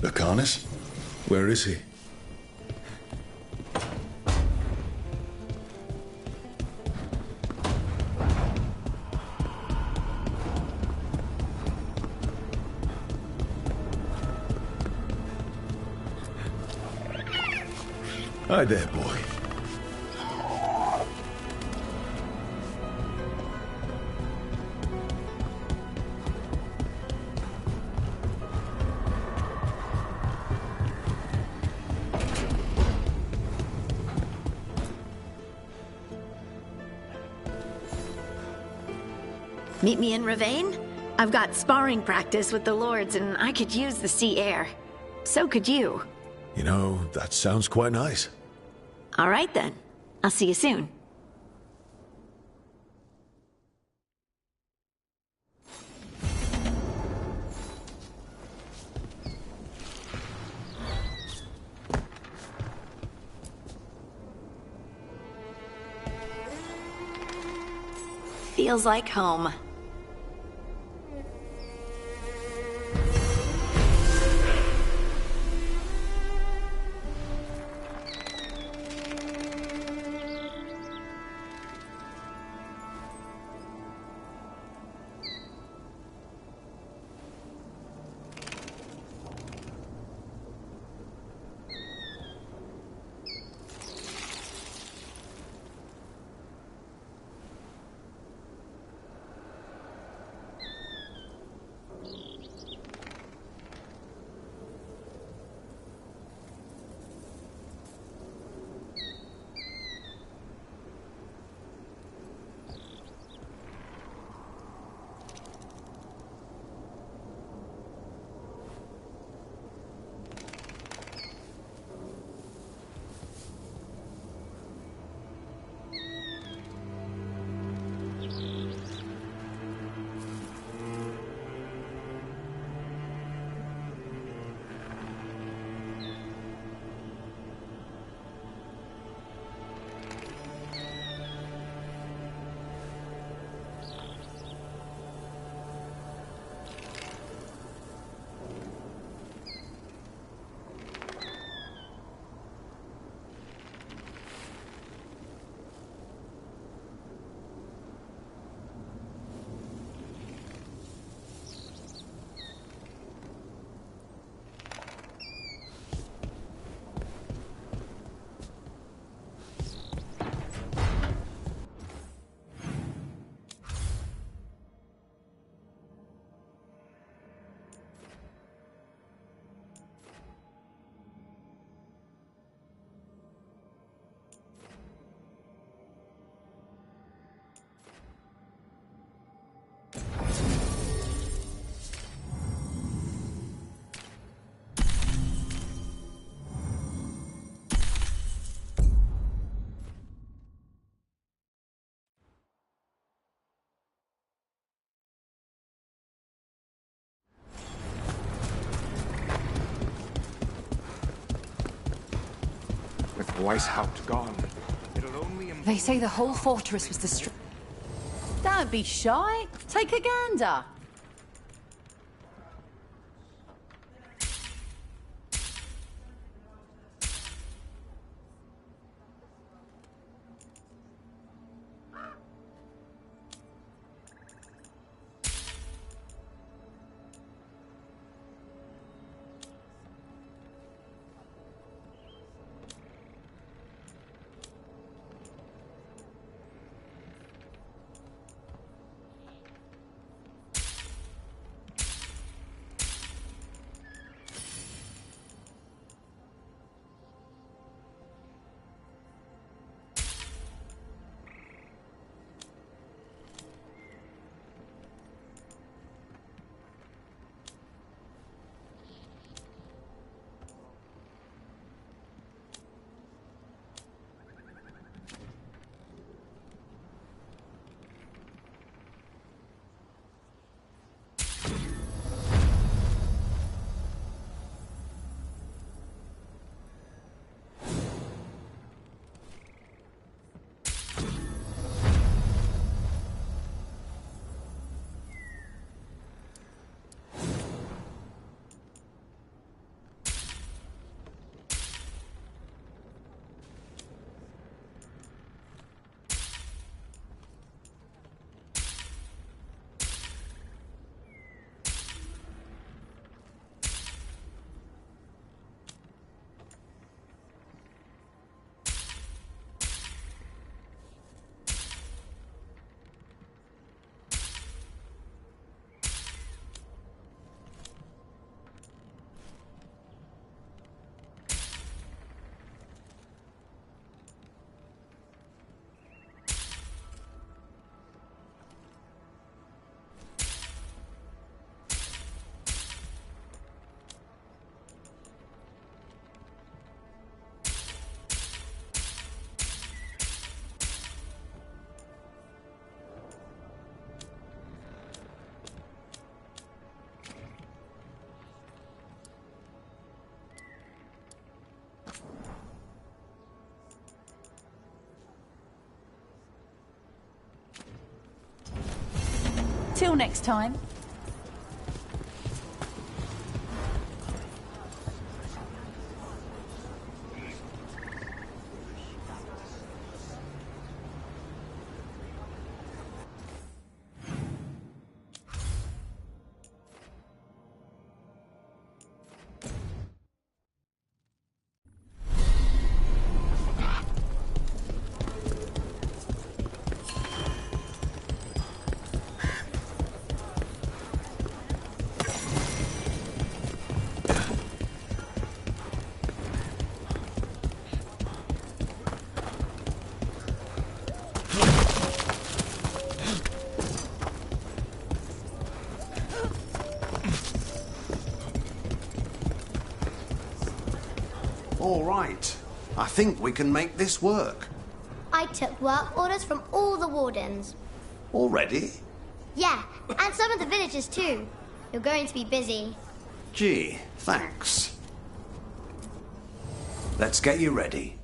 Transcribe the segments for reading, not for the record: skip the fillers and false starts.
Acarnis? Where is he? Hi there, boy. Meet me in Ravane? I've got sparring practice with the Lords and I could use the sea air. So could you. You know, that sounds quite nice. All right then. I'll see you soon. Feels like home. With Weishaupt gone, it'll only... They say the whole fortress was destroyed. Don't be shy. Take a gander. Till next time. All right. I think we can make this work. I took work orders from all the wardens. Already? Yeah, and some of the villagers too. You're going to be busy. Gee, thanks. Let's get you ready.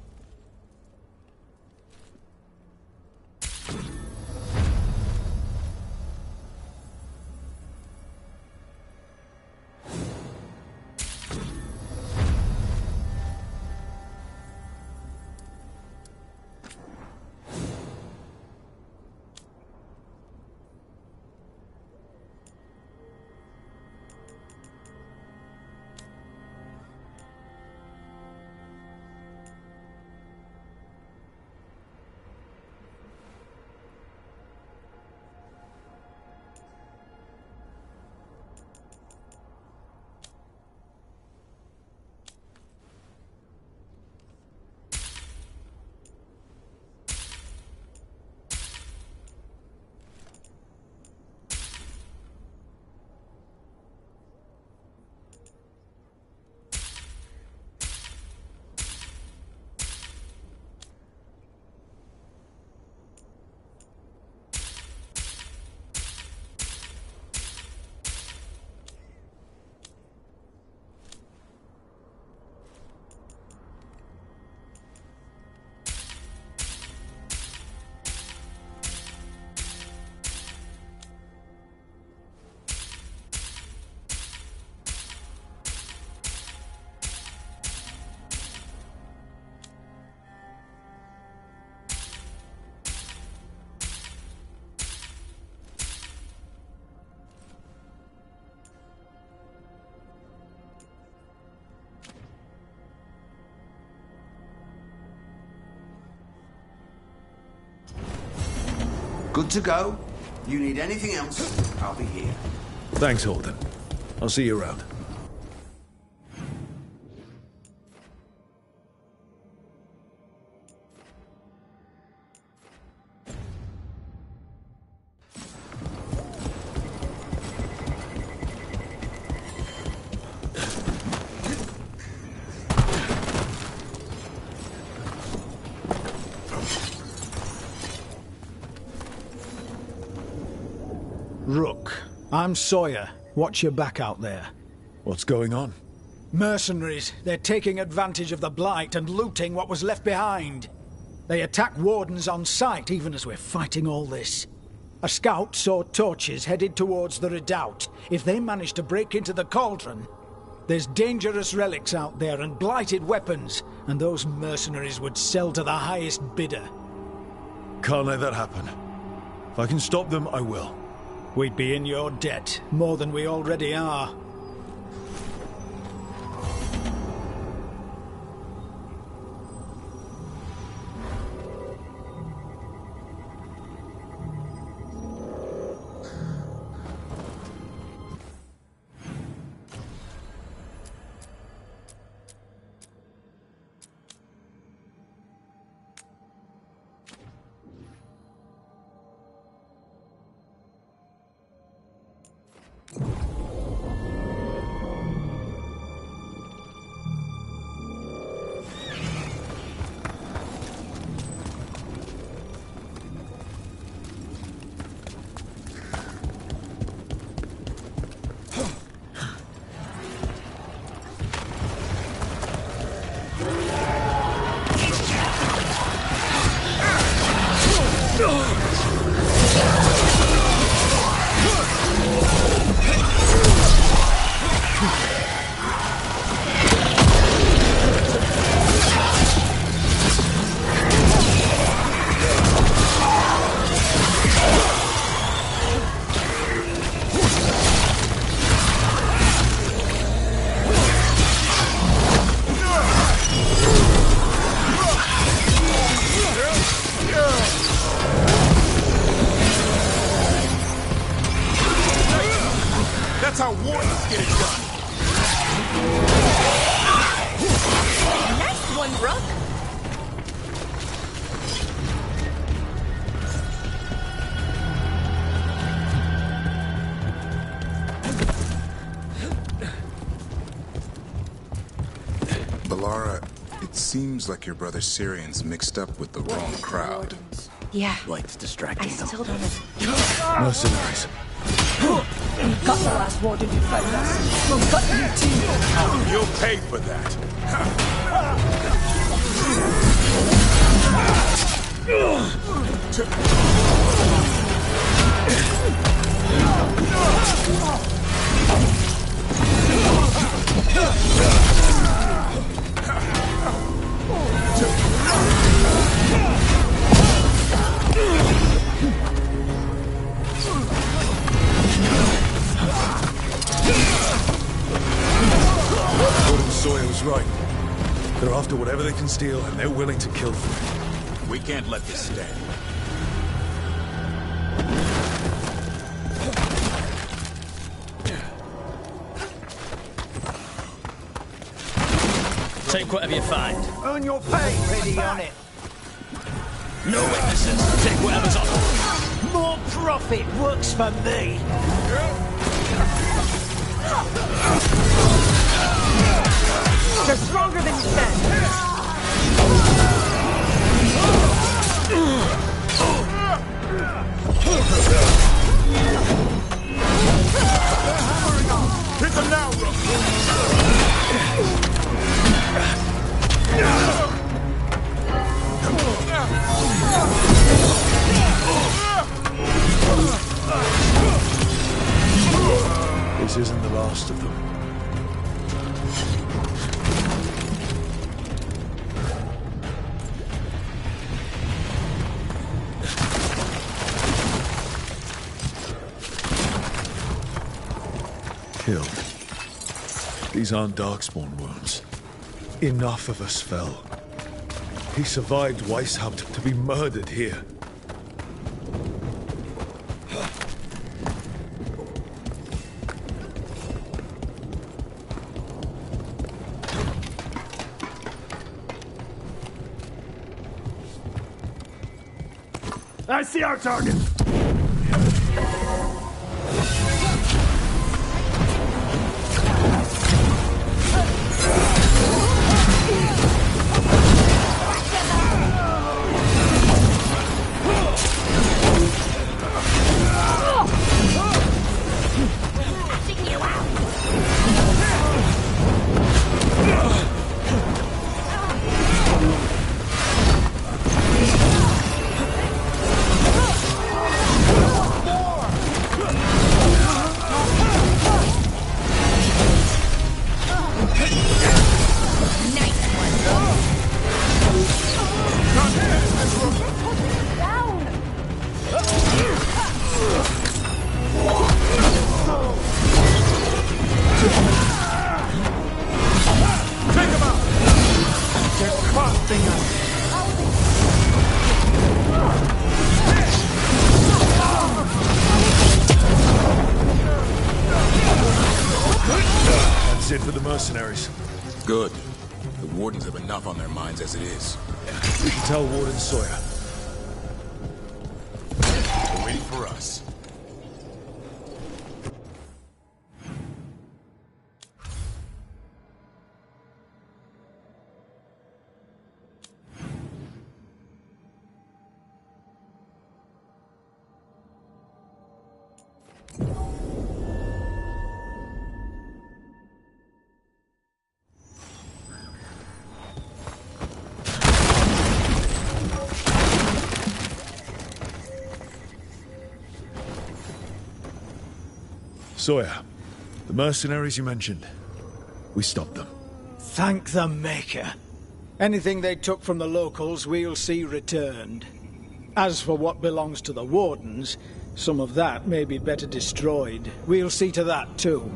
Good to go. You need anything else, I'll be here. Thanks, Holden. I'll see you around. Rook, I'm Sawyer. Watch your back out there. What's going on? Mercenaries. They're taking advantage of the Blight and looting what was left behind. They attack wardens on sight even as we're fighting all this. A scout saw torches headed towards the redoubt. If they manage to break into the cauldron, there's dangerous relics out there and blighted weapons, and those mercenaries would sell to the highest bidder. Can't let that happen. If I can stop them, I will. We'd be in your debt, more than we already are. Nice one, Brooke. Balara, it seems like your brother Syrian's mixed up with the wrong crowd. Yeah. Light's distracting I them. still don't know. Mercenaries. Got the last warden you found us. We'll cut you too. You'll pay for that. Gordon Sawyer was right. They're after whatever they can steal, and they're willing to kill for it. We can't let this stand. Take whatever you find. Earn your pay. Ready on it. No witnesses. Take whatever's on. More profit works for me. They're stronger than you said. Hit them now, Rook! This isn't the last of them. Killed. These aren't Darkspawn wounds. Enough of us fell. He survived Weishaupt to be murdered here. I see our target! That's it for the mercenaries. Good. The Wardens have enough on their minds as it is. We can tell Warden Sawyer. They're waiting for us. Sawyer, the mercenaries you mentioned, we stopped them. Thank the Maker. Anything they took from the locals, we'll see returned. As for what belongs to the Wardens, some of that may be better destroyed. We'll see to that, too.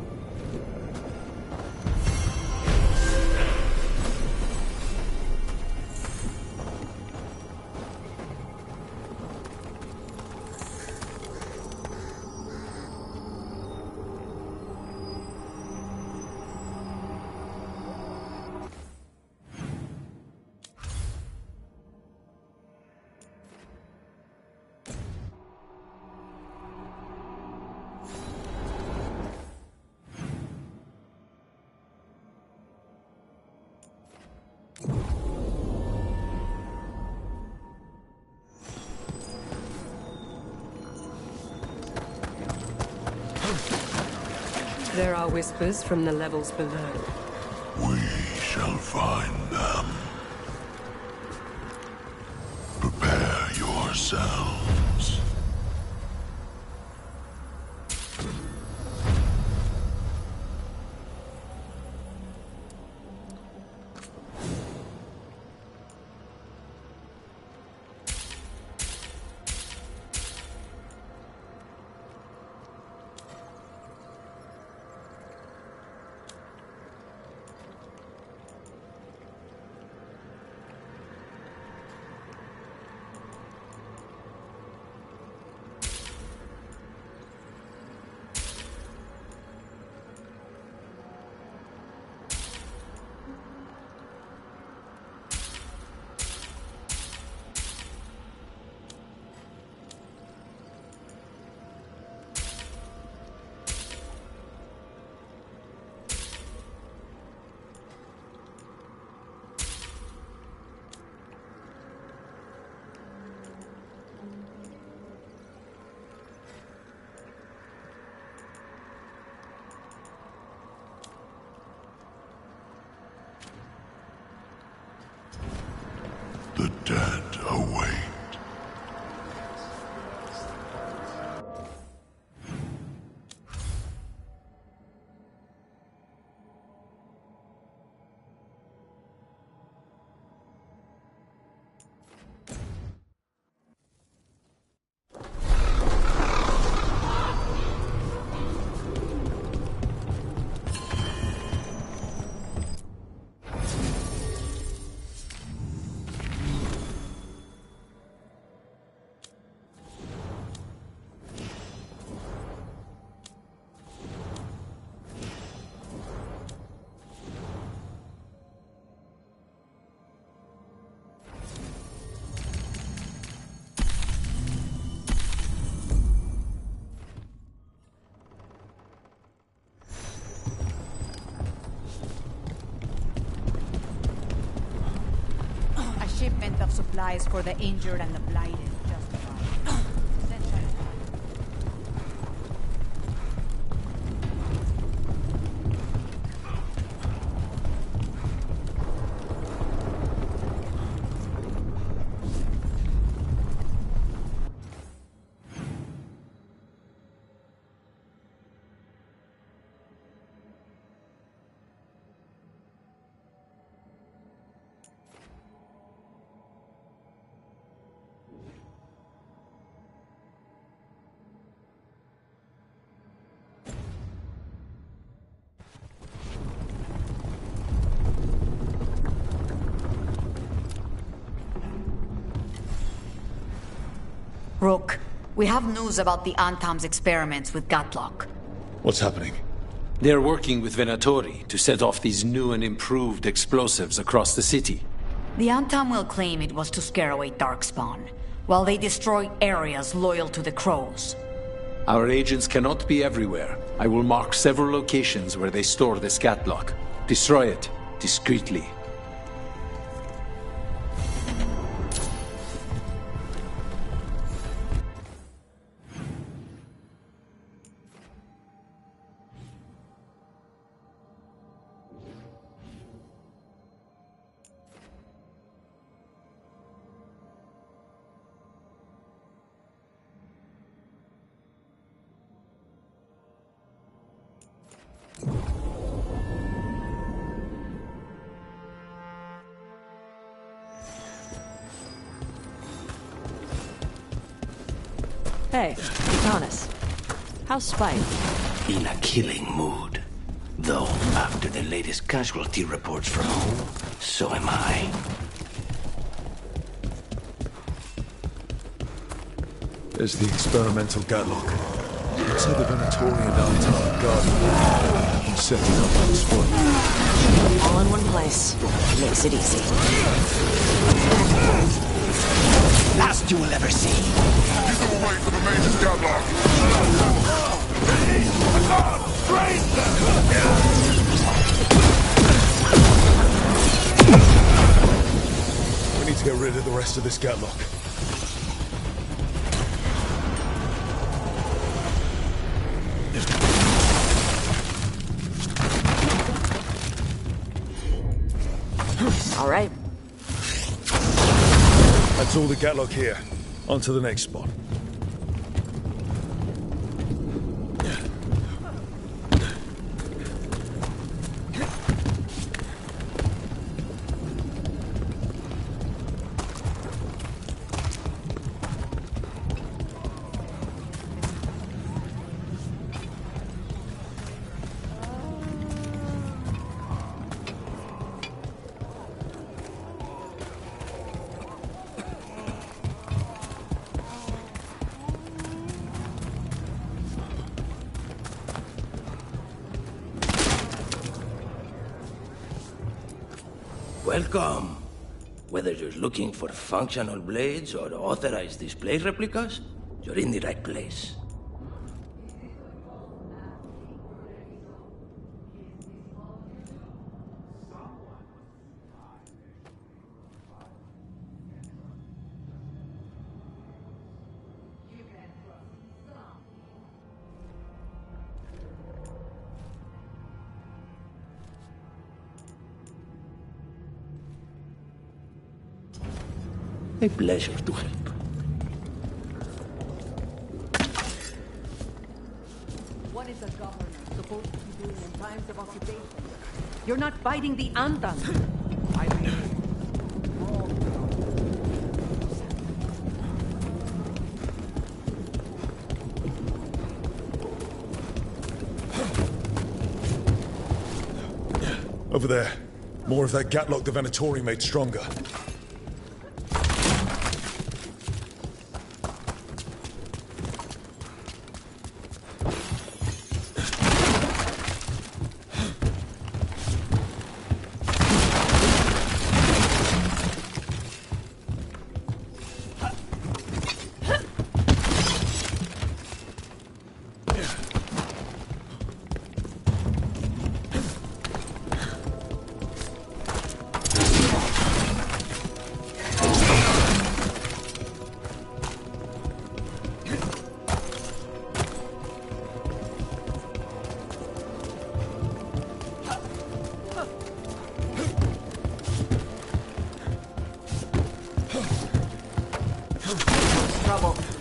There are whispers from the levels below. We shall find them. Prepare yourselves. The dead await. Shipment of supplies for the injured and the blighted just arrived. Rook, we have news about the Antam's experiments with Gatlock. What's happening? They're working with Venatori to set off these new and improved explosives across the city. The Antam will claim it was to scare away Darkspawn, while they destroy areas loyal to the Crows. Our agents cannot be everywhere. I will mark several locations where they store this Gatlock. Destroy it, discreetly. Hey, Thomas. How's Spike? In a killing mood. Though, after the latest casualty reports from home, so am I. There's the experimental Gatlock. Looks like the Venatorian Antam guard and setting up on the spot. All in one place. Makes it easy. Last you will ever see. You go away from the main Gatlock. We need to get rid of the rest of this Gatlock. All right. That's all the Gatlock here. On to the next spot. Welcome. Whether you're looking for functional blades or authorized display replicas, you're in the right place. A pleasure to help. What is a governor supposed to be doing in times of occupation? You're not fighting the Antan. I mean, Over there. More of that Gatlock the Venatori made stronger. trouble.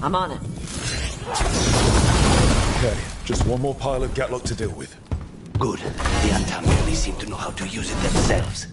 I'm on it. Okay, just one more pile of Gatlock to deal with. Good. The Antam merely seem to know how to use it themselves.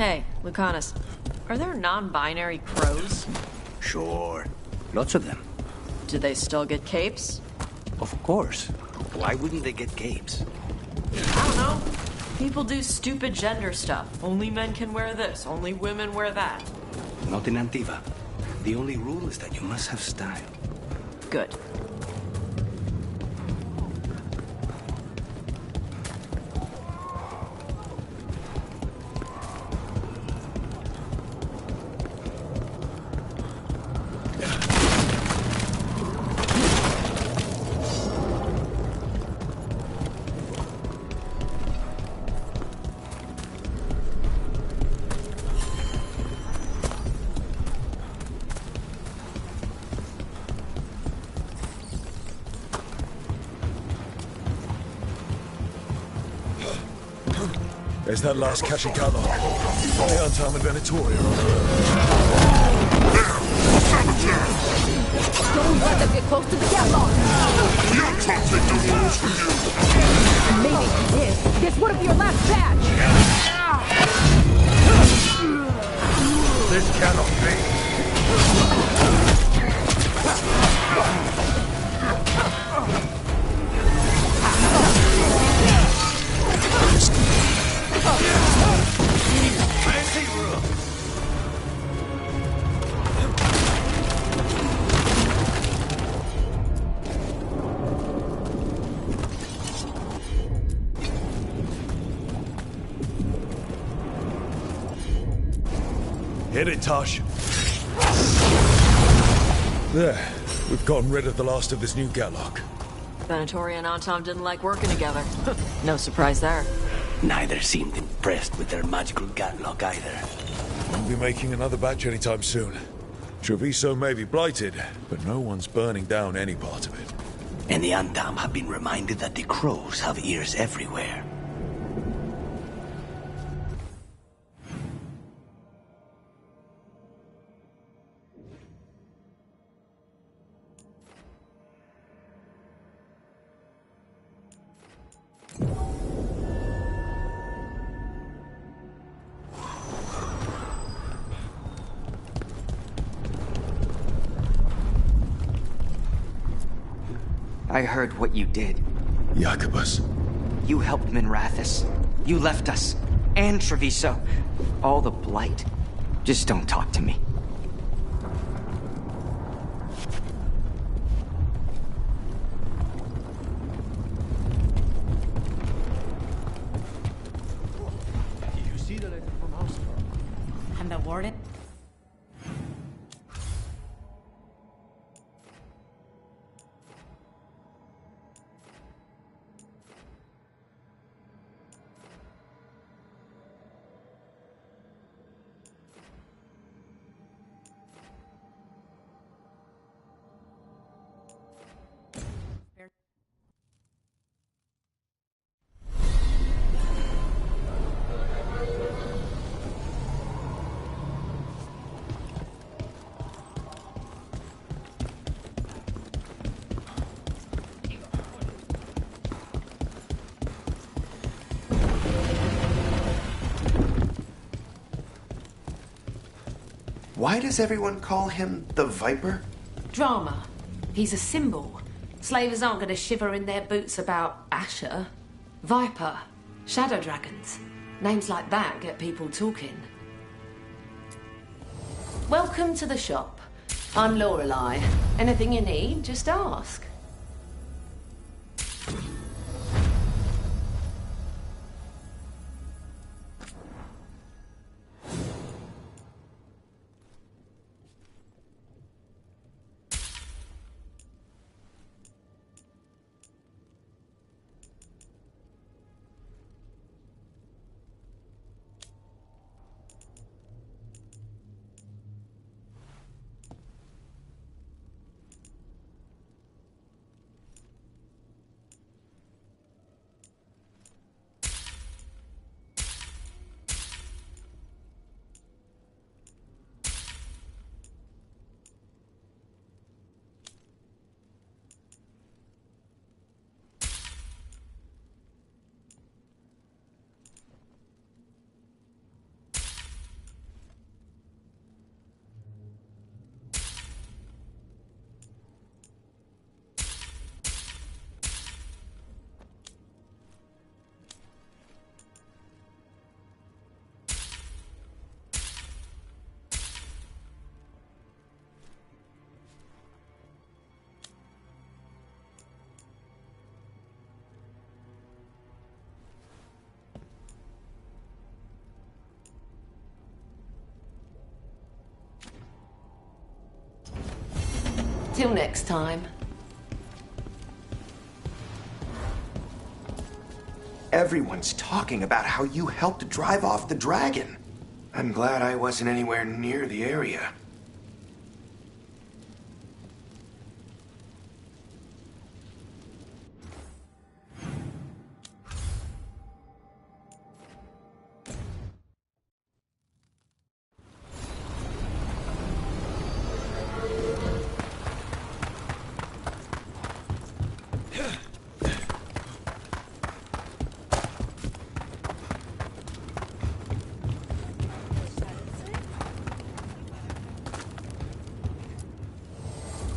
Hey, Lucanus, are there non-binary crows? Sure. Lots of them. Do they still get capes? Of course. Why wouldn't they get capes? I don't know. People do stupid gender stuff. Only men can wear this, only women wear that. Not in Antiva. The only rule is that you must have style. Good. There's that last Kashikala. The Untam and Venatorian. Don't let them get close to the Catlock! The Untom take the rules from you! Maybe if you did, this would have been your last batch! This cannot be! Hit it, Tosh. There. We've gotten rid of the last of this new Gatlock. Venatori and Antom didn't like working together. No surprise there. Neither seemed impressed with their magical Gatlock either. Won't be making another batch anytime soon. Treviso may be blighted, but no one's burning down any part of it. And the Untam have been reminded that the crows have ears everywhere. I heard what you did. Jacobus. You helped Minrathus. You left us. And Treviso. All the blight. Just don't talk to me. Did you see the letter from Oscar? And the warden? Why does everyone call him the Viper? Drama. He's a symbol. Slavers aren't going to shiver in their boots about Asher. Viper. Shadow dragons. Names like that get people talking. Welcome to the shop. I'm Lorelei. Anything you need, just ask. Till next time. Everyone's talking about how you helped drive off the dragon. I'm glad I wasn't anywhere near the area.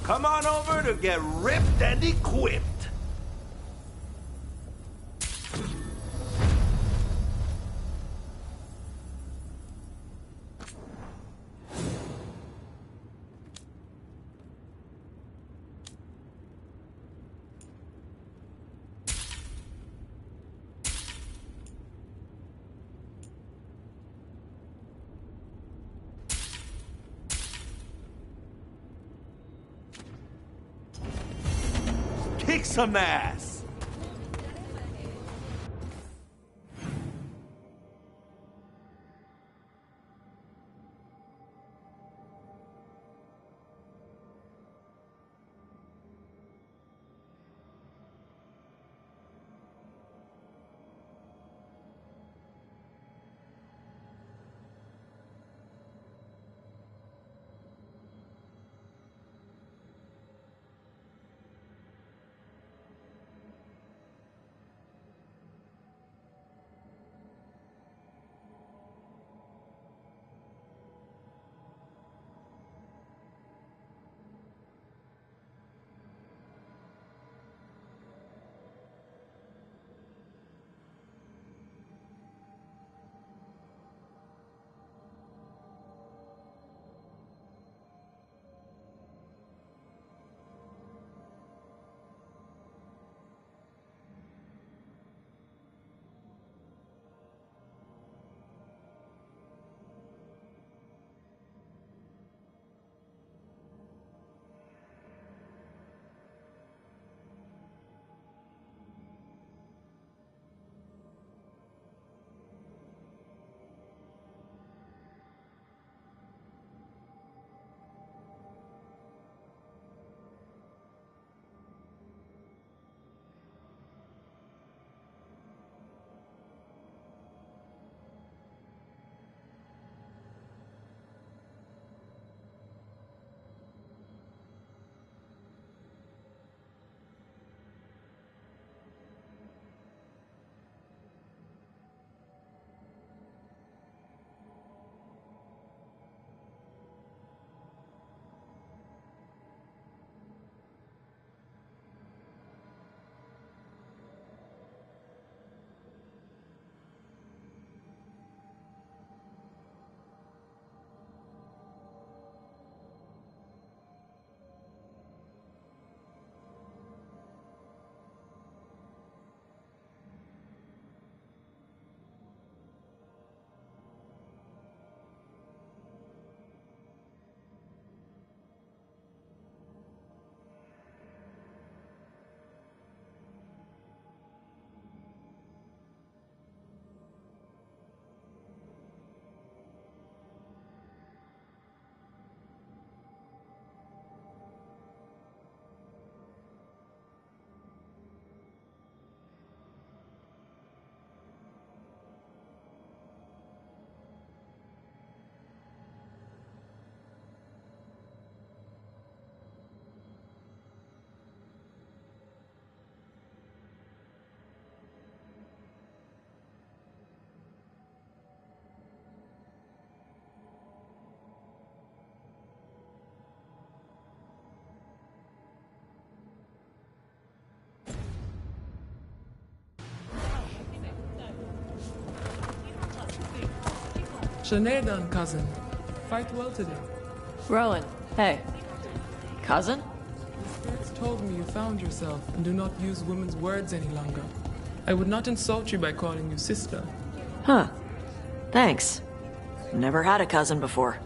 Come on over to get ripped and equipped. Kick some ass! Shanedan, cousin. Fight well today. Rowan, hey. Cousin? The spirits told me you found yourself and do not use women's words any longer. I would not insult you by calling you sister. Huh. Thanks. Never had a cousin before.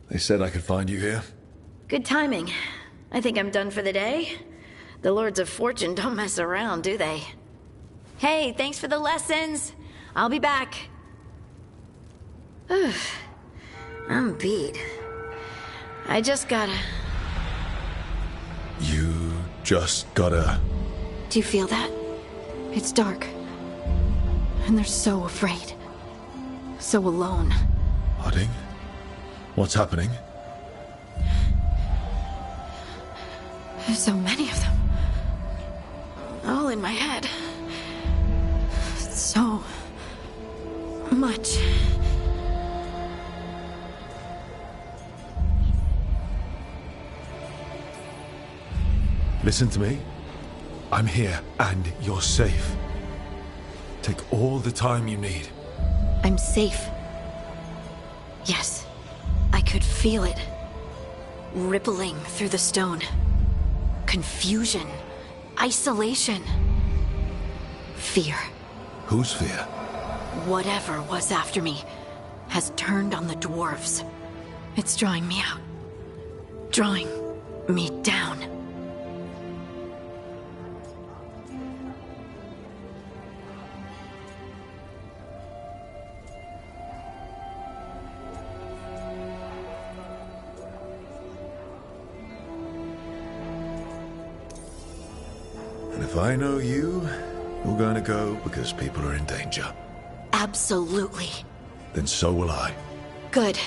They said I could find you here. Good timing. I think I'm done for the day. The Lords of Fortune don't mess around, do they? Hey, thanks for the lessons. I'll be back. I'm beat. I just gotta... You just gotta... Do you feel that? It's dark. And they're so afraid. So alone. Harding? What's happening? There's so many of them. All in my head. So much. Listen to me. I'm here, and you're safe. Take all the time you need. I'm safe. Yes. I could feel it. Rippling through the stone. Confusion. Isolation. Fear. Whose fear? Whatever was after me has turned on the dwarves. It's drawing me out. Drawing me down. And if I know you, you're going to go because people are in danger. Absolutely. Then so will I. Good.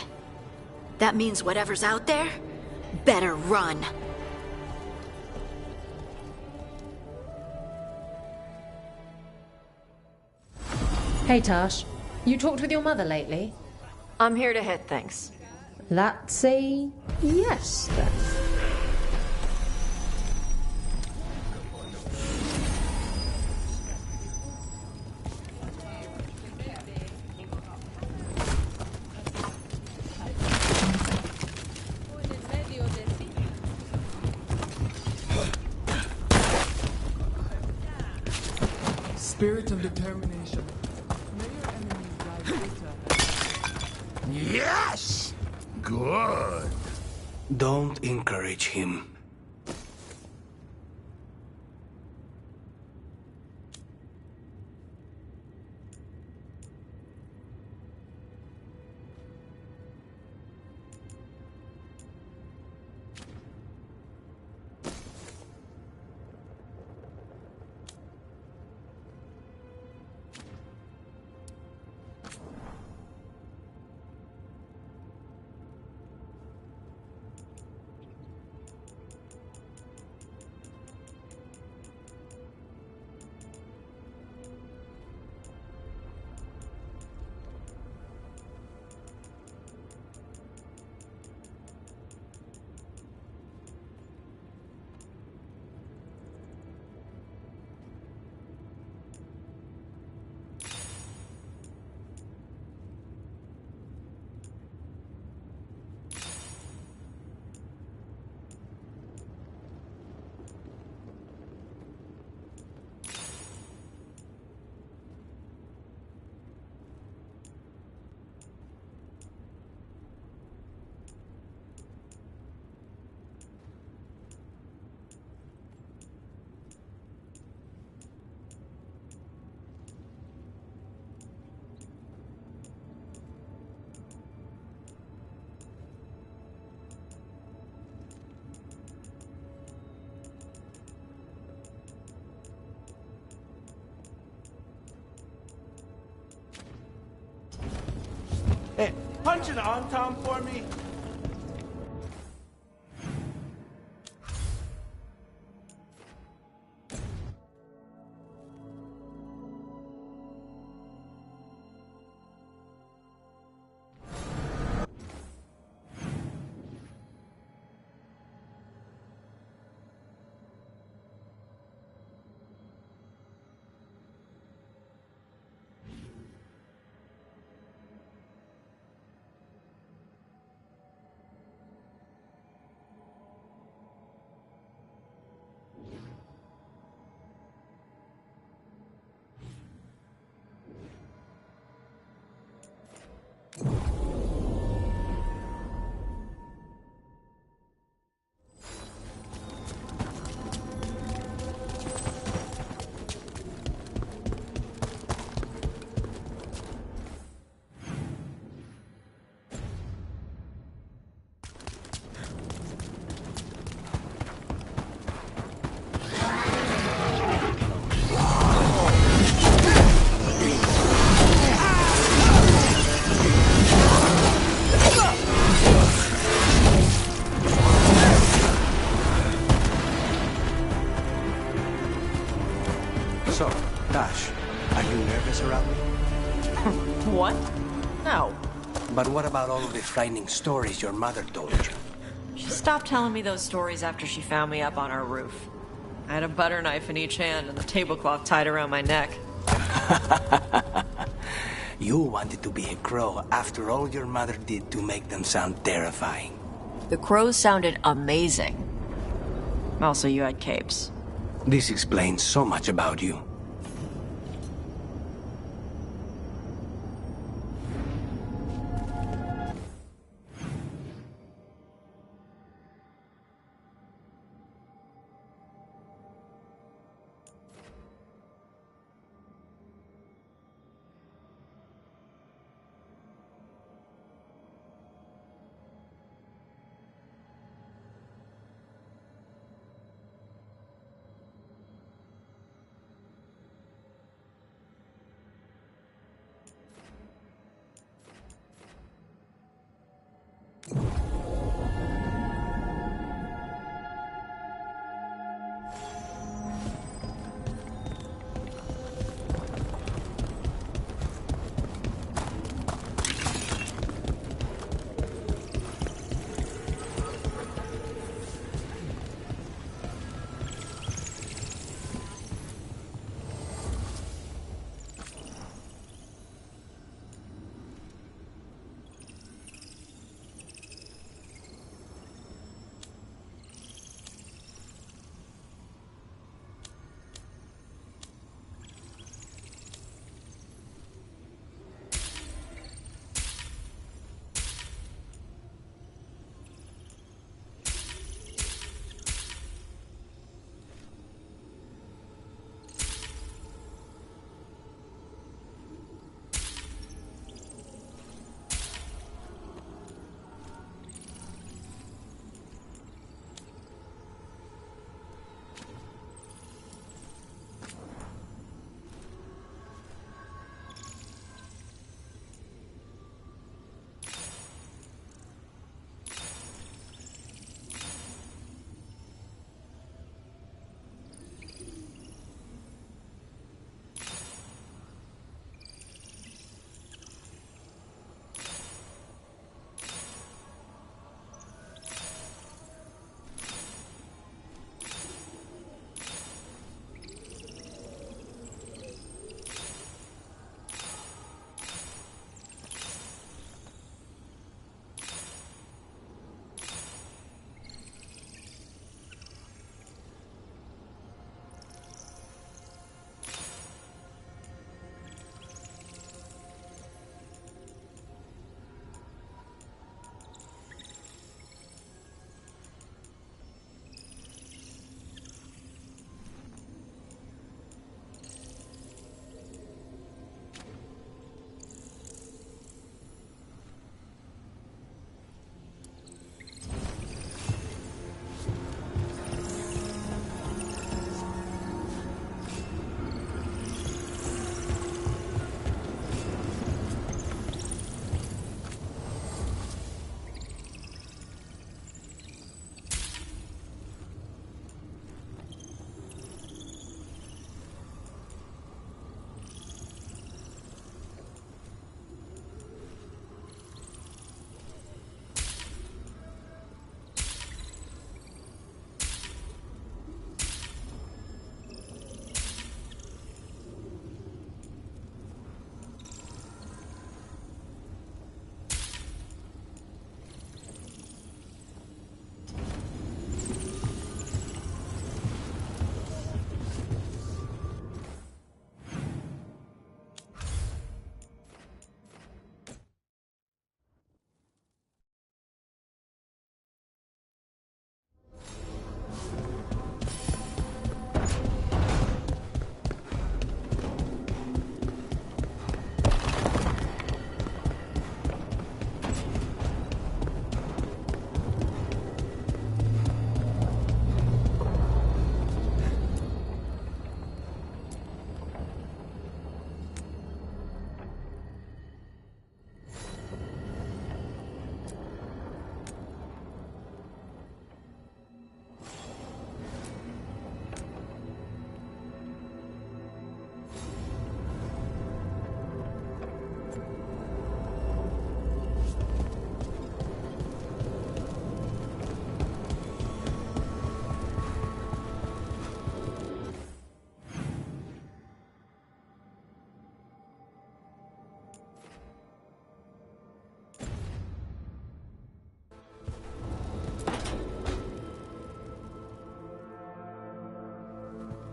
That means whatever's out there better run. Hey, Tash. You talked with your mother lately? I'm here to hit things. That's a yes, then. Spirit of determination. May your enemies die bitter. Yes! Good. Don't encourage him. Hey, punch an on-tom for me. around me? What? No. But what about all of the frightening stories your mother told you? She stopped telling me those stories after she found me up on our roof. I had a butter knife in each hand and the tablecloth tied around my neck. You wanted to be a crow after all your mother did to make them sound terrifying. The crows sounded amazing. Also, you had capes. This explains so much about you.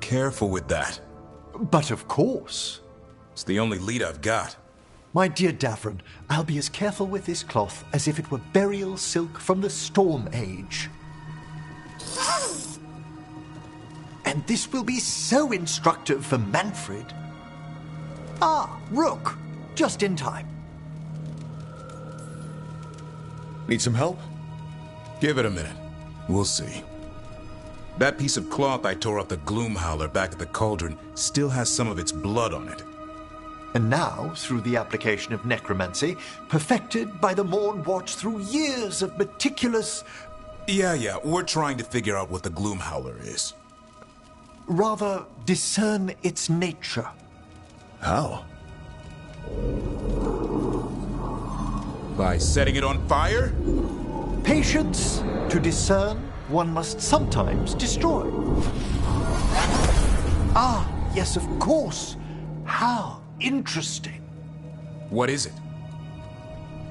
careful with that. But of course. It's the only lead I've got. My dear Davron, I'll be as careful with this cloth as if it were burial silk from the Storm Age. And this will be so instructive for Manfred. Ah, Rook, just in time. Need some help? Give it a minute. We'll see. That piece of cloth I tore off the Gloomhowler back at the cauldron still has some of its blood on it. And now, through the application of necromancy, perfected by the Morn Watch through years of meticulous... Yeah, we're trying to figure out what the Gloomhowler is. Rather, discern its nature. How? By setting it on fire? Patience. To discern, one must sometimes destroy. Ah, yes, of course. How interesting. What is it?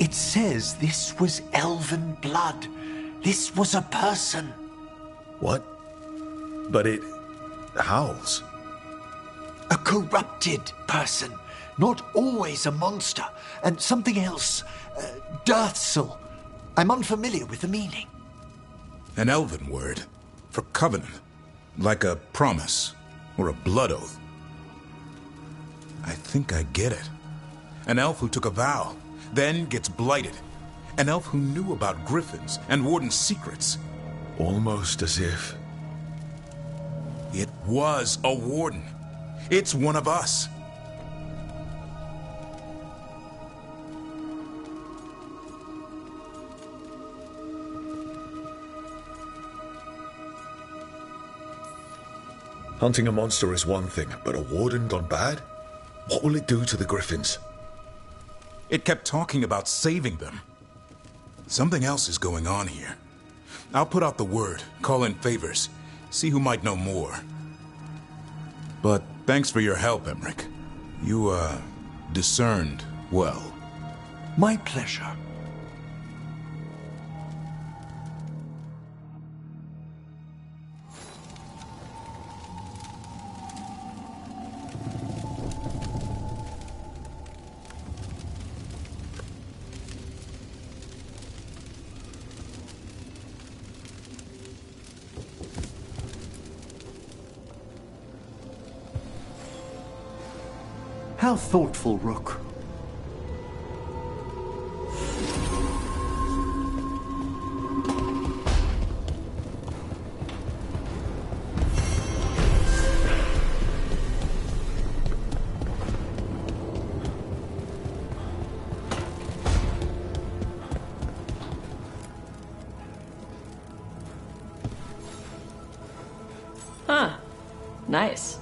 It says this was elven blood. This was a person. What? But it howls. A corrupted person. Not always a monster. And something else. Dirthsel. I'm unfamiliar with the meaning. An elven word. For covenant. Like a promise. Or a blood oath. I think I get it. An elf who took a vow. Then gets blighted. An elf who knew about griffins and Warden's secrets. Almost as if... It was a Warden. It's one of us. Hunting a monster is one thing, but a Warden gone bad? What will it do to the Griffins? It kept talking about saving them. Something else is going on here. I'll put out the word, call in favors, see who might know more. But thanks for your help, Emmerich. You, discerned well. My pleasure. How thoughtful, Rook. Huh. Nice.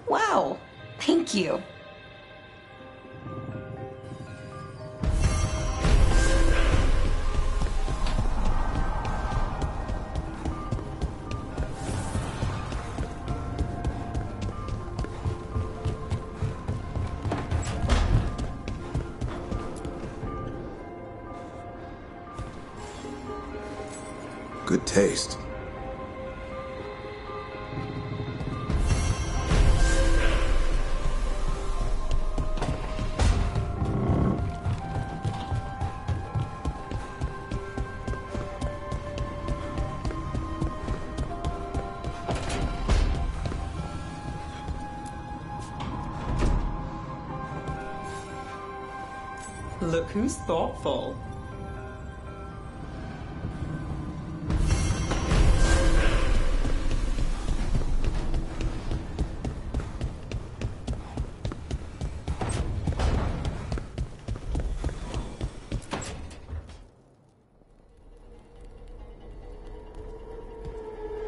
Wow. Thank you. Good taste. Look who's thoughtful.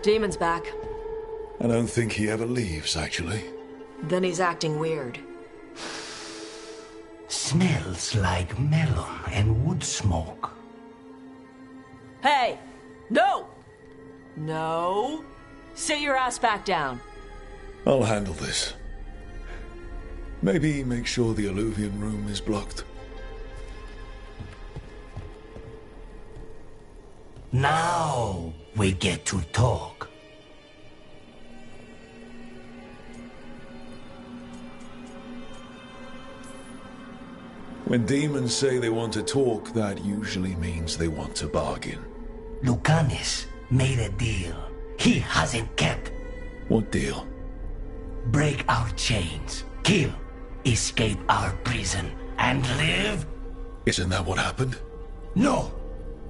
Demon's back. I don't think he ever leaves, actually. Then he's acting weird. Smells like melon and wood smoke. Hey! No! No! Sit your ass back down. I'll handle this. Maybe make sure the alluvian room is blocked. Now we get to talk. When demons say they want to talk, that usually means they want to bargain. Lucanis made a deal he hasn't kept. What deal? Break our chains, kill, escape our prison, and live? Isn't that what happened? No!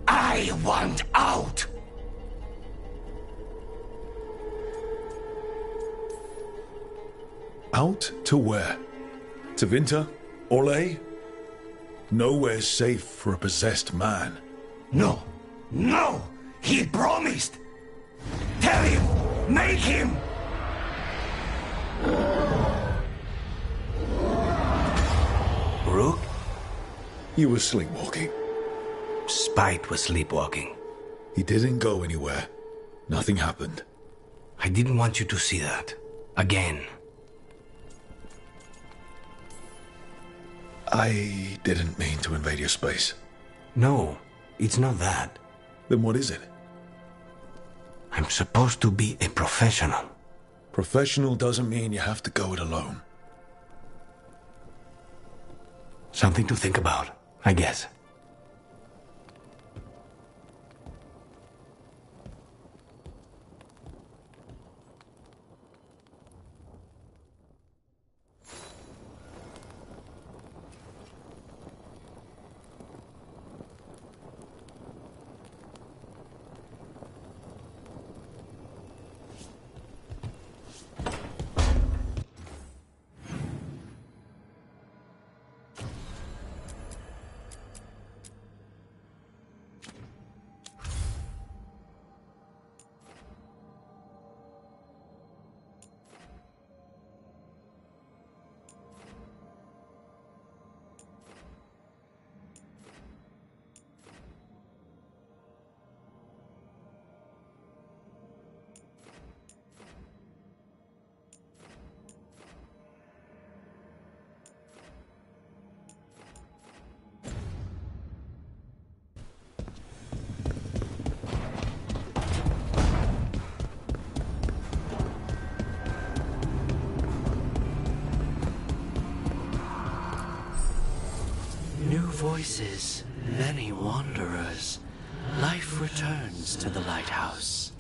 I want out! Out to where? To Vinter? Orlais? Nowhere's safe for a possessed man. No! No! He promised! Tell him! Make him! Rook? You were sleepwalking. Spite was sleepwalking. He didn't go anywhere. Nothing happened. I didn't want you to see that. Again. I didn't mean to invade your space. No, it's not that. Then what is it? I'm supposed to be a professional. Professional doesn't mean you have to go it alone. Something to think about, I guess. New voices, many wanderers. Life returns to the lighthouse.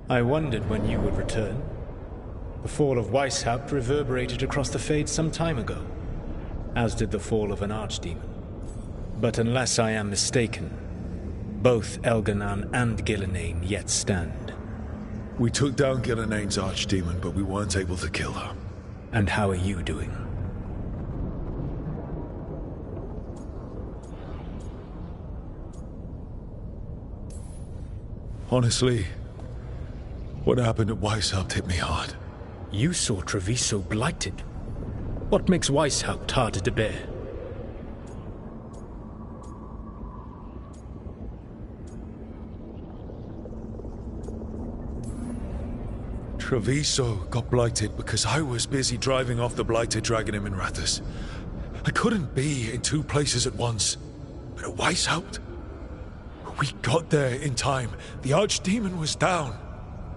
I wondered when you would return. The fall of Weishaupt reverberated across the Fade some time ago, as did the fall of an archdemon. But unless I am mistaken, both Elganan and Gillenane yet stand. We took down Gillenane's archdemon, but we weren't able to kill her. And how are you doing? Honestly, what happened at Weishaupt hit me hard. You saw Treviso blighted. What makes Weishaupt harder to bear? Treviso got blighted because I was busy driving off the blighted dragon in Minrathous. I couldn't be in two places at once. But at Weishaupt, we got there in time. The archdemon was down.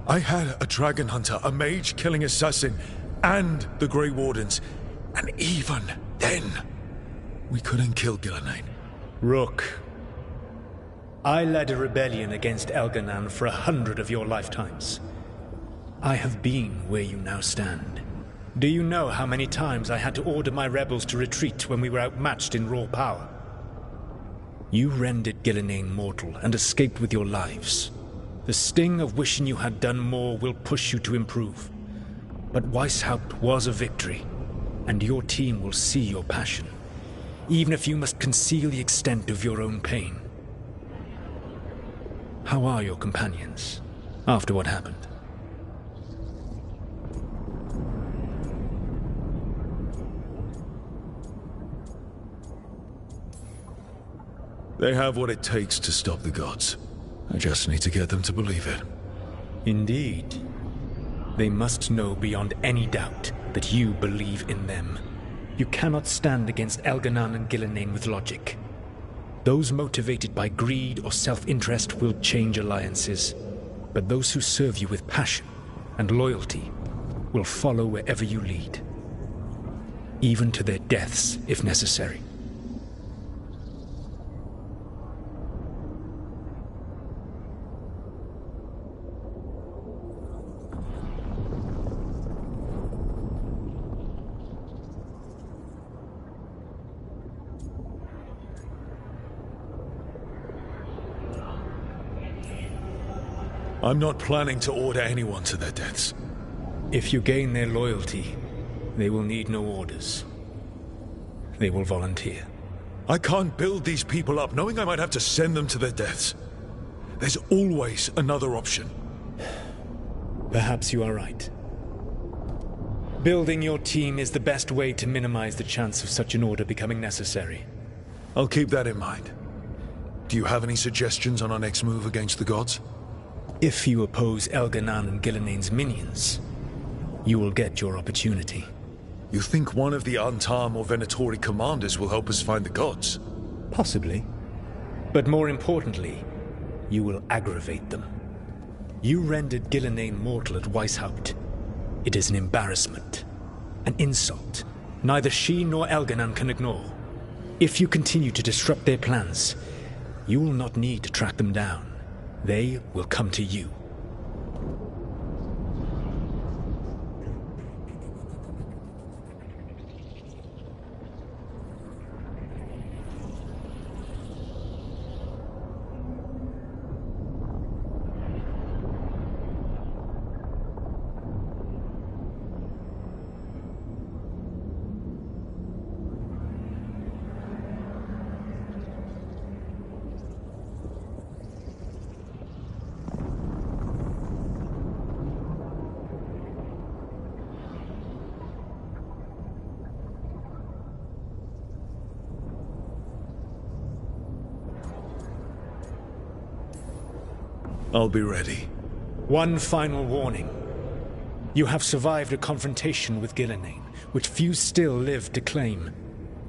I had a dragon hunter, a mage-killing assassin, and the Grey Wardens. And even then, we couldn't kill Gillenane. Rook, I led a rebellion against Elganan for 100 of your lifetimes. I have been where you now stand. Do you know how many times I had to order my rebels to retreat when we were outmatched in raw power? You rendered Gillenane mortal and escaped with your lives. The sting of wishing you had done more will push you to improve. But Weishaupt was a victory, and your team will see your passion, even if you must conceal the extent of your own pain. How are your companions, after what happened? They have what it takes to stop the gods. I just need to get them to believe it. Indeed. They must know beyond any doubt that you believe in them. You cannot stand against Elganan and Gillenane with logic. Those motivated by greed or self-interest will change alliances. But those who serve you with passion and loyalty will follow wherever you lead. Even to their deaths, if necessary. I'm not planning to order anyone to their deaths. If you gain their loyalty, they will need no orders. They will volunteer. I can't build these people up knowing I might have to send them to their deaths. There's always another option. Perhaps you are right. Building your team is the best way to minimize the chance of such an order becoming necessary. I'll keep that in mind. Do you have any suggestions on our next move against the gods? If you oppose Elganan and Gillenane's minions, you will get your opportunity. You think one of the Antam or Venatori commanders will help us find the gods? Possibly. But more importantly, you will aggravate them. You rendered Gillenane mortal at Weishaupt. It is an embarrassment, an insult, neither she nor Elganan can ignore. If you continue to disrupt their plans, you will not need to track them down. They will come to you. I'll be ready. One final warning. You have survived a confrontation with Gillenane, which few still live to claim.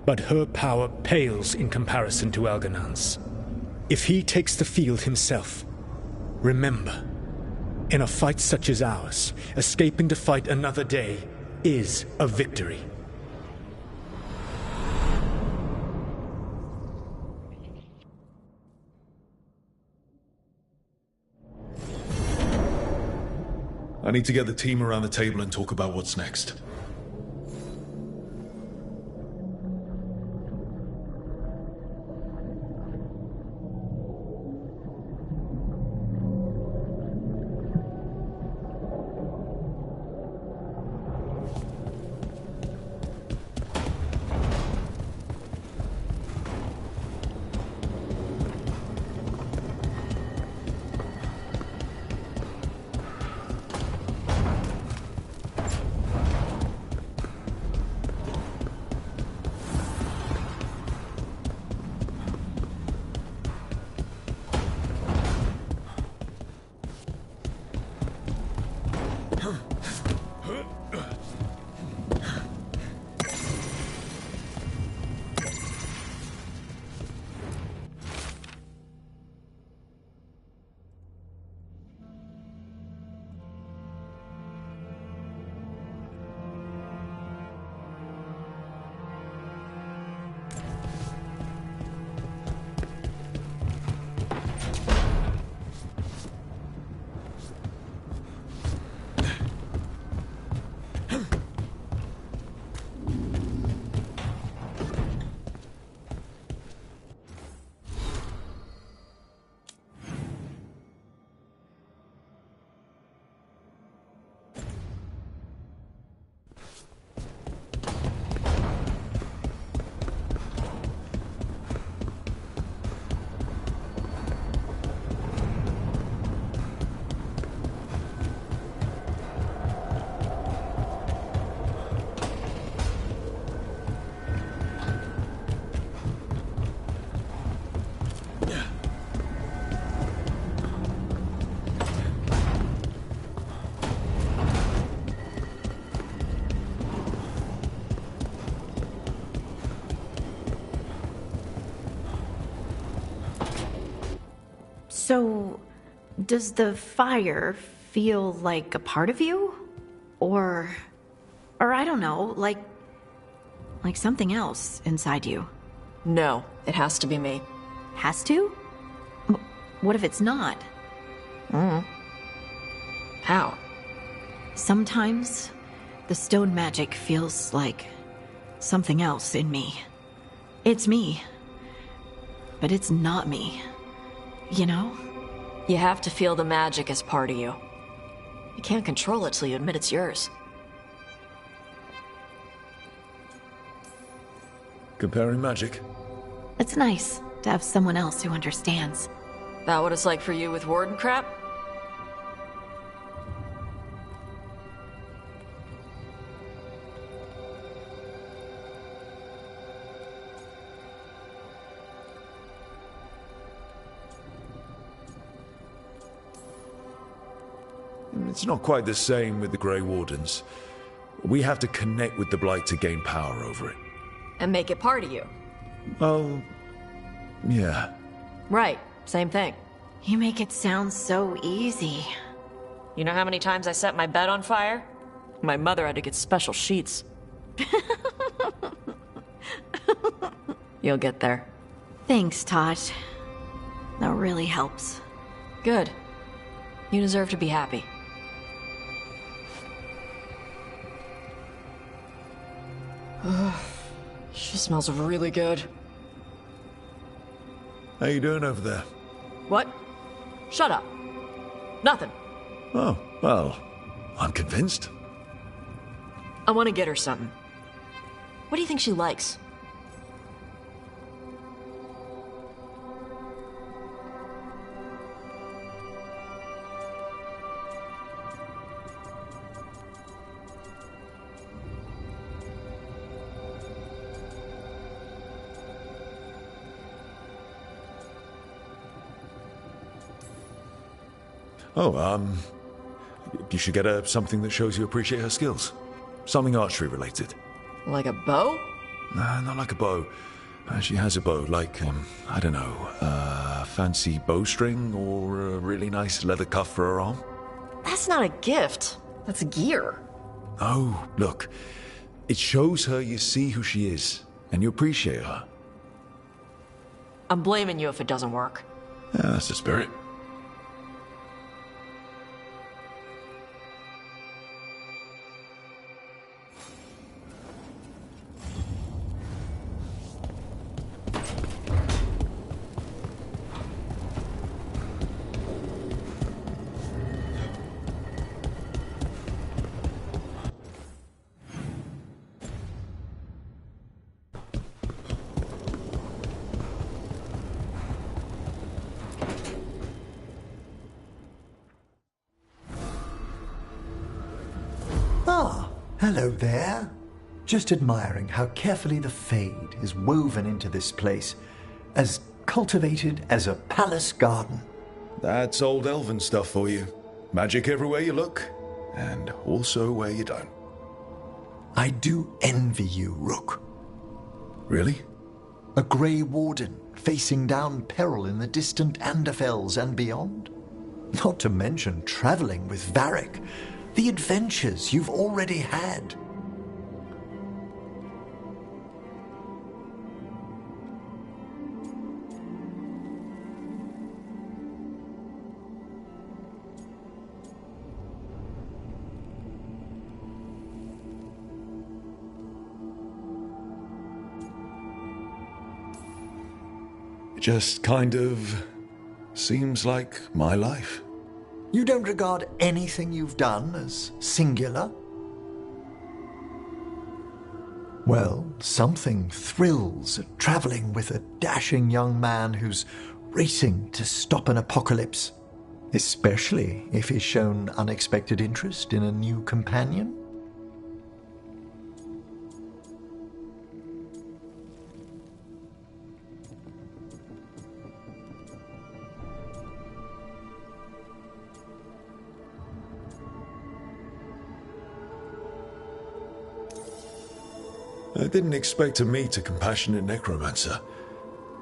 But her power pales in comparison to Elganan's. If he takes the field himself, remember, in a fight such as ours, escaping to fight another day is a victory. I need to get the team around the table and talk about what's next. So, does the fire feel like a part of you? Or I don't know, like something else inside you? No, it has to be me. Has to? What if it's not? How? Sometimes the stone magic feels like something else in me. It's me, but it's not me. You know? You have to feel the magic as part of you. You can't control it till you admit it's yours. Comparing magic? It's nice to have someone else who understands. That what it's like for you with Warden crap? It's not quite the same with the Grey Wardens. We have to connect with the Blight to gain power over it. And make it part of you. Oh, yeah. Right, same thing. You make it sound so easy. You know how many times I set my bed on fire? My mother had to get special sheets. You'll get there. Thanks, Todd. That really helps. Good. You deserve to be happy. She smells really good. How you doing over there? What? Shut up. Nothing. Oh, well, I'm convinced. I want to get her something. What do you think she likes? Oh, you should get her something that shows you appreciate her skills. Something archery related. Like a bow? Nah, not like a bow. She has a bow, like, I don't know, fancy bowstring or a really nice leather cuff for her arm. That's not a gift. That's gear. Oh, look. It shows her you see who she is, and you appreciate her. I'm blaming you if it doesn't work. Yeah, that's the spirit. Hello there. Just admiring how carefully the Fade is woven into this place, as cultivated as a palace garden. That's old elven stuff for you. Magic everywhere you look, and also where you don't. I do envy you, Rook. Really? A Grey Warden facing down peril in the distant Anderfells and beyond. Not to mention traveling with Varric, the adventures you've already had. It just kind of seems like my life. You don't regard anything you've done as singular? Well, something thrills at traveling with a dashing young man who's racing to stop an apocalypse, especially if he's shown unexpected interest in a new companion. I didn't expect to meet a compassionate necromancer,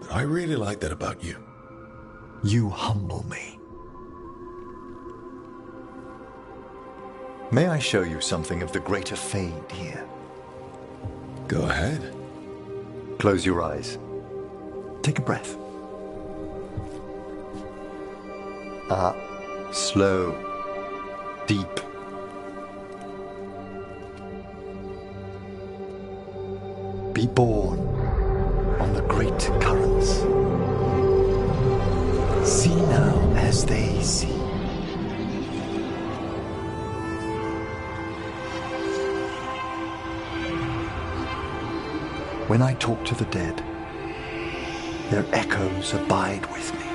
but I really like that about you. You humble me. May I show you something of the greater Fade here? Go ahead. Close your eyes. Take a breath. Slow, deep. Be born on the great currents. See now as they see. When I talk to the dead, their echoes abide with me.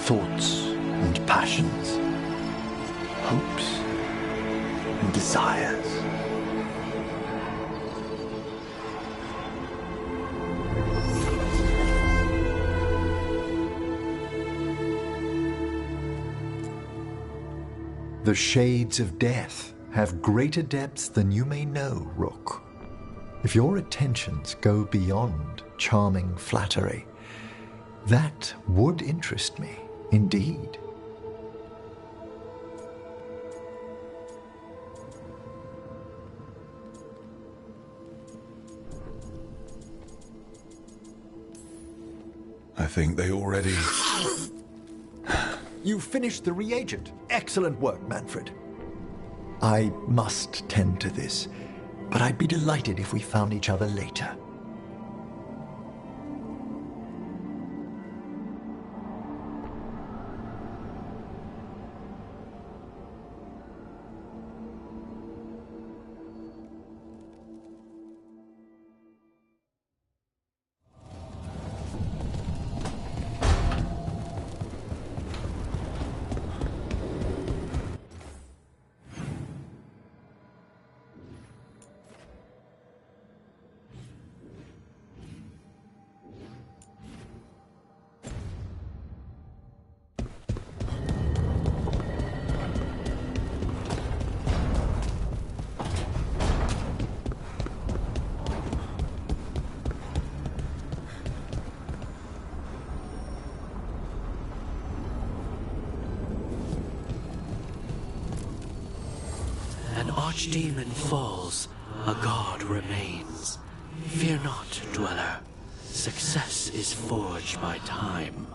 Thoughts and passions, hopes and desires. The shades of death have greater depths than you may know, Rook. If your attentions go beyond charming flattery, that would interest me, indeed. I think they already... You finished the reagent. Excellent work, Manfred. I must tend to this, but I'd be delighted if we found each other later. An archdemon falls, a god remains. Fear not, dweller. Success is forged by time.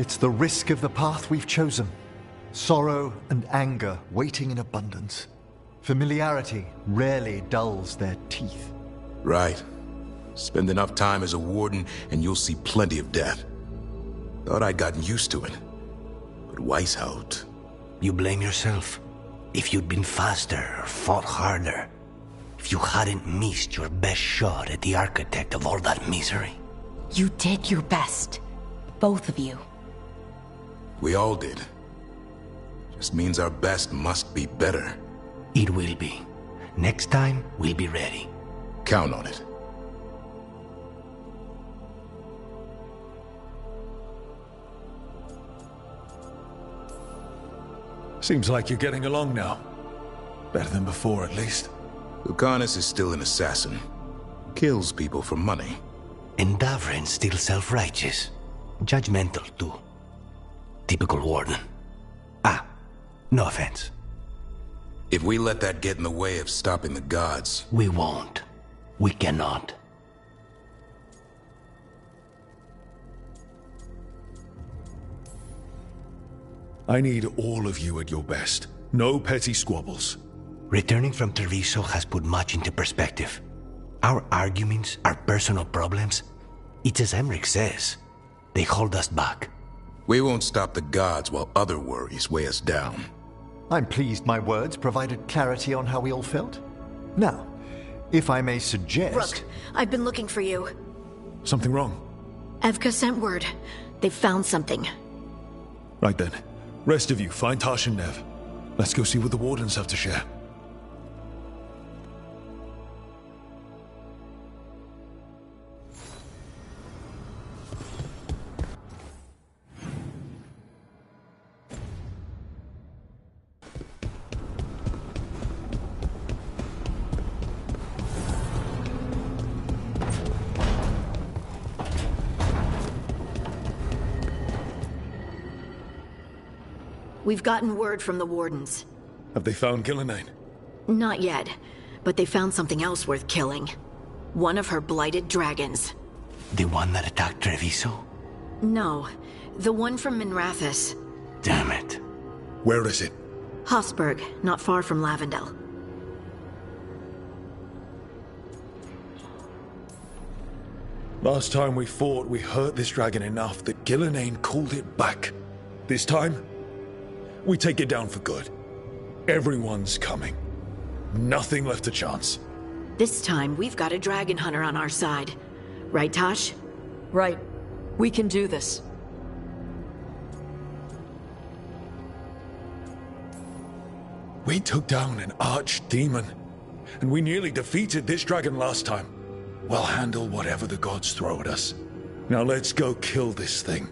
It's the risk of the path we've chosen. Sorrow and anger waiting in abundance. Familiarity rarely dulls their teeth. Right. Spend enough time as a warden and you'll see plenty of death. Thought I'd gotten used to it. But Weishaupt... You blame yourself. If you'd been faster or fought harder. If you hadn't missed your best shot at the architect of all that misery. You did your best. Both of you. We all did. Just means our best must be better. It will be. Next time, we'll be ready. Count on it. Seems like you're getting along now. Better than before, at least. Lucanus is still an assassin. Kills people for money. And Davrin's still self-righteous. Judgmental, too. Typical warden. Ah, no offense. If we let that get in the way of stopping the gods... We won't. We cannot. I need all of you at your best. No petty squabbles. Returning from Treviso has put much into perspective. Our arguments, our personal problems, it's as Emmerich says. They hold us back. We won't stop the gods while other worries weigh us down. I'm pleased my words provided clarity on how we all felt. Now, if I may suggest... Rook, I've been looking for you. Something wrong? Evka sent word. They've found something. Right then. Rest of you, find Tash and Nev. Let's go see what the Wardens have to share. We've gotten word from the Wardens. Have they found Gillenane? Not yet, but they found something else worth killing. One of her blighted dragons. The one that attacked Treviso? No, the one from Minrathous. Damn it. Where is it? Hosberg, not far from Lavendel. Last time we fought, we hurt this dragon enough that Gillenane called it back. This time, we take it down for good. Everyone's coming. Nothing left to chance. This time, we've got a dragon hunter on our side. Right, Tosh? Right. We can do this. We took down an archdemon, and we nearly defeated this dragon last time. We'll handle whatever the gods throw at us. Now let's go kill this thing.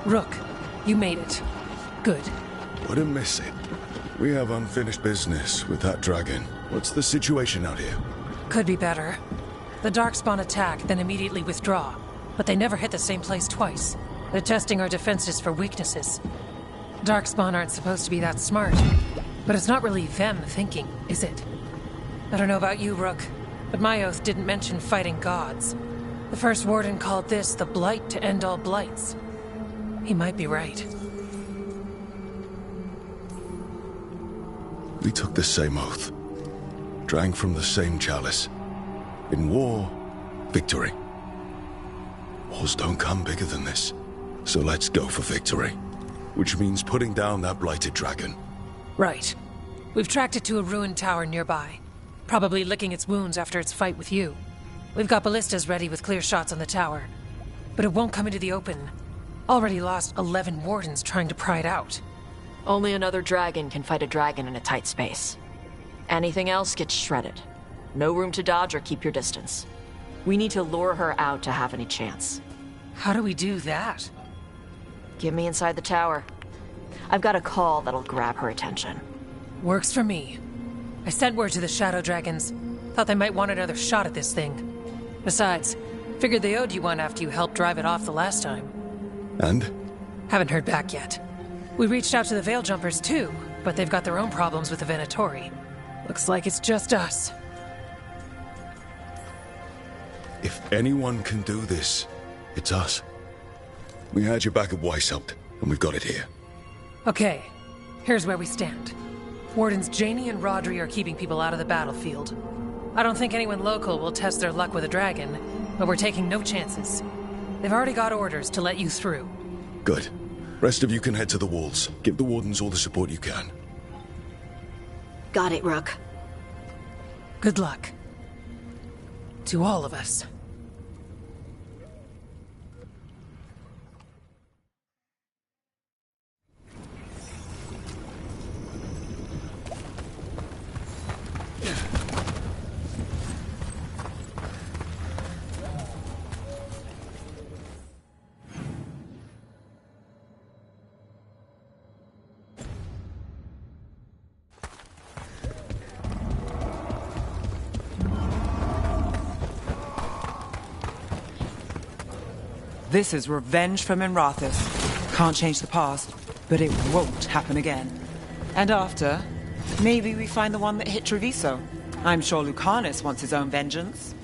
Rook, you made it. Good. Wouldn't miss it. We have unfinished business with that dragon. What's the situation out here? Could be better. The Darkspawn attack, then immediately withdraw. But they never hit the same place twice. They're testing our defenses for weaknesses. Darkspawn aren't supposed to be that smart. But it's not really them thinking, is it? I don't know about you, Rook, but my oath didn't mention fighting gods. The first warden called this the blight to end all blights. He might be right. We took the same oath. Drank from the same chalice. In war, victory. Wars don't come bigger than this. So let's go for victory. Which means putting down that blighted dragon. Right. We've tracked it to a ruined tower nearby. Probably licking its wounds after its fight with you. We've got ballistas ready with clear shots on the tower. But it won't come into the open. Already lost 11 wardens trying to pry it out. Only another dragon can fight a dragon in a tight space. Anything else gets shredded. No room to dodge or keep your distance. We need to lure her out to have any chance. How do we do that? Get me inside the tower. I've got a call that'll grab her attention. Works for me. I sent word to the Shadow Dragons. Thought they might want another shot at this thing. Besides, figured they owed you one after you helped drive it off the last time. And? Haven't heard back yet. We reached out to the Veil Jumpers too, but they've got their own problems with the Venatori. Looks like it's just us. If anyone can do this, it's us. We had your back at Weishaupt, and we've got it here. Okay, here's where we stand. Wardens Janie and Rodri are keeping people out of the battlefield. I don't think anyone local will test their luck with a dragon, but we're taking no chances. They've already got orders to let you through. Good. Rest of you can head to the walls. Give the wardens all the support you can. Got it, Rook. Good luck. To all of us. This is revenge for Minrathous. Can't change the past, but it won't happen again. And after, maybe we find the one that hit Treviso. I'm sure Lucanus wants his own vengeance.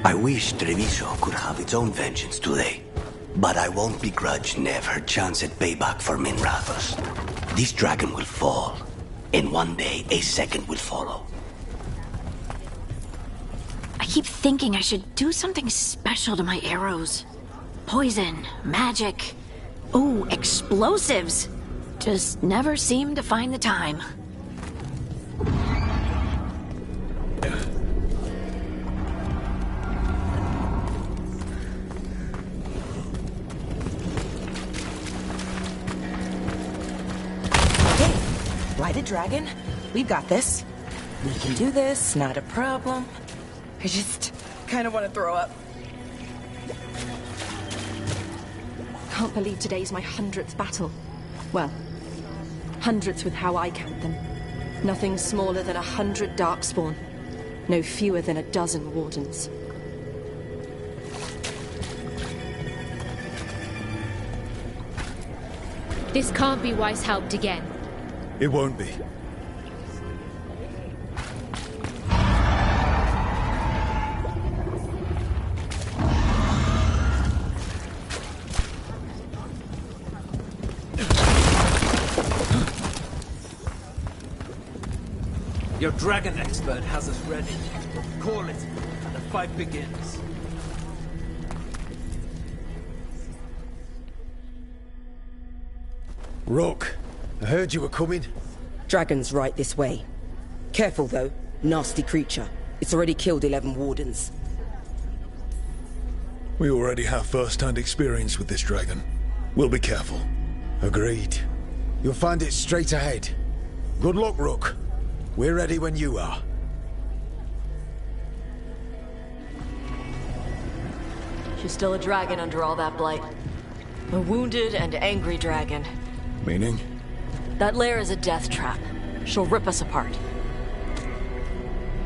I wish Treviso could have its own vengeance today. But I won't begrudge Nev her chance at payback for Minrathous. This dragon will fall, and one day a second will follow. I keep thinking I should do something special to my arrows. Poison, magic, ooh, explosives. Just never seem to find the time. Ride a dragon? We've got this. We can do this, not a problem. I just kind of want to throw up. Can't believe today's my 100th battle. Well, 100th with how I count them. Nothing smaller than 100 Darkspawn. No fewer than a dozen Wardens. This can't be Weishaupt again. It won't be. Your dragon expert has us ready. Call it, and the fight begins. Rook, I heard you were coming. Dragon's right this way. Careful, though. Nasty creature. It's already killed 11 wardens. We already have first-hand experience with this dragon. We'll be careful. Agreed. You'll find it straight ahead. Good luck, Rook. We're ready when you are. She's still a dragon under all that blight. A wounded and angry dragon. Meaning? That lair is a death trap. She'll rip us apart.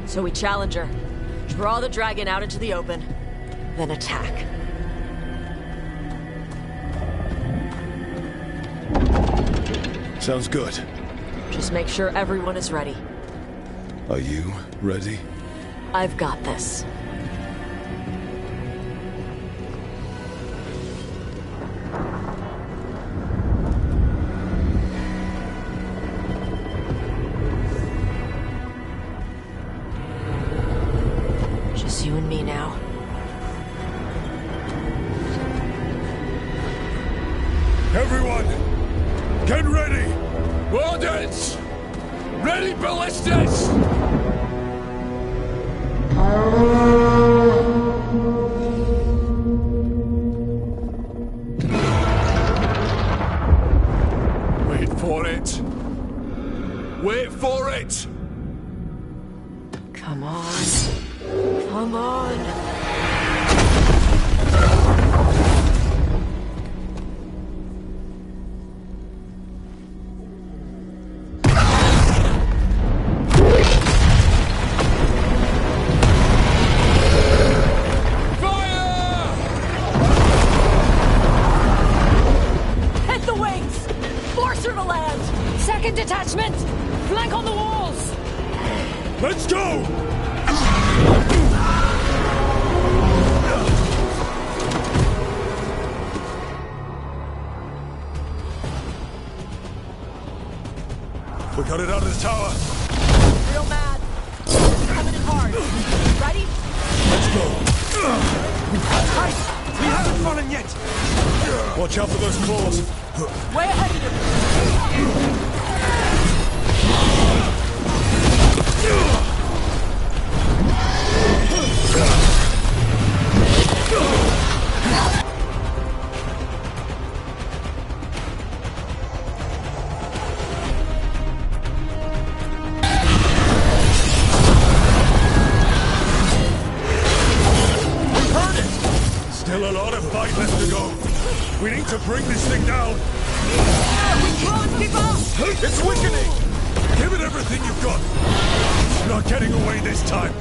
So we challenge her, draw the dragon out into the open, then attack. Sounds good. Just make sure everyone is ready. Are you ready? I've got this. Just you and me now. Everyone, get ready! Wardens! Ready ballistas! Wait for it. Wait for it! Come on. Come on. Second detachment! Flank on the walls! Let's go! We got it out of the tower. Real mad. Coming in hard. Ready? Let's go. Hey! We haven't fallen yet! Watch out for those claws. Way ahead of you. Still a lot of fight left to go. We need to bring this thing down. We can't give up! It's weakening! Give it everything you've got. It's not getting away this time.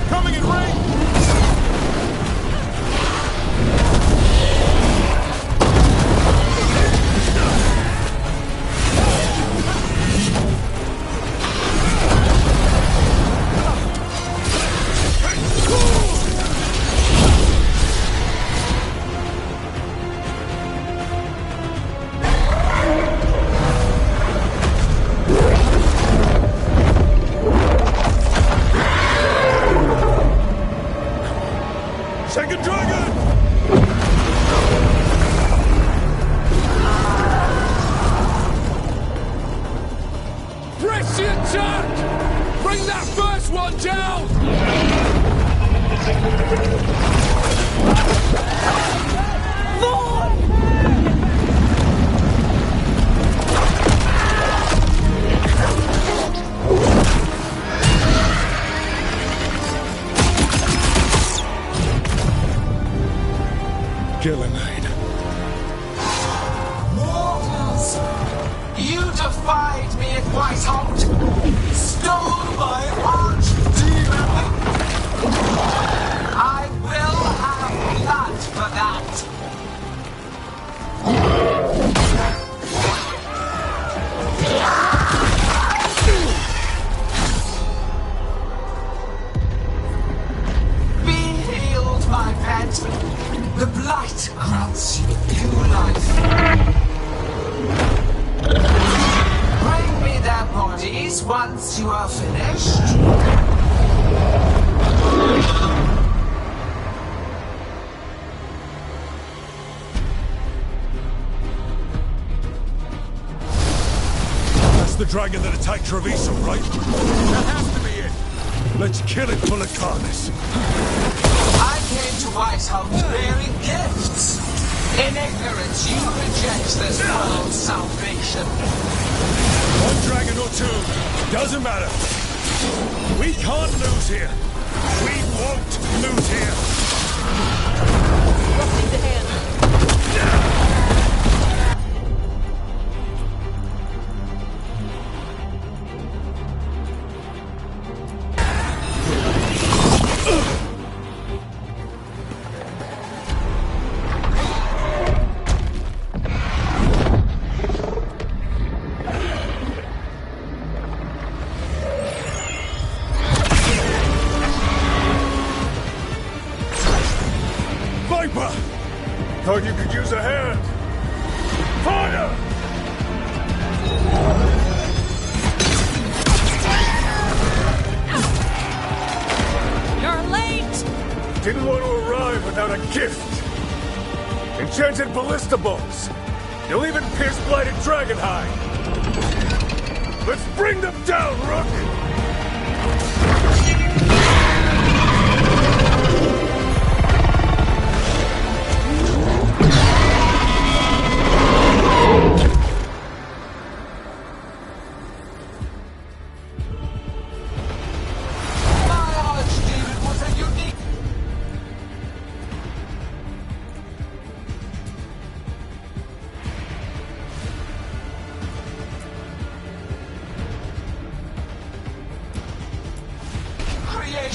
Coming in range! Second dragon! Press the attack! Bring that first one down! Gillenade. Mortals! You defied me at Whiteholt! Stole my archdemon! I will have blood for that! Be healed, my pet! The blight grants you new life! means once you are finished... That's the dragon that attacked Treviso, right? That has to be it. Let's kill it full of carnage. I came to Whitehouse bearing gifts. In ignorance, you reject this world's salvation. One dragon or two, doesn't matter. We can't lose here. We won't lose here. Roughing the hand. Thought you could use a hand. Fire! You're late! Didn't want to arrive without a gift. Enchanted ballista bolts. You'll even pierce blighted dragon hide. Let's bring them down, Rook!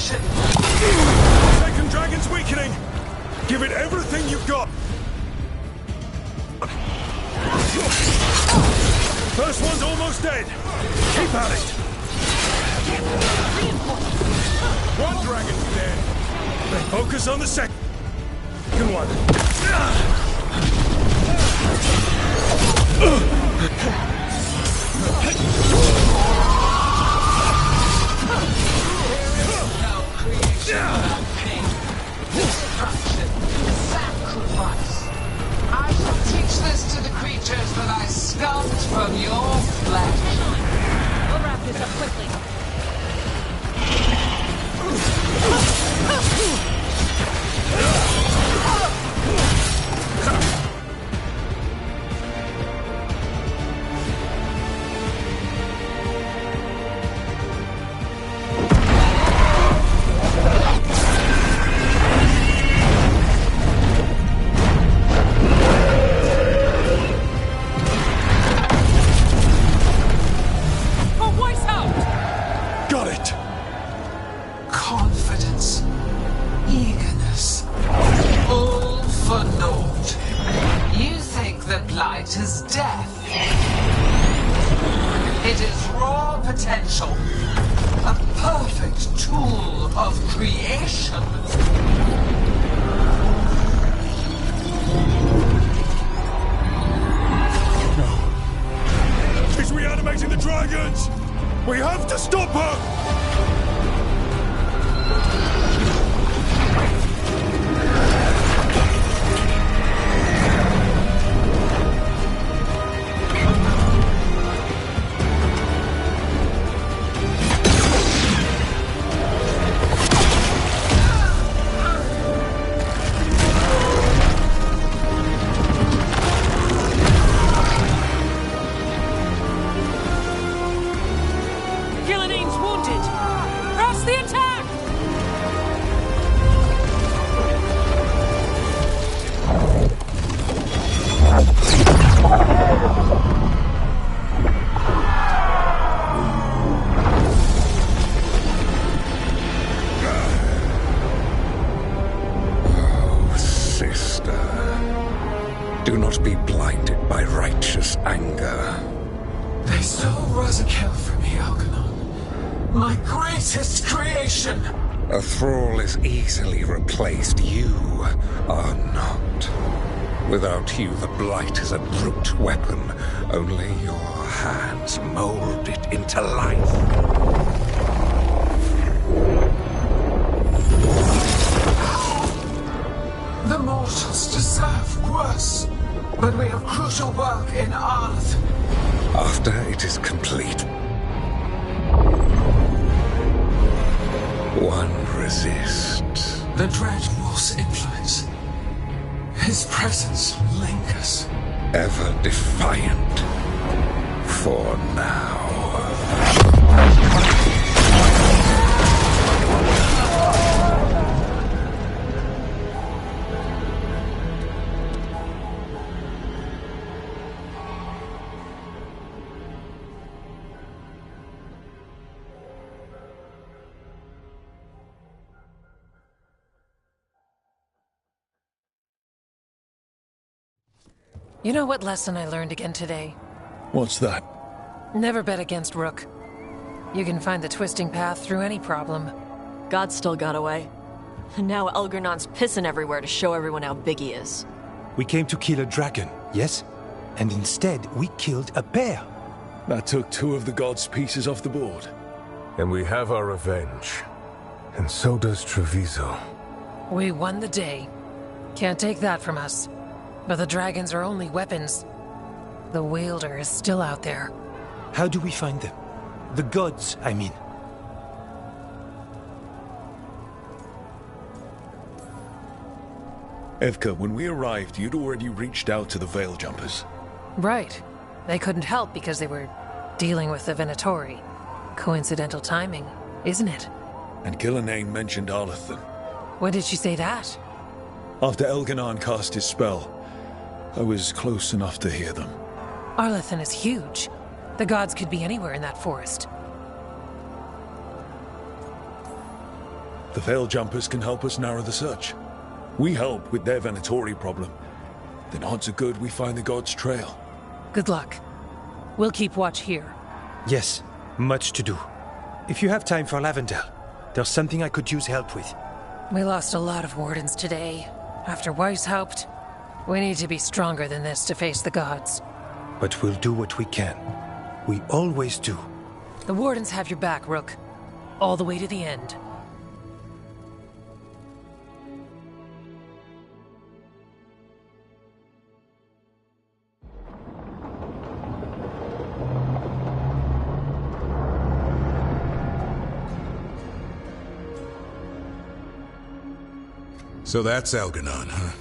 Second dragon's weakening! Give it everything you've got! First one's almost dead! Keep at it! One dragon's dead! Then focus on the second one. Sacrifice. I shall teach this to the creatures that I sculpt from your flesh. We'll wrap this up quickly. Confidence, eagerness, all for naught. You think the blight is death. It is raw potential, a perfect tool of creation. No. She's reanimating the dragons! We have to stop her! Do not be blinded by righteous anger. They stole Rosakill from me, Algernon. My greatest creation! A thrall is easily replaced. You are not. Without you, the Blight is a brute weapon. Only your hands mold it into life. The mortals deserve worse, but we have crucial work in Arth. After it is complete, one resists. The Dread Wolf's influence. His presence lingers. Ever defiant. For now. You know what lesson I learned again today? What's that? Never bet against Rook. You can find the twisting path through any problem. God still got away. And now Elgernon's pissing everywhere to show everyone how big he is. We came to kill a dragon, yes? And instead, we killed a bear. That took 2 of the gods' pieces off the board. And we have our revenge. And so does Treviso. We won the day. Can't take that from us. But the dragons are only weapons. The Wielder is still out there. How do we find them? The gods, I mean. Evka, when we arrived, you'd already reached out to the Veil Jumpers. Right. They couldn't help because they were dealing with the Venatori. Coincidental timing, isn't it? And Gillenane mentioned Arlethan. When did she say that? After Elganon cast his spell, I was close enough to hear them. Arlethan is huge. The gods could be anywhere in that forest. The Veil Jumpers can help us narrow the search. We help with their Venatori problem. Then odds are good we find the gods' trail. Good luck. We'll keep watch here. Yes, much to do. If you have time for Lavendel, there's something I could use help with. We lost a lot of wardens today. After Weishaupt, we need to be stronger than this to face the gods. But we'll do what we can. We always do. The wardens have your back, Rook. All the way to the end. So that's Elganon, huh?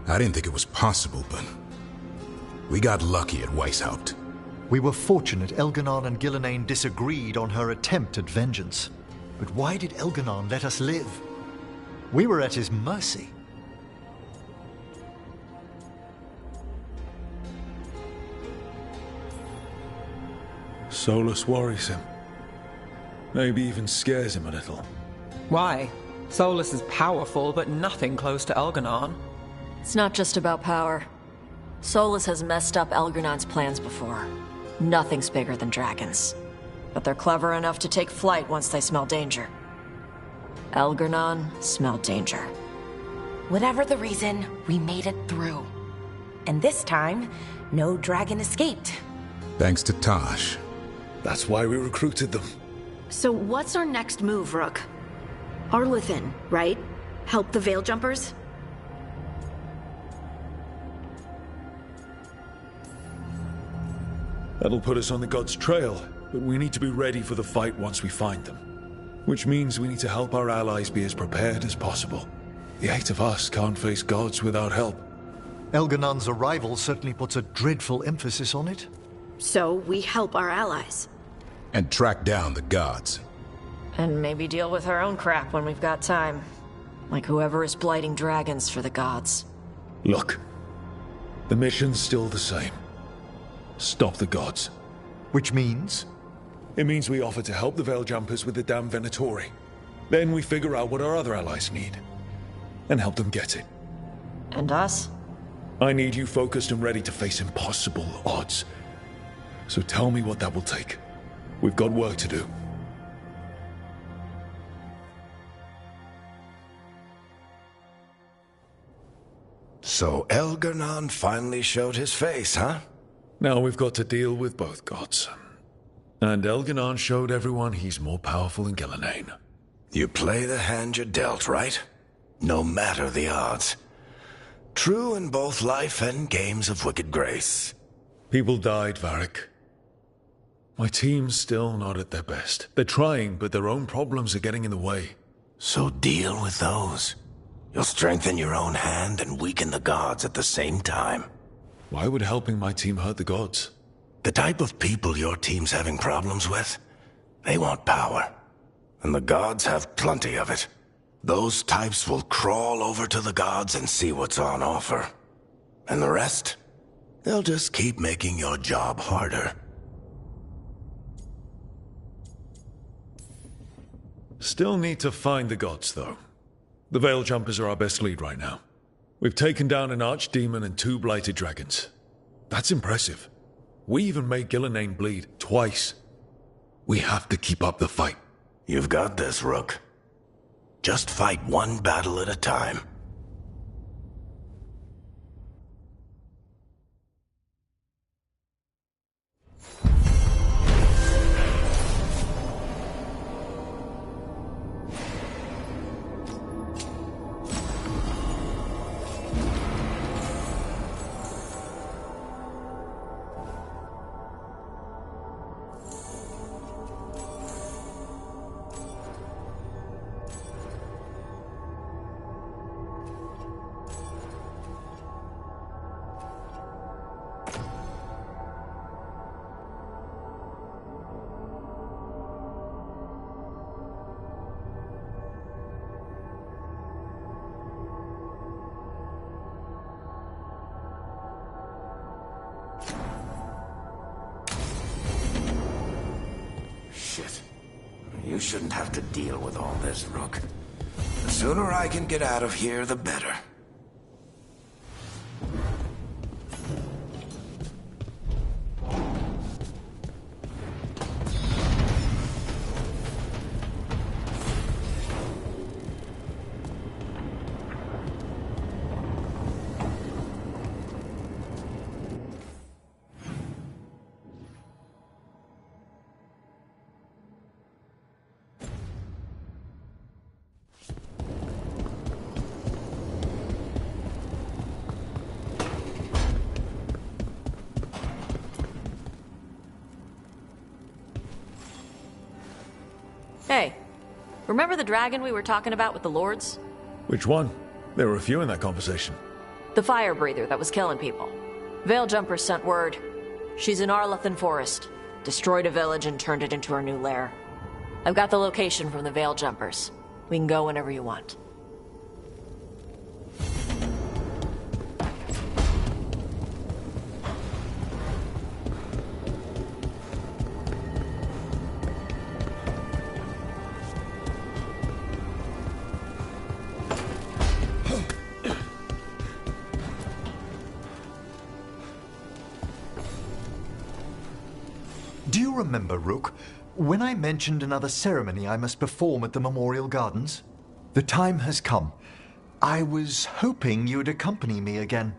I didn't think it was possible, but we got lucky at Weishaupt. We were fortunate Elganon and Gillenane disagreed on her attempt at vengeance. But why did Elganon let us live? We were at his mercy. Solus worries him. Maybe even scares him a little. Why? Solus is powerful, but nothing close to Elganon. It's not just about power. Solus has messed up Elgernon's plans before. Nothing's bigger than dragons. But they're clever enough to take flight once they smell danger. Elgernon smelled danger. Whatever the reason, we made it through. And this time, no dragon escaped. Thanks to Tosh. That's why we recruited them. So what's our next move, Rook? Arlethan, right? Help the Veil Jumpers? That'll put us on the gods' trail, but we need to be ready for the fight once we find them. Which means we need to help our allies be as prepared as possible. The 8 of us can't face gods without help. Elganon's arrival certainly puts a dreadful emphasis on it. So we help our allies. And track down the gods. And maybe deal with our own crap when we've got time. Like whoever is blighting dragons for the gods. Look, the mission's still the same. Stop the gods. Which means? It means we offer to help the Veil Jumpers with the damn Venatori. Then we figure out what our other allies need. And help them get it. And us? I need you focused and ready to face impossible odds. So tell me what that will take. We've got work to do. So Elgar'nan finally showed his face, huh? Now we've got to deal with both gods. And Elgar'nan showed everyone he's more powerful than Gillenane. You play the hand you're dealt, right? No matter the odds. True in both life and games of wicked grace. People died, Varric. My team's still not at their best. They're trying, but their own problems are getting in the way. So deal with those. You'll strengthen your own hand and weaken the gods at the same time. Why would helping my team hurt the gods? The type of people your team's having problems with, they want power. And the gods have plenty of it. Those types will crawl over to the gods and see what's on offer. And the rest? They'll just keep making your job harder. Still need to find the gods, though. The Veil Jumpers are our best lead right now. We've taken down an archdemon and 2 blighted dragons. That's impressive. We even made Gillenane bleed twice. We have to keep up the fight. You've got this, Rook. Just fight one battle at a time. You shouldn't have to deal with all this, Rook. The sooner I can get out of here, the better. Hey, remember the dragon we were talking about with the lords? Which one? There were a few in that conversation. The fire breather that was killing people. Veil Jumpers sent word. She's in Arlethan Forest. Destroyed a village and turned it into her new lair. I've got the location from the Veil Jumpers. We can go whenever you want. Do you remember, Rook, when I mentioned another ceremony I must perform at the Memorial Gardens? The time has come. I was hoping you'd accompany me again.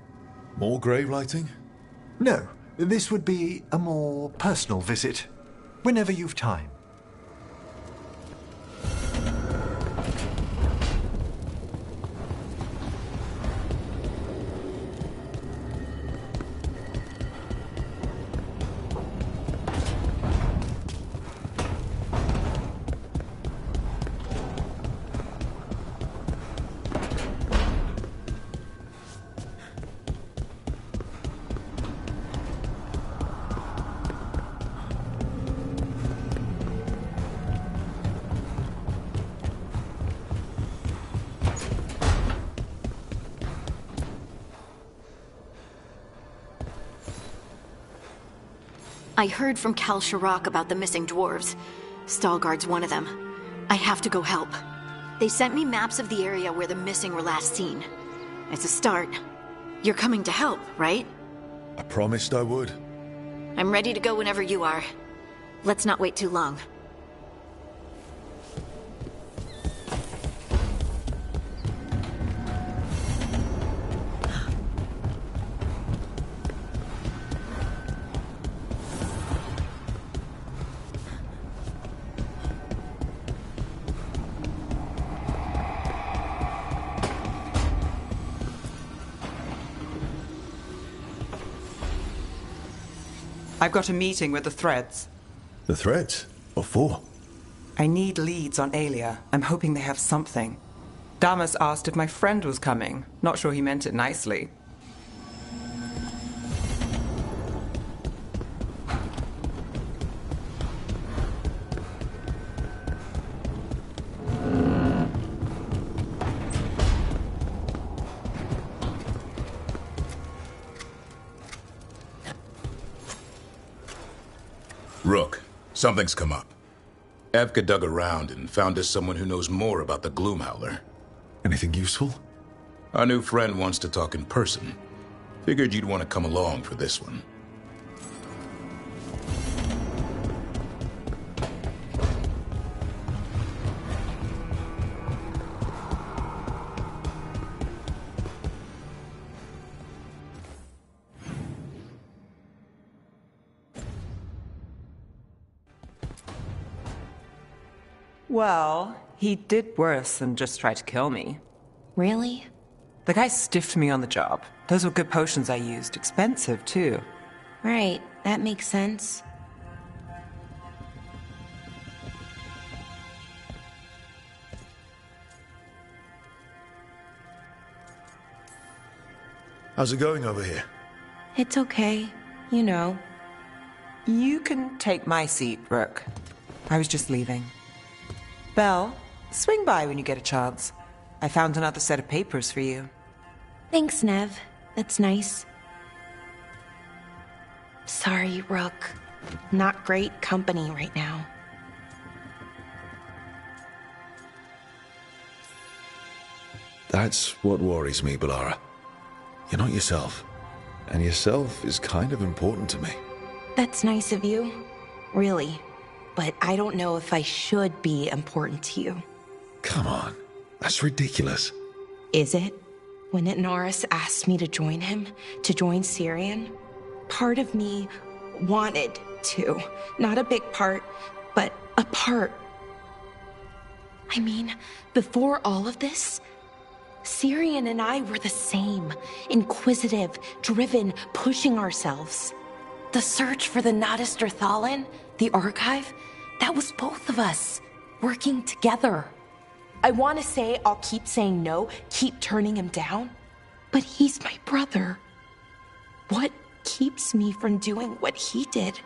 More grave lighting? No, this would be a more personal visit. Whenever you've time. I heard from Kal Sharrak about the missing dwarves. Stalgard's one of them. I have to go help. They sent me maps of the area where the missing were last seen. It's a start. You're coming to help, right? I promised I would. I'm ready to go whenever you are. Let's not wait too long. I've got a meeting with the Threads. The Threads? What for? I need leads on Aelia. I'm hoping they have something. Damas asked if my friend was coming. Not sure he meant it nicely. Rook, something's come up. Evka dug around and found us someone who knows more about the Gloomhowler. Anything useful? Our new friend wants to talk in person. Figured you'd want to come along for this one. Well, he did worse than just try to kill me. Really? The guy stiffed me on the job. Those were good potions I used. Expensive, too. Right, that makes sense. How's it going over here? It's okay. You know. You can take my seat, Rook. I was just leaving. Belle, swing by when you get a chance. I found another set of papers for you. Thanks, Nev. That's nice. Sorry, Rook. Not great company right now. That's what worries me, Balara. You're not yourself. And yourself is kind of important to me. That's nice of you. Really. But I don't know if I should be important to you. Come on. That's ridiculous. Is it? When Norris asked me to join him, to join Syrian, part of me wanted to. Not a big part, but a part. I mean, before all of this, Syrian and I were the same. Inquisitive, driven, pushing ourselves. The search for the Nadister Thalin, the archive, that was both of us, working together. I want to say I'll keep saying no, keep turning him down, but he's my brother. What keeps me from doing what he did?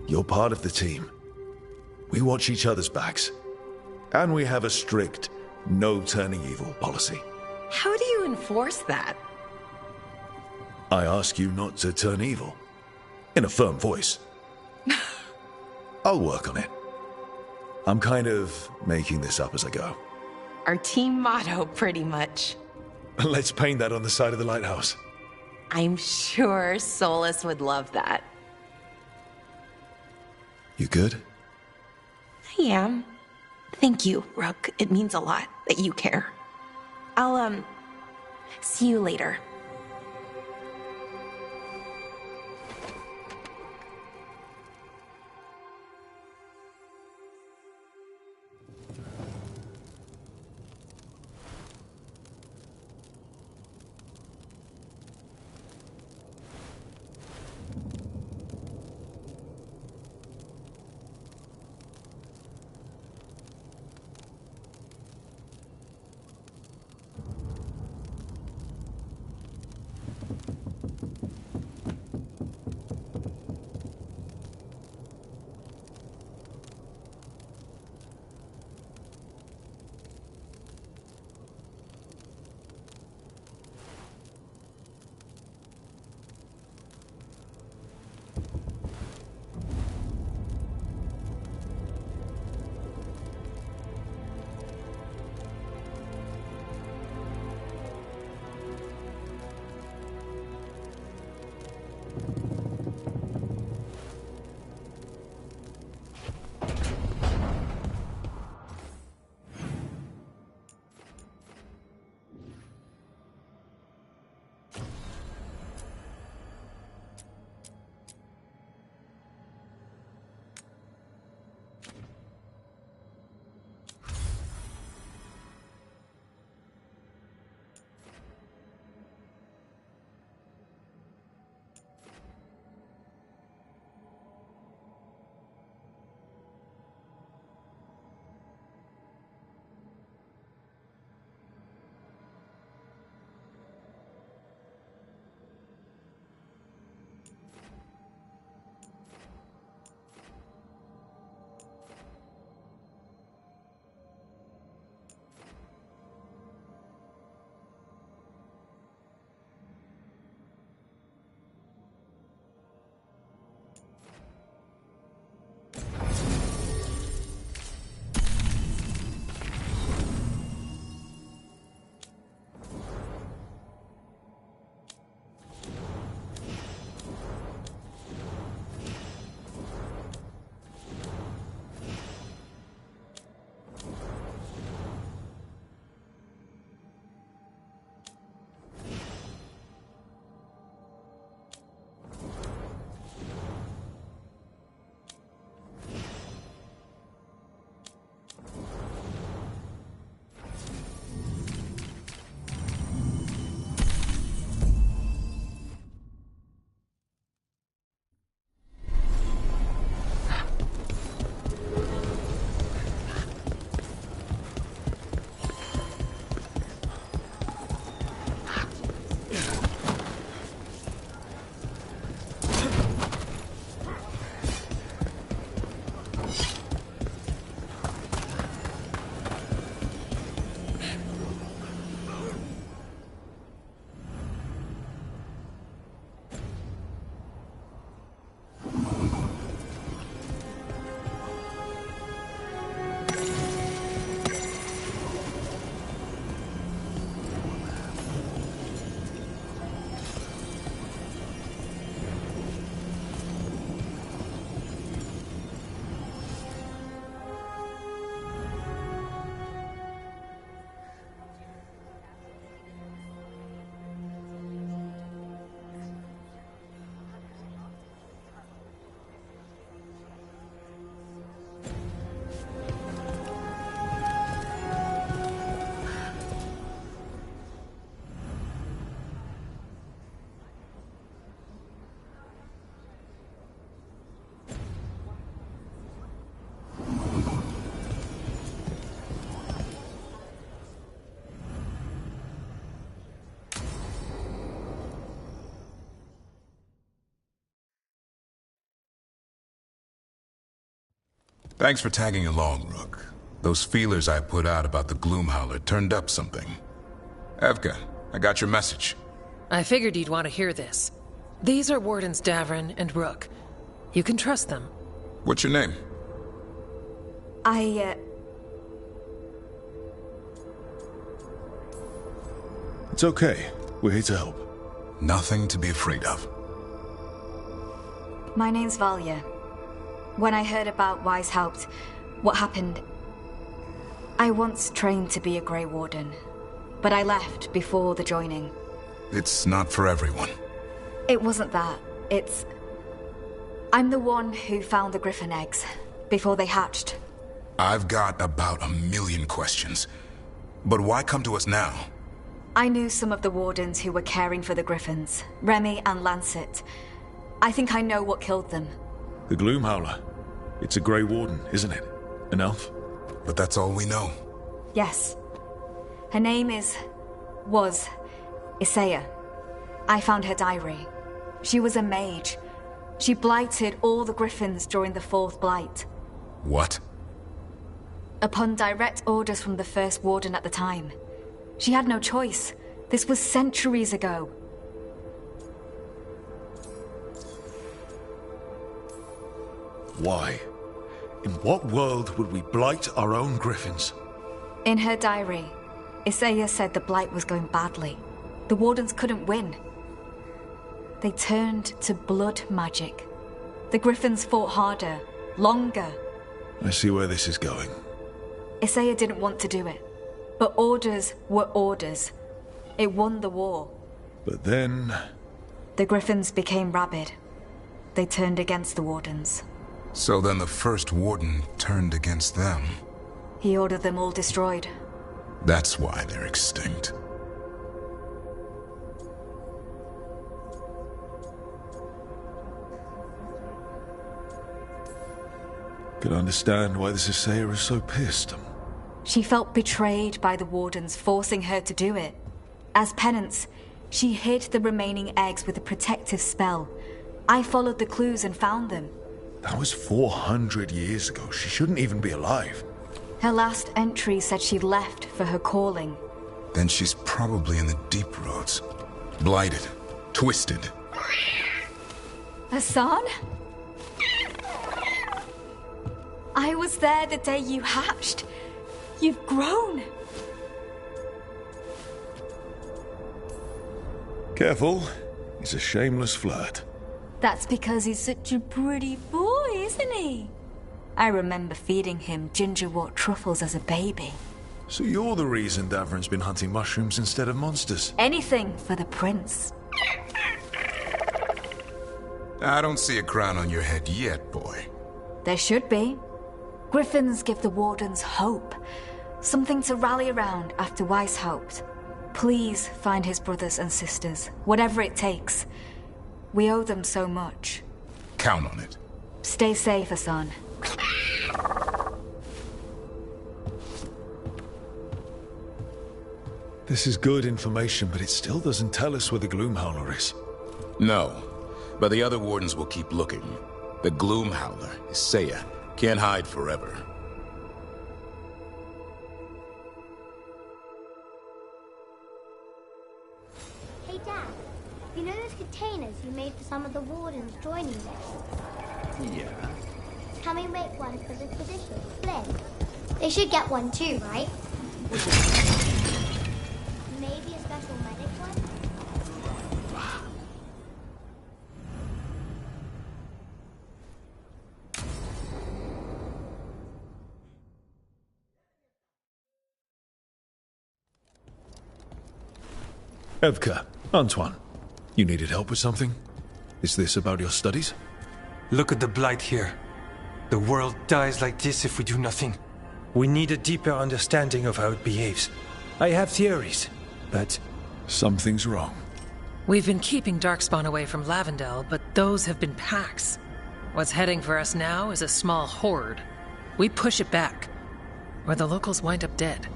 You're part of the team. We watch each other's backs. And we have a strict no turning evil policy. How do you enforce that? I ask you not to turn evil. In a firm voice. I'll work on it. I'm kind of making this up as I go. Our team motto, pretty much. Let's paint that on the side of the lighthouse. I'm sure Solus would love that. You good? I am. Thank you, Rook. It means a lot that you care. I'll, see you later. Thanks for tagging along, Rook. Those feelers I put out about the Gloomhowler turned up something. Evka, I got your message. I figured you'd want to hear this. These are Wardens Davrin and Rook. You can trust them. What's your name? It's okay. We're here to help. Nothing to be afraid of. My name's Valya. When I heard about Weishaupt, what happened... I once trained to be a Grey Warden, but I left before the joining. It's not for everyone. It wasn't that. It's... I'm the one who found the Griffin eggs, before they hatched. I've got about 1,000,000 questions. But why come to us now? I knew some of the Wardens who were caring for the Griffins, Remy and Lancet. I think I know what killed them. The Gloomhowler. It's a Grey Warden, isn't it? An elf? But that's all we know. Yes. Her name was Isaiah. I found her diary. She was a mage. She blighted all the Griffins during the Fourth Blight. What? Upon direct orders from the First Warden at the time. She had no choice. This was centuries ago. Why? In what world would we blight our own Griffins? In her diary, Isaiah said the Blight was going badly. The Wardens couldn't win. They turned to blood magic. The Griffins fought harder, longer. I see where this is going. Isaiah didn't want to do it. But orders were orders. It won the war. But then... The Griffins became rabid. They turned against the Wardens. So then the First Warden turned against them. He ordered them all destroyed. That's why they're extinct. Could understand why this Isaiah is so pissed. She felt betrayed by the Wardens, forcing her to do it. As penance, she hid the remaining eggs with a protective spell. I followed the clues and found them. That was 400 years ago. She shouldn't even be alive. Her last entry said she left for her calling. Then she's probably in the deep roads. Blighted. Twisted. Hassan? I was there the day you hatched. You've grown. Careful. He's a shameless flirt. That's because he's such a pretty boy, isn't he? I remember feeding him gingerwort truffles as a baby. So you're the reason Davrin's been hunting mushrooms instead of monsters? Anything for the prince. I don't see a crown on your head yet, boy. There should be. Griffins give the Wardens hope. Something to rally around after Weishaupt. Please find his brothers and sisters, whatever it takes. We owe them so much. Count on it. Stay safe, Hassan. This is good information, but it still doesn't tell us where the Gloomhowler is. No, but the other Wardens will keep looking. The Gloomhowler, Isaiah, can't hide forever. Hey, Dad. You know those containers you made for some of the Wardens joining this? Yeah. Can we make one for the tradition, Flynn? They should get one too, right? Maybe a special medic one? Evka, Antoine, you needed help with something? Is this about your studies? Look at the blight here. The world dies like this if we do nothing. We need a deeper understanding of how it behaves. I have theories, but... Something's wrong. We've been keeping Darkspawn away from Lavendel, but those have been packs. What's heading for us now is a small horde. We push it back, or the locals wind up dead.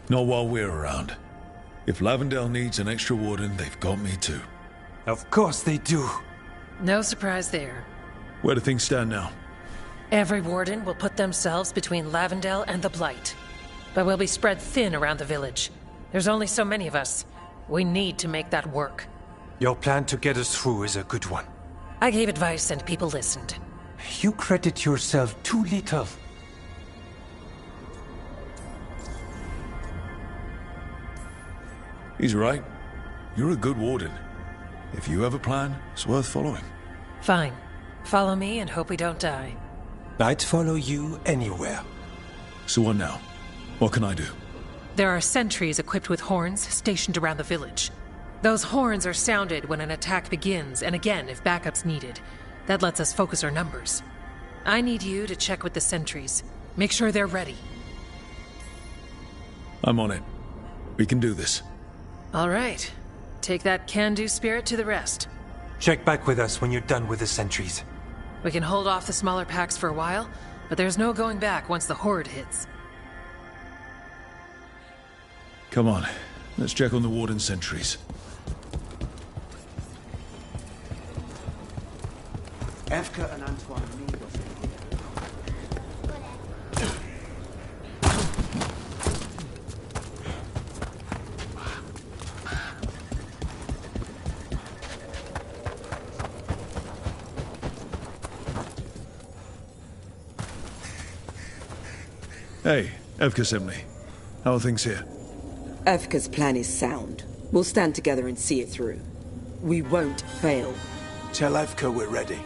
Not while we're around. If Lavendel needs an extra warden, they've got me too. Of course they do. No surprise there. Where do things stand now? Every warden will put themselves between Lavendel and the Blight. But we'll be spread thin around the village. There's only so many of us. We need to make that work. Your plan to get us through is a good one. I gave advice and people listened. You credit yourself too little. He's right. You're a good warden. If you have a plan, it's worth following. Fine. Follow me and hope we don't die. I'd follow you anywhere. So what now? What can I do? There are sentries equipped with horns stationed around the village. Those horns are sounded when an attack begins, and again if backup's needed. That lets us focus our numbers. I need you to check with the sentries. Make sure they're ready. I'm on it. We can do this. All right. Take that can-do spirit to the rest. Check back with us when you're done with the sentries. We can hold off the smaller packs for a while, but there's no going back once the horde hits. Come on. Let's check on the warden sentries. Evka and Antoine need us in here. Hey, Evka sent me. How are things here? Evka's plan is sound. We'll stand together and see it through. We won't fail. Tell Evka we're ready.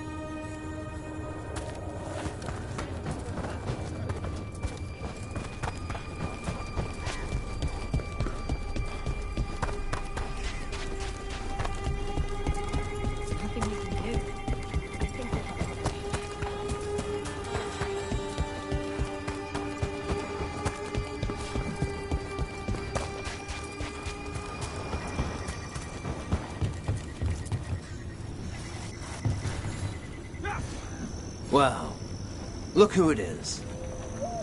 Wow. Look who it is.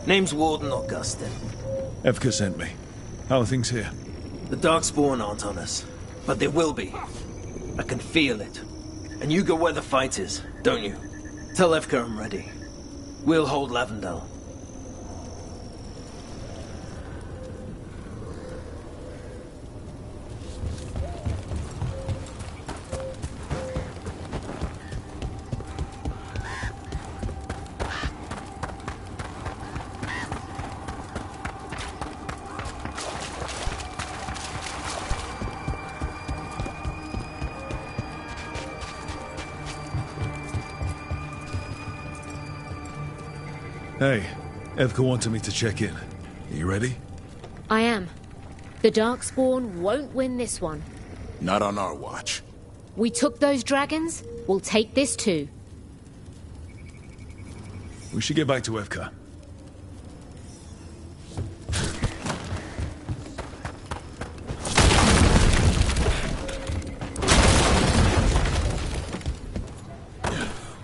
Name's Warden Augustin. Evka sent me. How are things here? The Darkspawn aren't on us, but they will be. I can feel it. And you go where the fight is, don't you? Tell Evka I'm ready. We'll hold Lavendel. Hey, Evka wanted me to check in. Are you ready? I am. The Darkspawn won't win this one. Not on our watch. We took those dragons, we'll take this too. We should get back to Evka.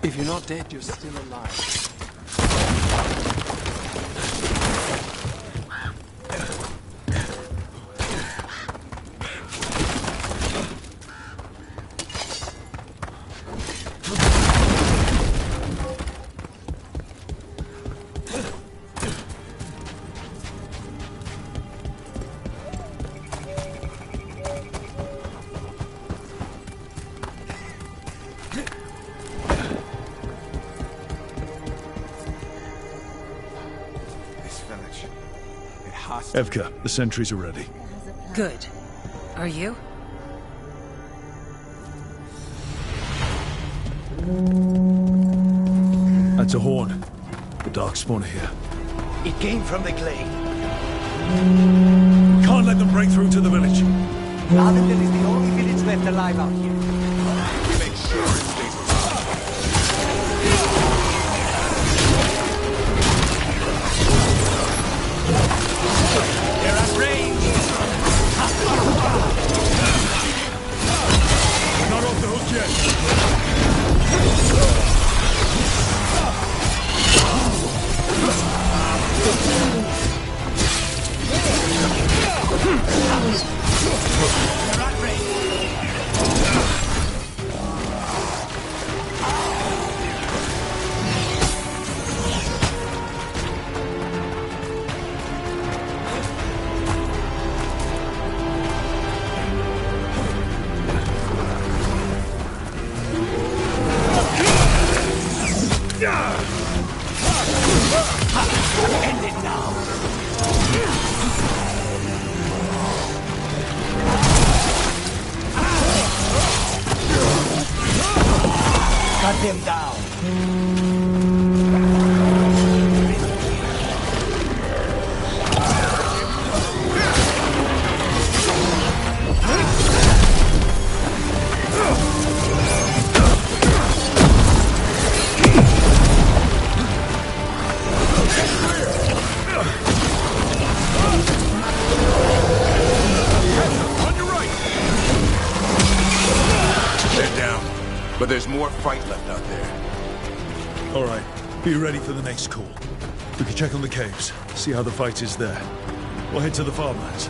If you're not dead, you're still alive. Evka, the sentries are ready. Good. Are you? That's a horn. The Darkspawn are here. It came from the glade. We can't let them break through to the village. Lavendel is the only village left alive out here. Make sure it stays They're at range! We're not off the hook yet. They're at range! End it now! Cut him down! But there's more fight left out there. All right, be ready for the next call. We can check on the caves, see how the fight is there. We'll head to the farmlands.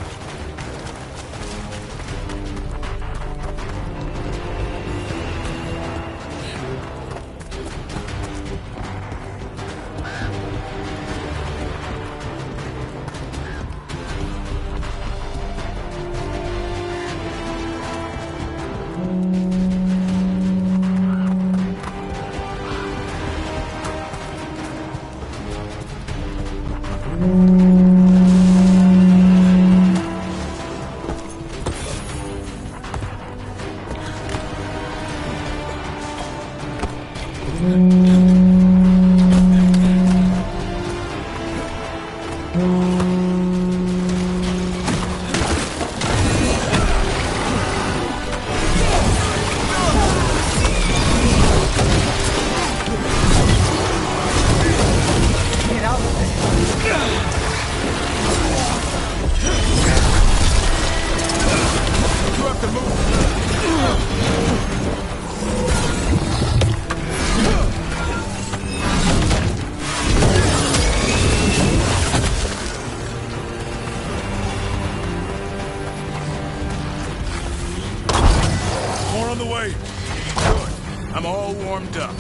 I'm all warmed up.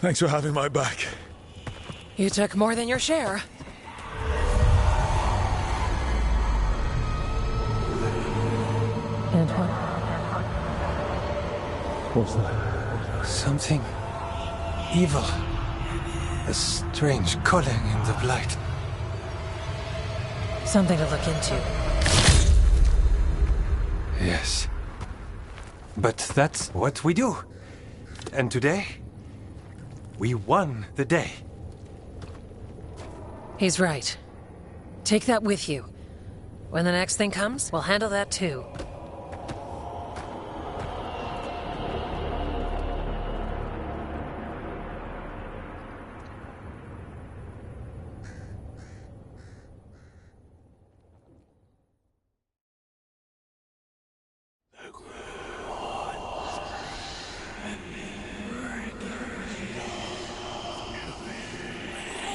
Thanks for having my back. You took more than your share. Antoine? What's that? Something evil. A strange calling in the blight. Something to look into. Yes. But that's what we do. And today, we won the day. He's right. Take that with you. When the next thing comes, we'll handle that too.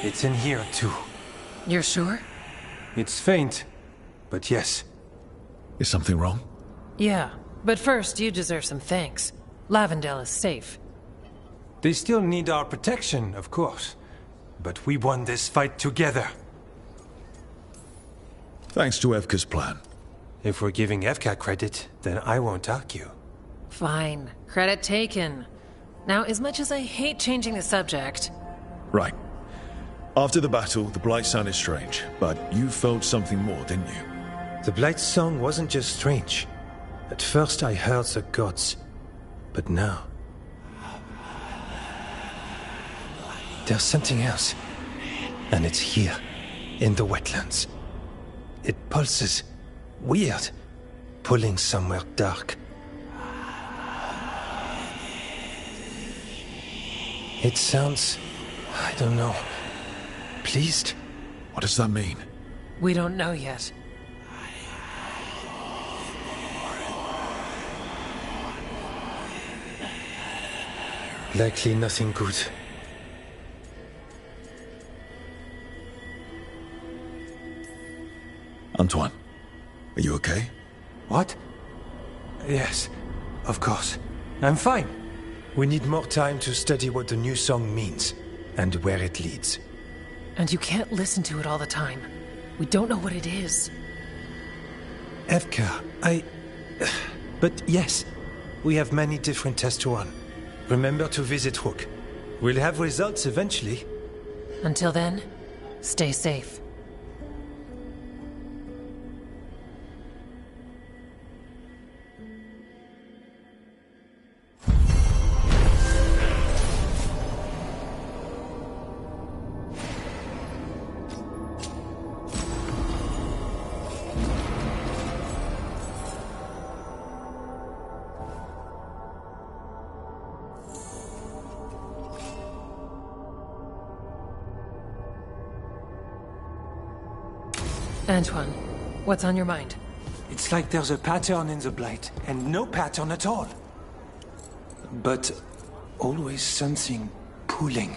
It's in here, too. You're sure? It's faint, but yes. Is something wrong? Yeah, but first you deserve some thanks. Lavendale is safe. They still need our protection, of course. But we won this fight together. Thanks to Evka's plan. If we're giving Evka credit, then I won't argue. Fine. Credit taken. Now, as much as I hate changing the subject... Right. After the battle, the Blight sounded strange, but you felt something more, didn't you? The Blight song wasn't just strange. At first I heard the gods, but now... there's something else. And it's here, in the wetlands. It pulses. Weird. Pulling somewhere dark. It sounds... I don't know... pleased? What does that mean? We don't know yet. Likely nothing good. Antoine, are you okay? What? Yes, of course. I'm fine. We need more time to study what the new song means, and where it leads. And you can't listen to it all the time. We don't know what it is. Evka, But yes, we have many different tests to run. Remember to visit Hook. We'll have results eventually. Until then, stay safe. Antoine, what's on your mind? It's like there's a pattern in the Blight, and no pattern at all. But always something pulling.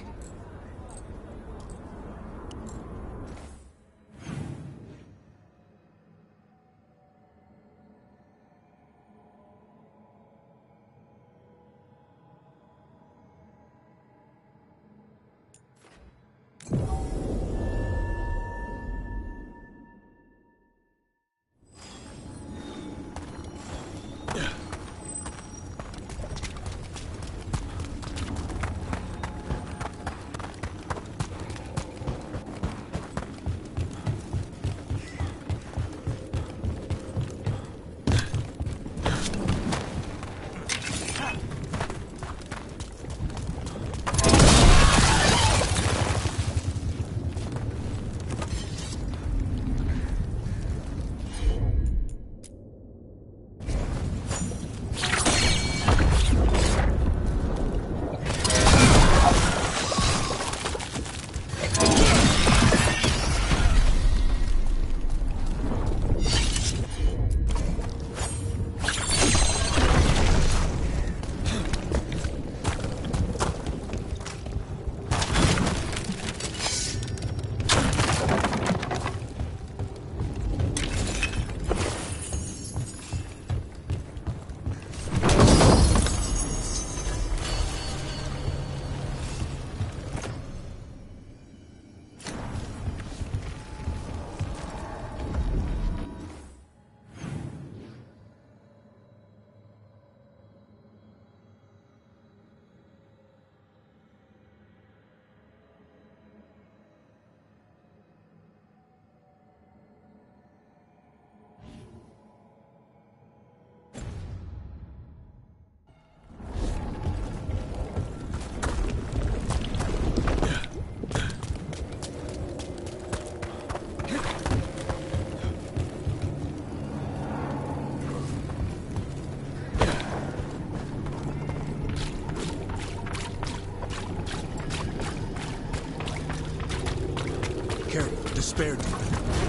Despair demon.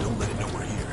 Don't let it know we're here.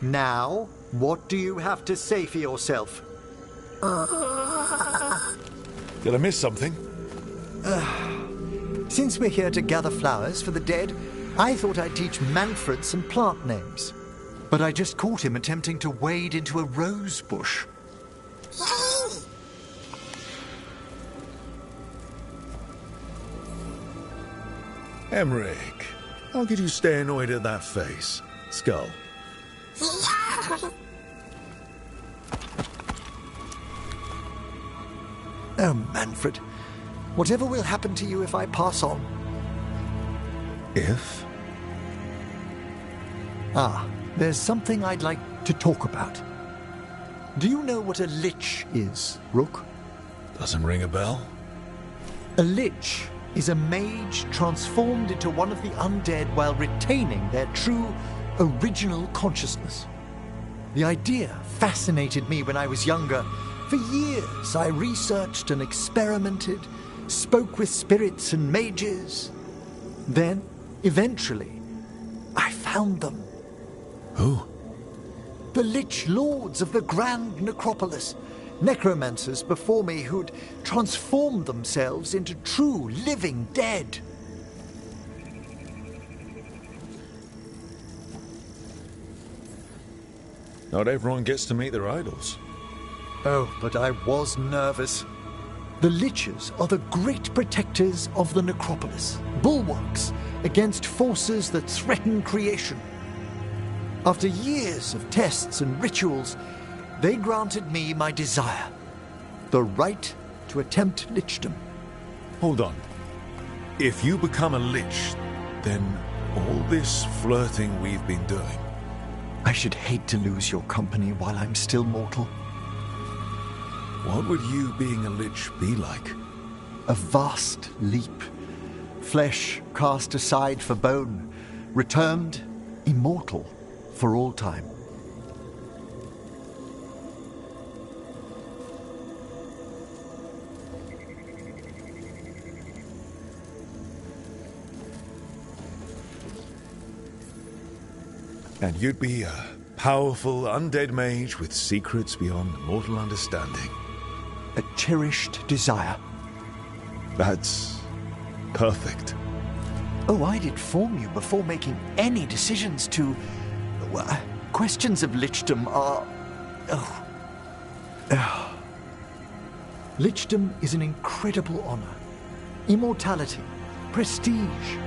Now, what do you have to say for yourself? Did I miss something? Since we're here to gather flowers for the dead, I thought I'd teach Manfred some plant names. But I just caught him attempting to wade into a rose bush. Emmerich, how could you stay annoyed at that face? Skull. Oh, Manfred. Whatever will happen to you if I pass on? If? There's something I'd like to talk about. Do you know what a lich is, Rook? Doesn't ring a bell. A lich is a mage transformed into one of the undead while retaining their true, original consciousness. The idea fascinated me when I was younger. For years, I researched and experimented, spoke with spirits and mages. Then, eventually, I found them. Who? The Lich Lords of the Grand Necropolis. Necromancers before me who'd transformed themselves into true living dead. Not everyone gets to meet their idols. Oh, but I was nervous. The Liches are the great protectors of the necropolis, bulwarks against forces that threaten creation. After years of tests and rituals, they granted me my desire, the right to attempt lichdom. Hold on. If you become a lich, then all this flirting we've been doing... I should hate to lose your company while I'm still mortal. What would you being a lich be like? A vast leap. Flesh cast aside for bone, returned immortal for all time. And you'd be a powerful undead mage with secrets beyond mortal understanding. A cherished desire. That's perfect. Oh, I'd inform you before making any decisions to... Well, questions of lichdom are... Lichdom is an incredible honor. Immortality, prestige,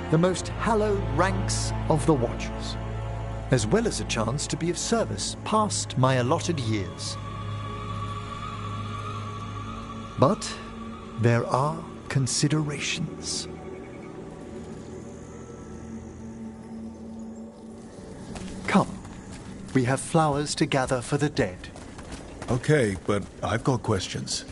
the most hallowed ranks of the Watchers, as well as a chance to be of service past my allotted years. But there are considerations. Come, we have flowers to gather for the dead. Okay, but I've got questions.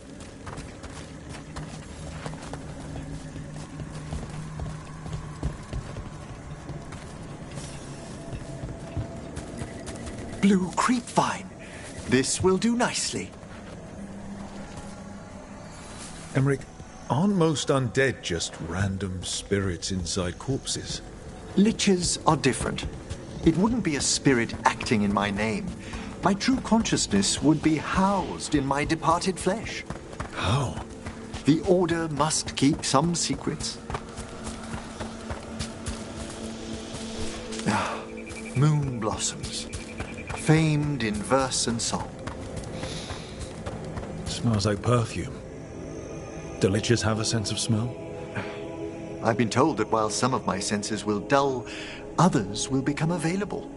Blue creepvine. This will do nicely. Emmerich, aren't most undead just random spirits inside corpses? Liches are different. It wouldn't be a spirit acting in my name. My true consciousness would be housed in my departed flesh. How? The Order must keep some secrets. Moon blossoms, famed in verse and song. Smells like perfume. Do liches have a sense of smell? I've been told that while some of my senses will dull, others will become available.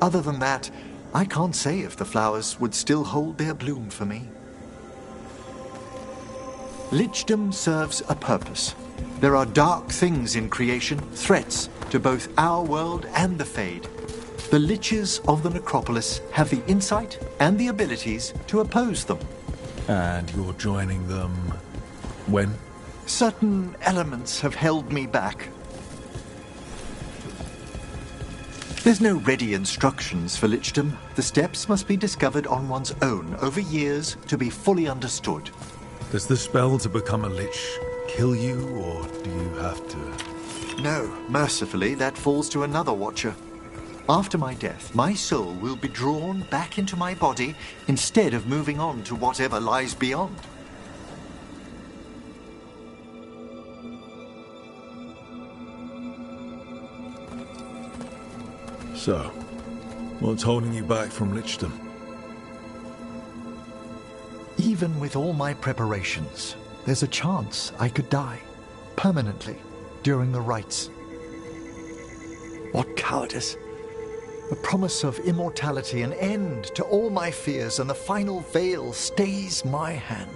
Other than that, I can't say if the flowers would still hold their bloom for me. Lichdom serves a purpose. There are dark things in creation, threats to both our world and the Fade. The Liches of the Necropolis have the insight and the abilities to oppose them. And you're joining them when? Certain elements have held me back. There's no ready instructions for lichdom. The steps must be discovered on one's own over years to be fully understood. Does the spell to become a lich kill you, or do you have to... No, mercifully, that falls to another watcher. After my death, my soul will be drawn back into my body instead of moving on to whatever lies beyond. So, what's holding you back from Lichdom? Even with all my preparations, there's a chance I could die permanently during the rites. What cowardice! The promise of immortality, an end to all my fears, and the final veil stays my hand.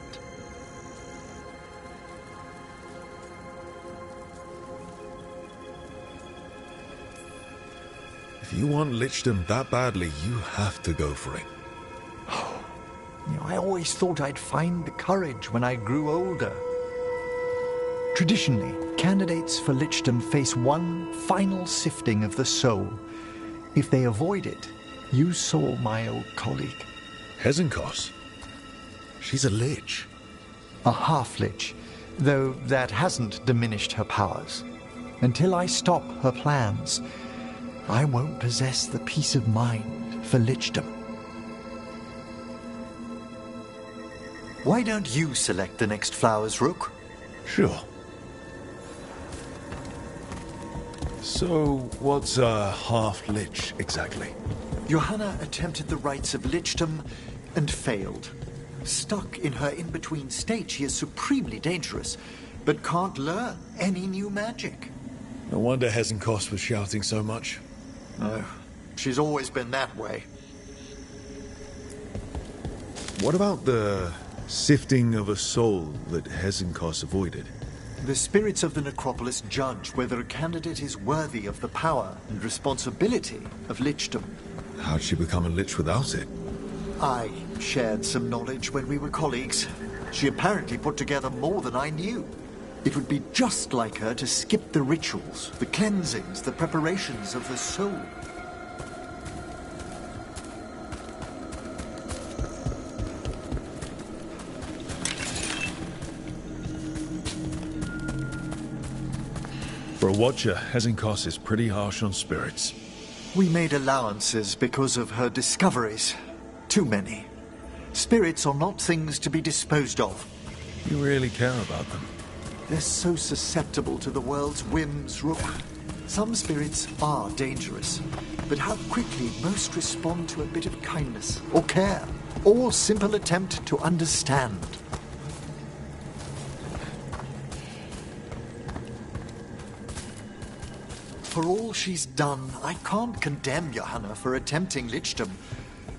If you want Lichdom that badly, you have to go for it. I always thought I'd find the courage when I grew older. Traditionally, candidates for Lichdom face one final sifting of the soul. If they avoid it, you saw my old colleague. Hezenkos? She's a lich. A half-lich, though that hasn't diminished her powers. Until I stop her plans, I won't possess the peace of mind for Lichdom. Why don't you select the next flowers, Rook? Sure. So, what's a half-lich exactly? Johanna attempted the rites of Lichdom and failed. Stuck in her in-between state, she is supremely dangerous, but can't learn any new magic. No wonder Hezenkos was shouting so much. No, she's always been that way. What about the sifting of a soul that Hezenkos avoided? The spirits of the necropolis judge whether a candidate is worthy of the power and responsibility of Lichdom. How'd she become a lich without it? I shared some knowledge when we were colleagues. She apparently put together more than I knew. It would be just like her to skip the rituals, the cleansings, the preparations of the soul. For a watcher, Hezenkos is pretty harsh on spirits. We made allowances because of her discoveries. Too many. Spirits are not things to be disposed of. You really care about them? They're so susceptible to the world's whims, Rook. Some spirits are dangerous, but how quickly most respond to a bit of kindness, or care, or simple attempt to understand. For all she's done, I can't condemn Johanna for attempting Lichdom.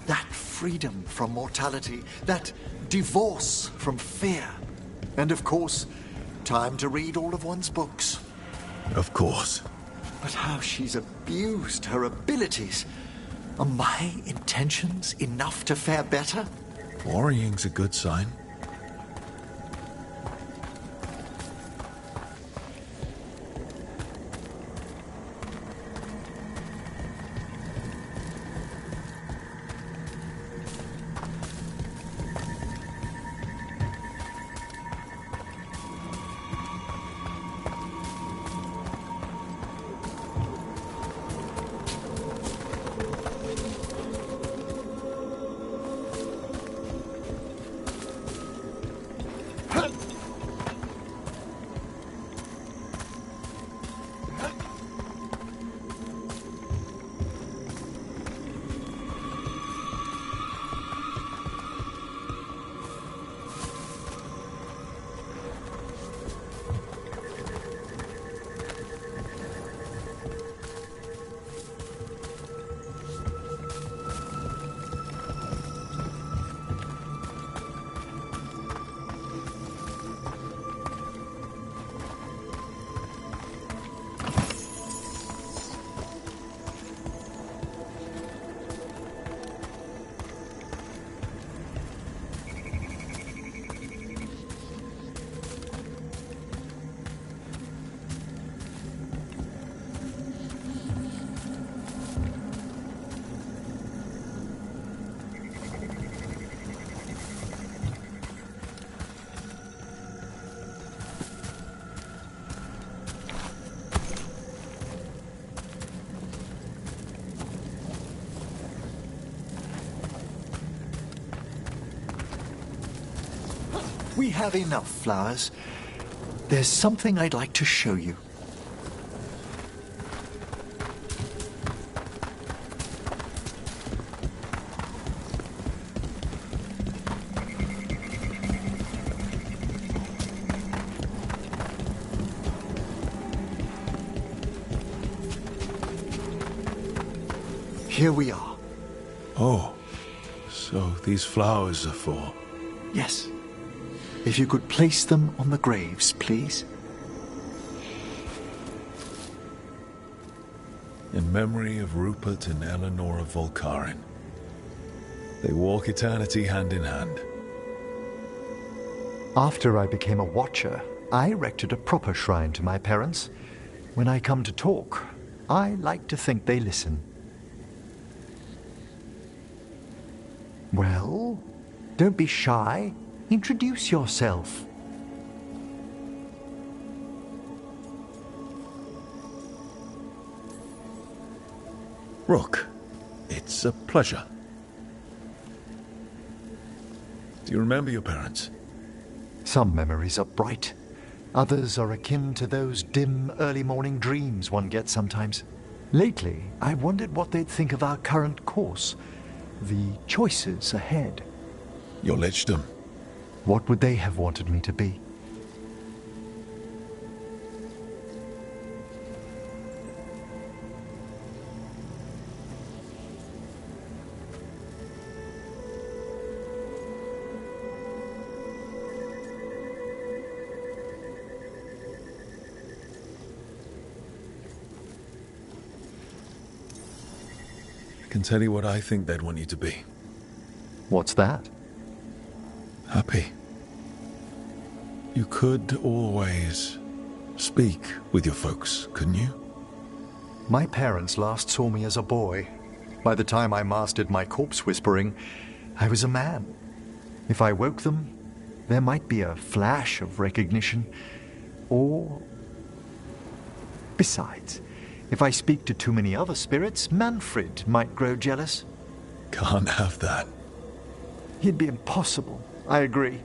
That freedom from mortality, that divorce from fear. And of course, time to read all of one's books. Of course. But how she's abused her abilities. Are my intentions enough to fare better? Worrying's a good sign. We have enough flowers. There's something I'd like to show you. Here we are. Oh, so these flowers are for... Yes. If you could place them on the graves, please. In memory of Rupert and Eleanor of Volcarin. They walk eternity hand in hand. After I became a watcher, I erected a proper shrine to my parents. When I come to talk, I like to think they listen. Well, don't be shy. Introduce yourself. Rook, it's a pleasure. Do you remember your parents? Some memories are bright. Others are akin to those dim early morning dreams one gets sometimes. Lately, I wondered what they'd think of our current course. The choices ahead. Your lichdom. What would they have wanted me to be? I can tell you what I think they'd want you to be. What's that? Happy. You could always speak with your folks, couldn't you? My parents last saw me as a boy. By the time I mastered my corpse whispering, I was a man. If I woke them, there might be a flash of recognition, or... Besides, if I speak to too many other spirits, Manfred might grow jealous. Can't have that. It'd be impossible. I agree.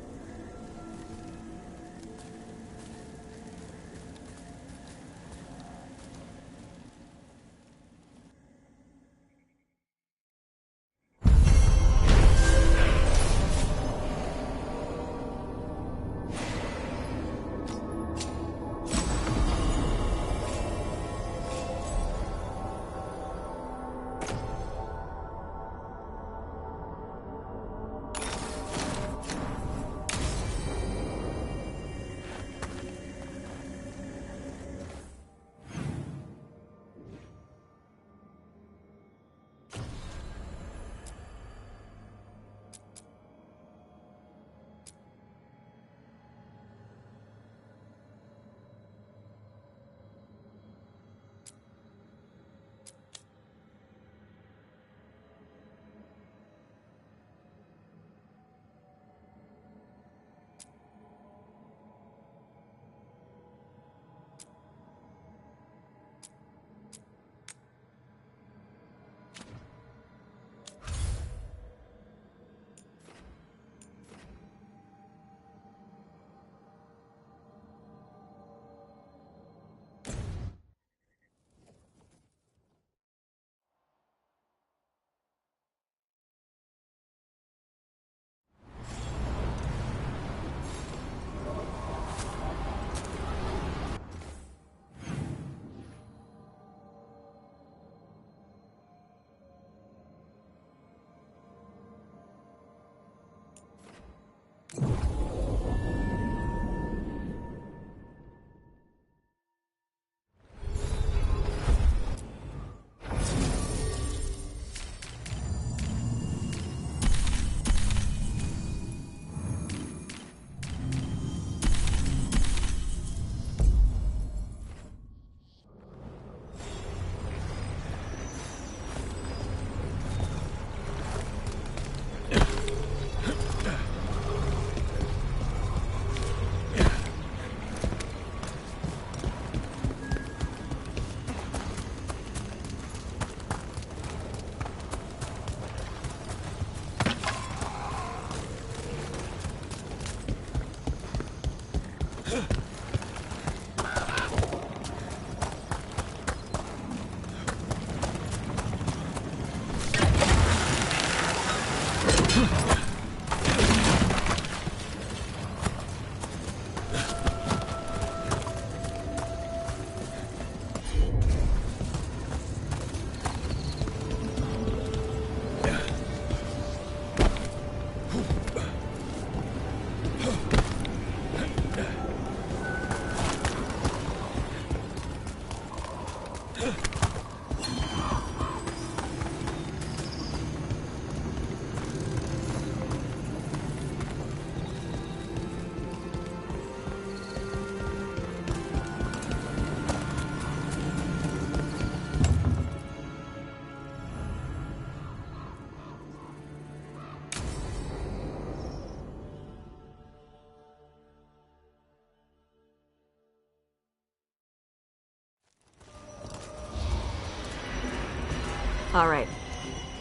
All right.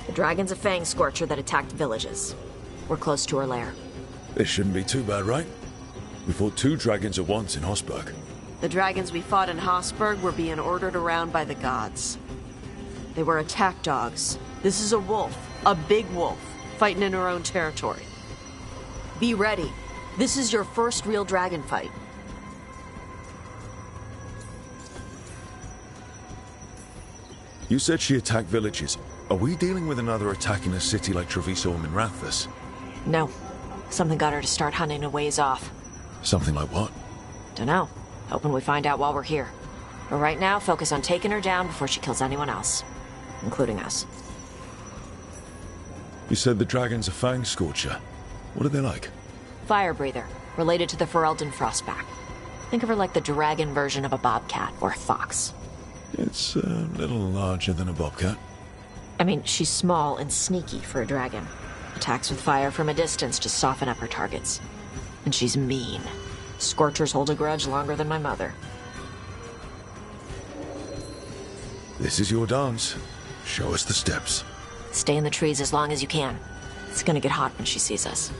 The dragon's a fang scorcher that attacked villages. We're close to her lair. This shouldn't be too bad, right? We fought 2 dragons at once in Hossberg. The dragons we fought in Hossberg were being ordered around by the gods. They were attack dogs. This is a wolf, a big wolf, fighting in her own territory. Be ready. This is your first real dragon fight. You said she attacked villages. Are we dealing with another attack in a city like Treviso or Minrathous? No. Something got her to start hunting a ways off. Something like what? Dunno. Hoping we find out while we're here. But right now, focus on taking her down before she kills anyone else. Including us. You said the dragon's a fang scorcher. What are they like? Fire breather. Related to the Ferelden Frostback. Think of her like the dragon version of a bobcat or a fox. It's a little larger than a bobcat. I mean, she's small and sneaky for a dragon. Attacks with fire from a distance to soften up her targets. And she's mean. Scorchers hold a grudge longer than my mother. This is your dance. Show us the steps. Stay in the trees as long as you can. It's gonna get hot when she sees us.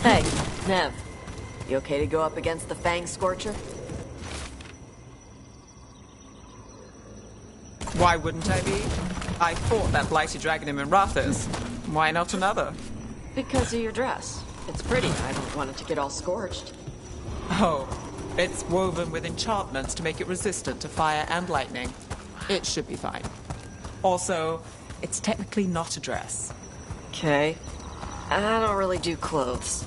Hey, Nev. You okay to go up against the Fang Scorcher? Why wouldn't I be? I fought that blighted dragon in Minrathous. Why not another? Because of your dress. It's pretty. I don't want it to get all scorched. Oh, it's woven with enchantments to make it resistant to fire and lightning. It should be fine. Also, it's technically not a dress. Okay. I don't really do clothes.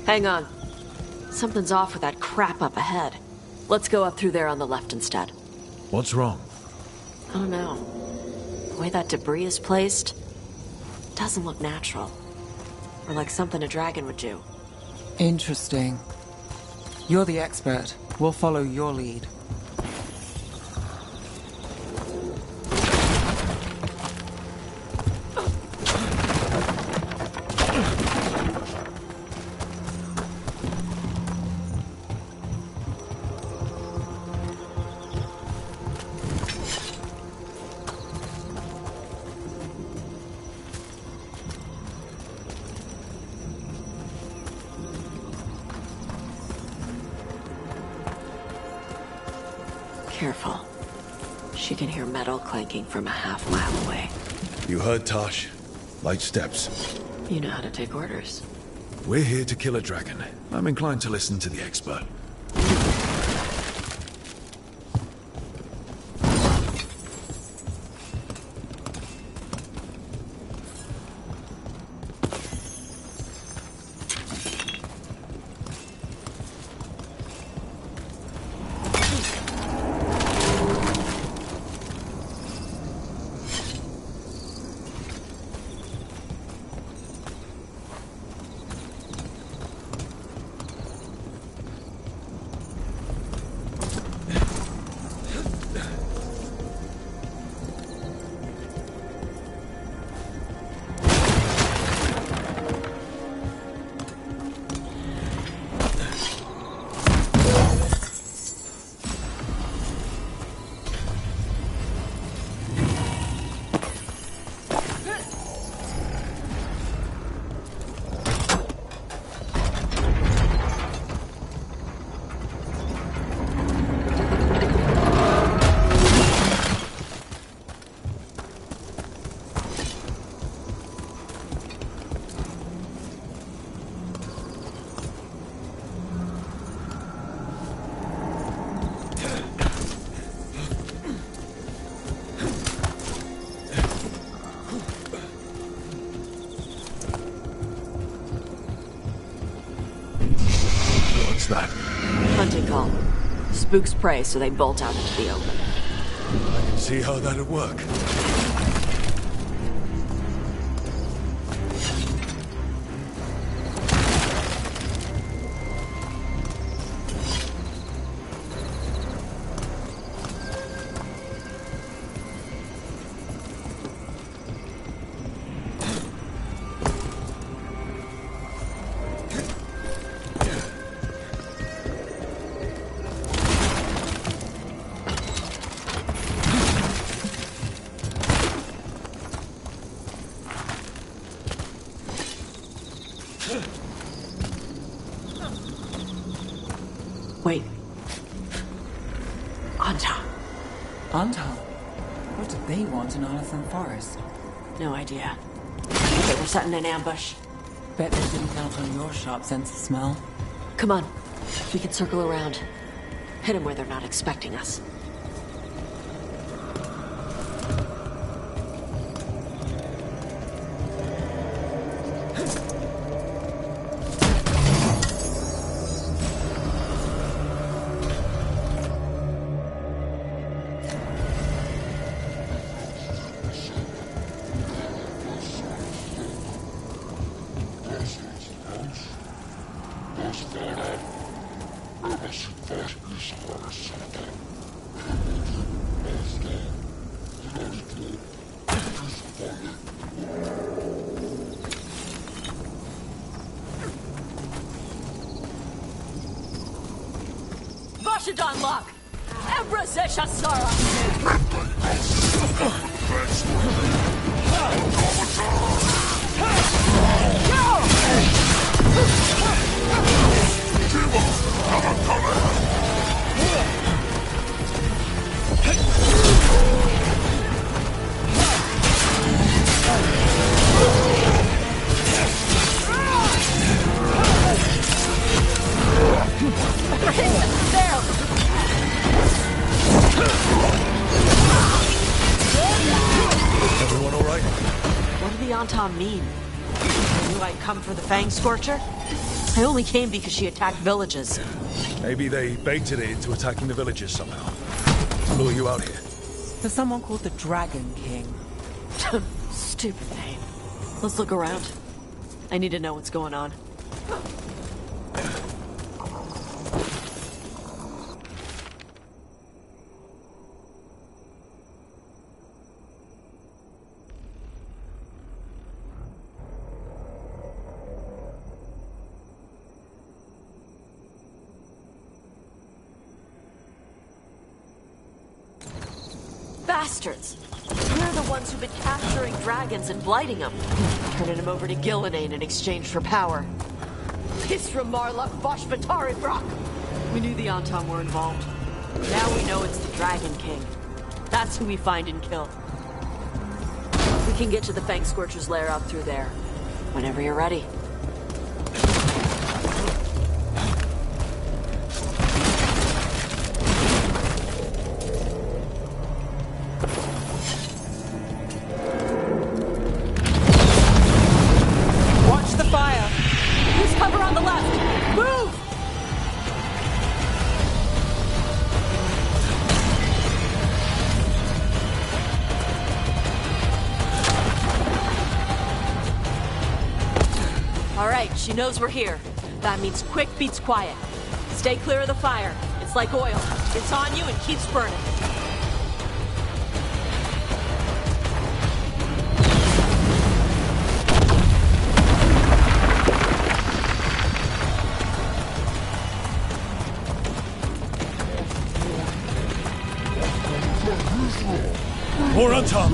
Hang on. Something's off with that crap up ahead. Let's go up through there on the left instead. What's wrong? I don't know. The way that debris is placed doesn't look natural. Or like something a dragon would do. Interesting. You're the expert. We'll follow your lead. Careful. She can hear metal clanking from a half-mile away. You heard Tosh. Light steps. You know how to take orders. We're here to kill a dragon. I'm inclined to listen to the expert. What's that? Hunting call. Spooks prey, so they bolt out into the open. I can see how that'd work. Wait. Anton. Anton? What did they want in Arthur Forest? No idea. They were setting an ambush. Bet they didn't count on your sharp sense of smell. Come on. We can circle around. Hit them where they're not expecting us. Don Lock! Embrace Sara! Everyone all right? What did the Anton mean? Knew I'd come for the Fang Scorcher? I only came because she attacked villages. Maybe they baited it into attacking the villages somehow. Lure you out here. There's someone called the Dragon King. Stupid name. Let's look around. I need to know what's going on. Bastards! We're the ones who've been capturing dragons and blighting them. Turning them over to Gillenane in exchange for power. Pisramarluk Voshvatari Brock! We knew the Anton were involved. Now we know it's the Dragon King. That's who we find and kill. We can get to the Fang Scorcher's lair out through there. Whenever you're ready. She knows we're here. That means quick beats quiet. Stay clear of the fire. It's like oil. It's on you and keeps burning. More on top!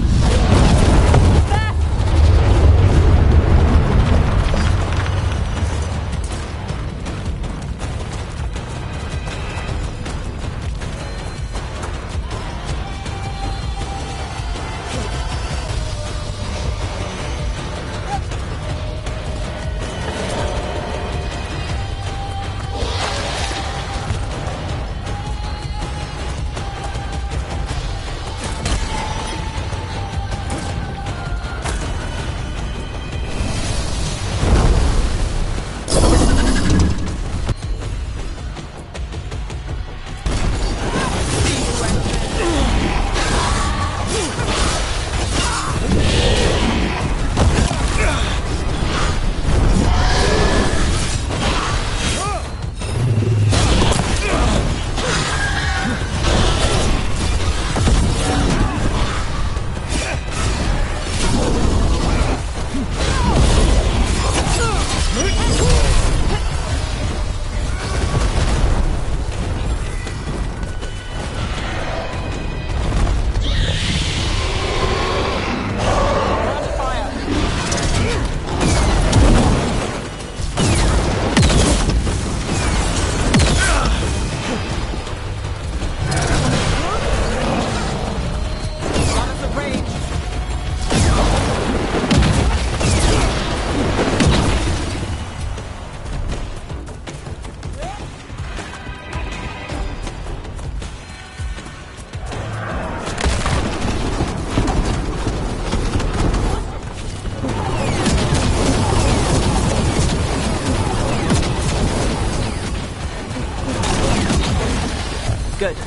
Good.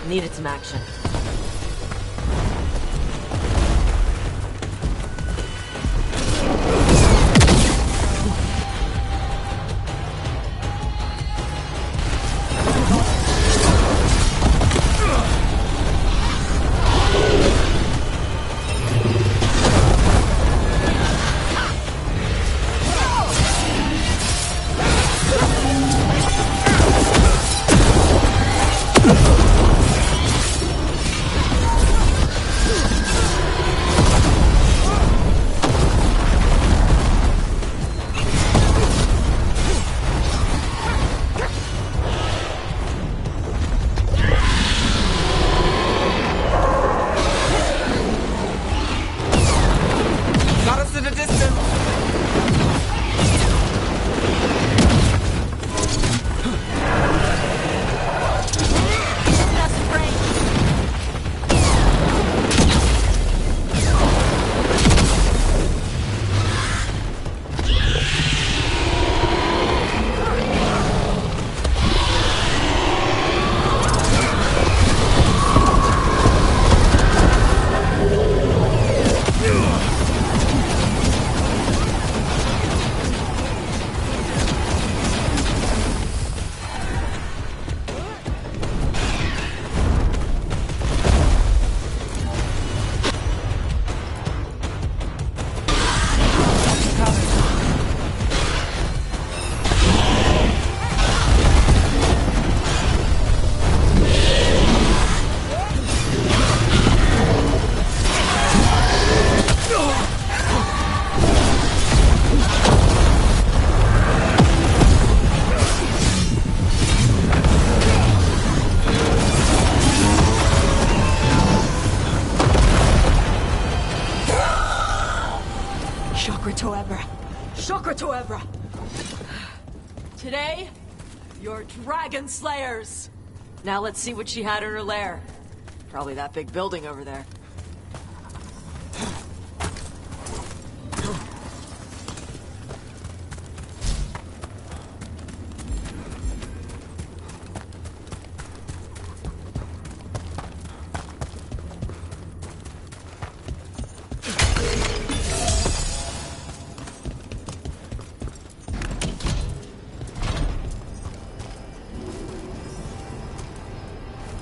Needed some action. Got us in the distance. Shokratoebra! Today, you're Dragon Slayers! Now let's see what she had in her lair. Probably that big building over there.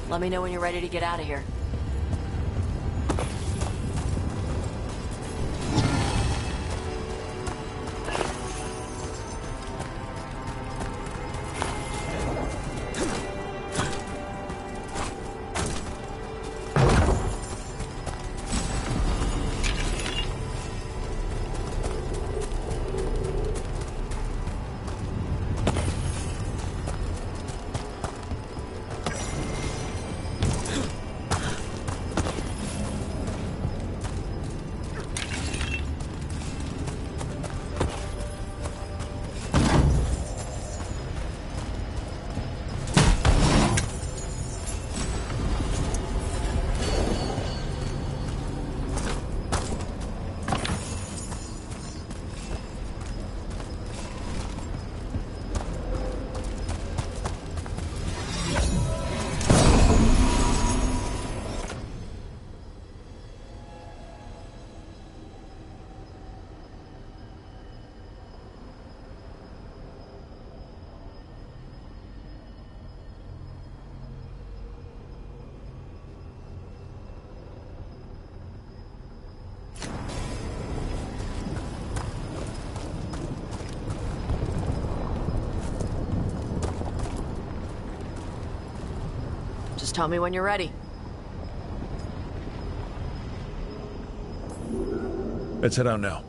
Let me know when you're ready to get out of here. Just tell me when you're ready. Let's head out now.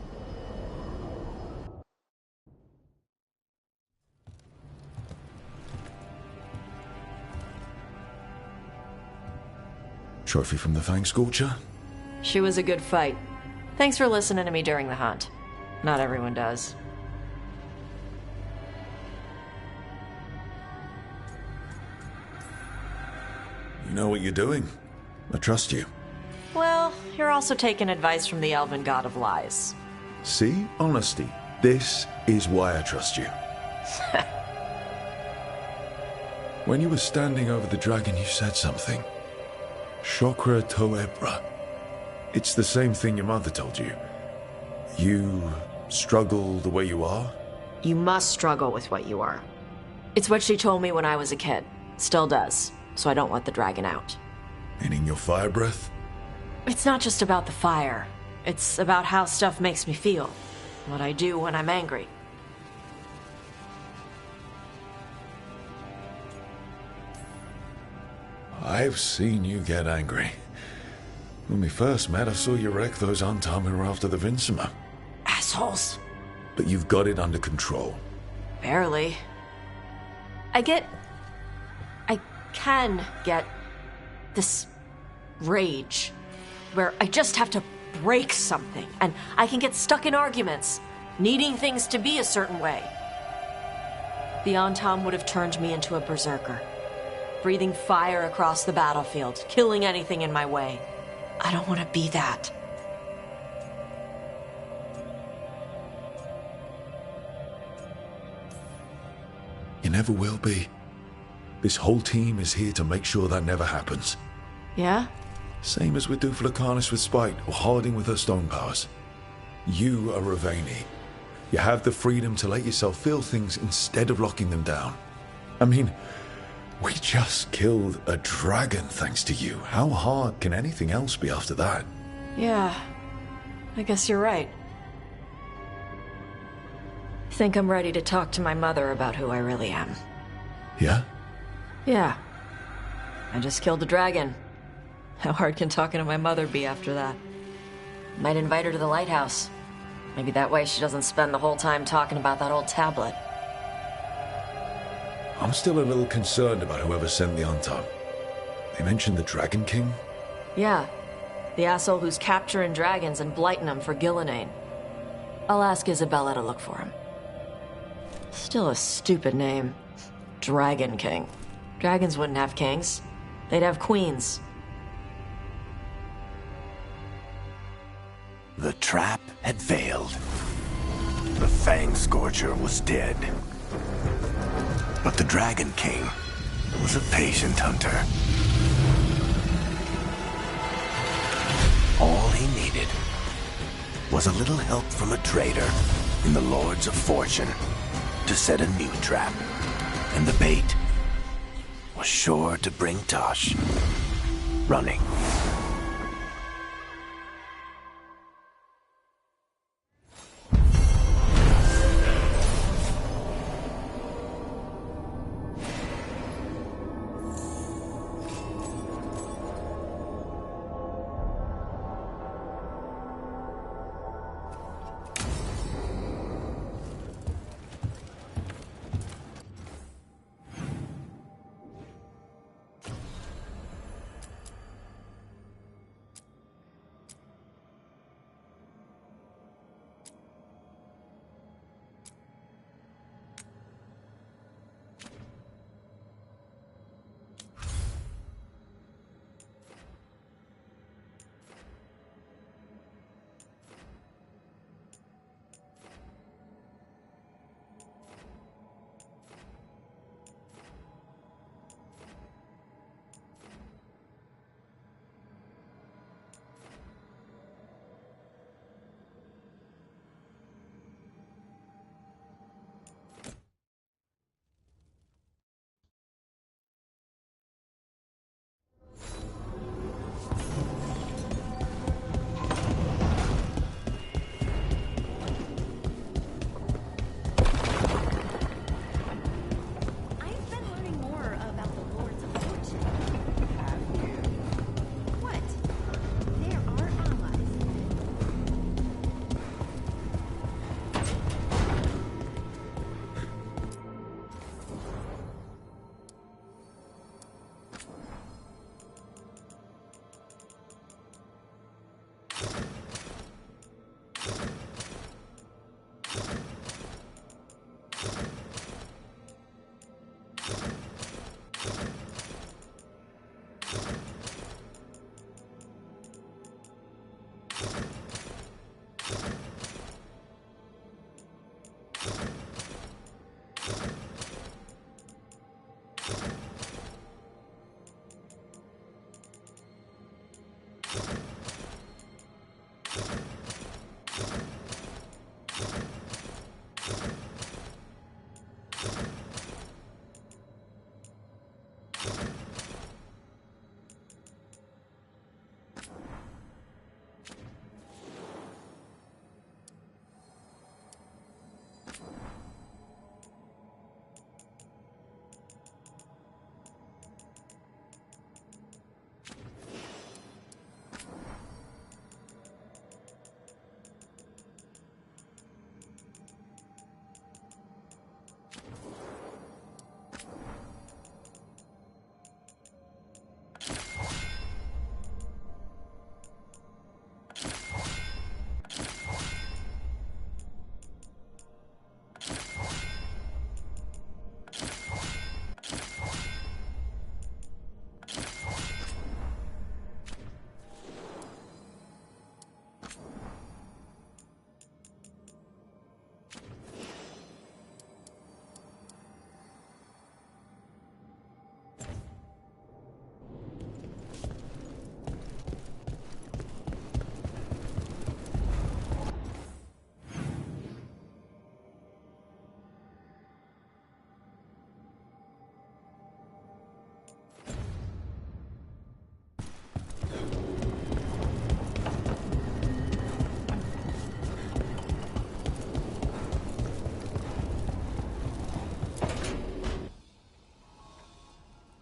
Trophy from the Fang Scorcher? She was a good fight. Thanks for listening to me during the hunt. Not everyone does. You know what you're doing. I trust you. Well, you're also taking advice from the elven god of lies. See? Honesty. This is why I trust you. When you were standing over the dragon, you said something. Chakra to Ebra. It's the same thing your mother told you. You struggle the way you are? You must struggle with what you are. It's what she told me when I was a kid. Still does, so I don't let the dragon out. Meaning your fire breath? It's not just about the fire. It's about how stuff makes me feel. What I do when I'm angry. I've seen you get angry. When we first met, I saw you wreck those Antam who were after the Vincima. Assholes. But you've got it under control. Barely. I can get this rage where I just have to break something, and I can get stuck in arguments, needing things to be a certain way. The Antam would have turned me into a berserker, breathing fire across the battlefield, killing anything in my way. I don't want to be that. You never will be. This whole team is here to make sure that never happens. Yeah? Same as with Duflacanis with Spite, or Harding with her stone powers. You are Ravani. You have the freedom to let yourself feel things instead of locking them down. I mean, we just killed a dragon thanks to you. How hard can anything else be after that? Yeah, I guess you're right. Think I'm ready to talk to my mother about who I really am. Yeah? Yeah. I just killed a dragon. How hard can talking to my mother be after that? Might invite her to the lighthouse. Maybe that way she doesn't spend the whole time talking about that old tablet. I'm still a little concerned about whoever sent the Antam. They mentioned the Dragon King? Yeah. The asshole who's capturing dragons and blighting them for Gillinane. I'll ask Isabella to look for him. Still a stupid name. Dragon King. Dragons wouldn't have kings. They'd have queens. The trap had failed. The Fang Scorcher was dead. But the Dragon King was a patient hunter. All he needed was a little help from a trader in the Lords of Fortune to set a new trap. And the bait was sure to bring Tosh running.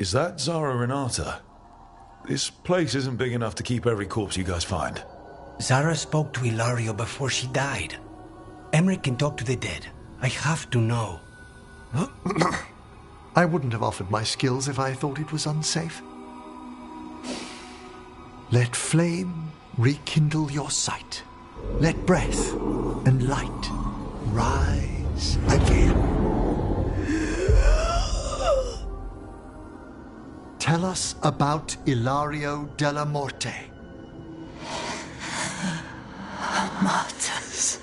Is that Zara Renata? This place isn't big enough to keep every corpse you guys find. Zara spoke to Ilario before she died. Emmerich can talk to the dead. I have to know. I wouldn't have offered my skills if I thought it was unsafe. Let flame rekindle your sight. Let breath and light rise again. Tell us about Ilario della Morte. Martyrs.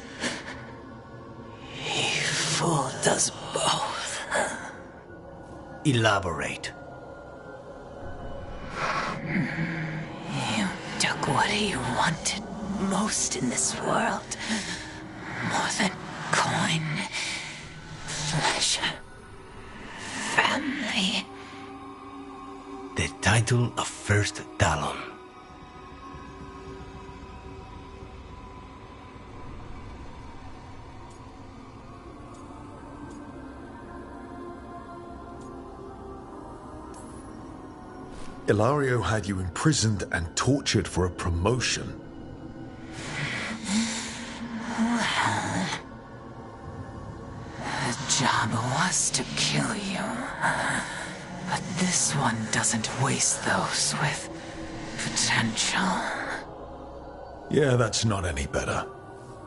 He fooled us both. Elaborate. You took what he wanted most in this world. More than coin, pleasure, family. The title of First Talon. Ilario had you imprisoned and tortured for a promotion. Well, the job was to kill you. But this one doesn't waste those with potential. Yeah, that's not any better.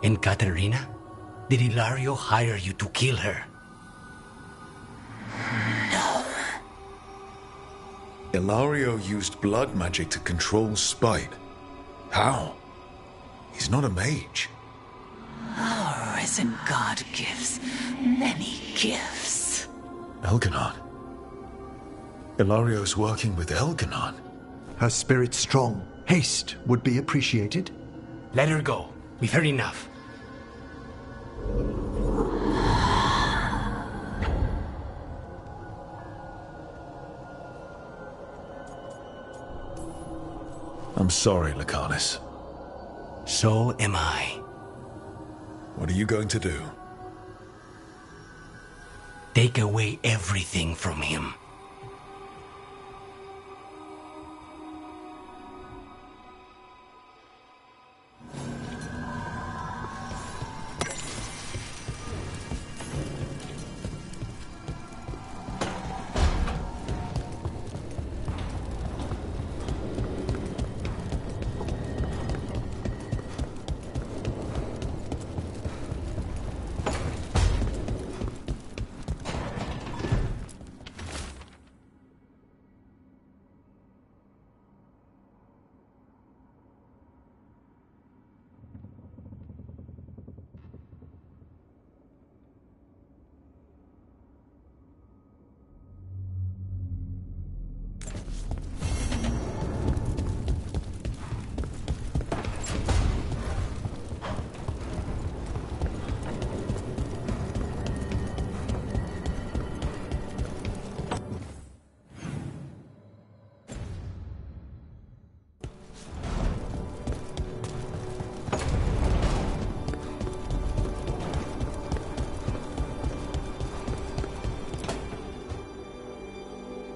And Katerina? Did Ilario hire you to kill her? No. Ilario used blood magic to control spite. How? He's not a mage. Our risen god gives many gifts. Elganon. Ilario's working with Elganon. Her spirit's strong. Haste would be appreciated. Let her go. We've heard enough. I'm sorry, Lucanus. So am I. What are you going to do? Take away everything from him.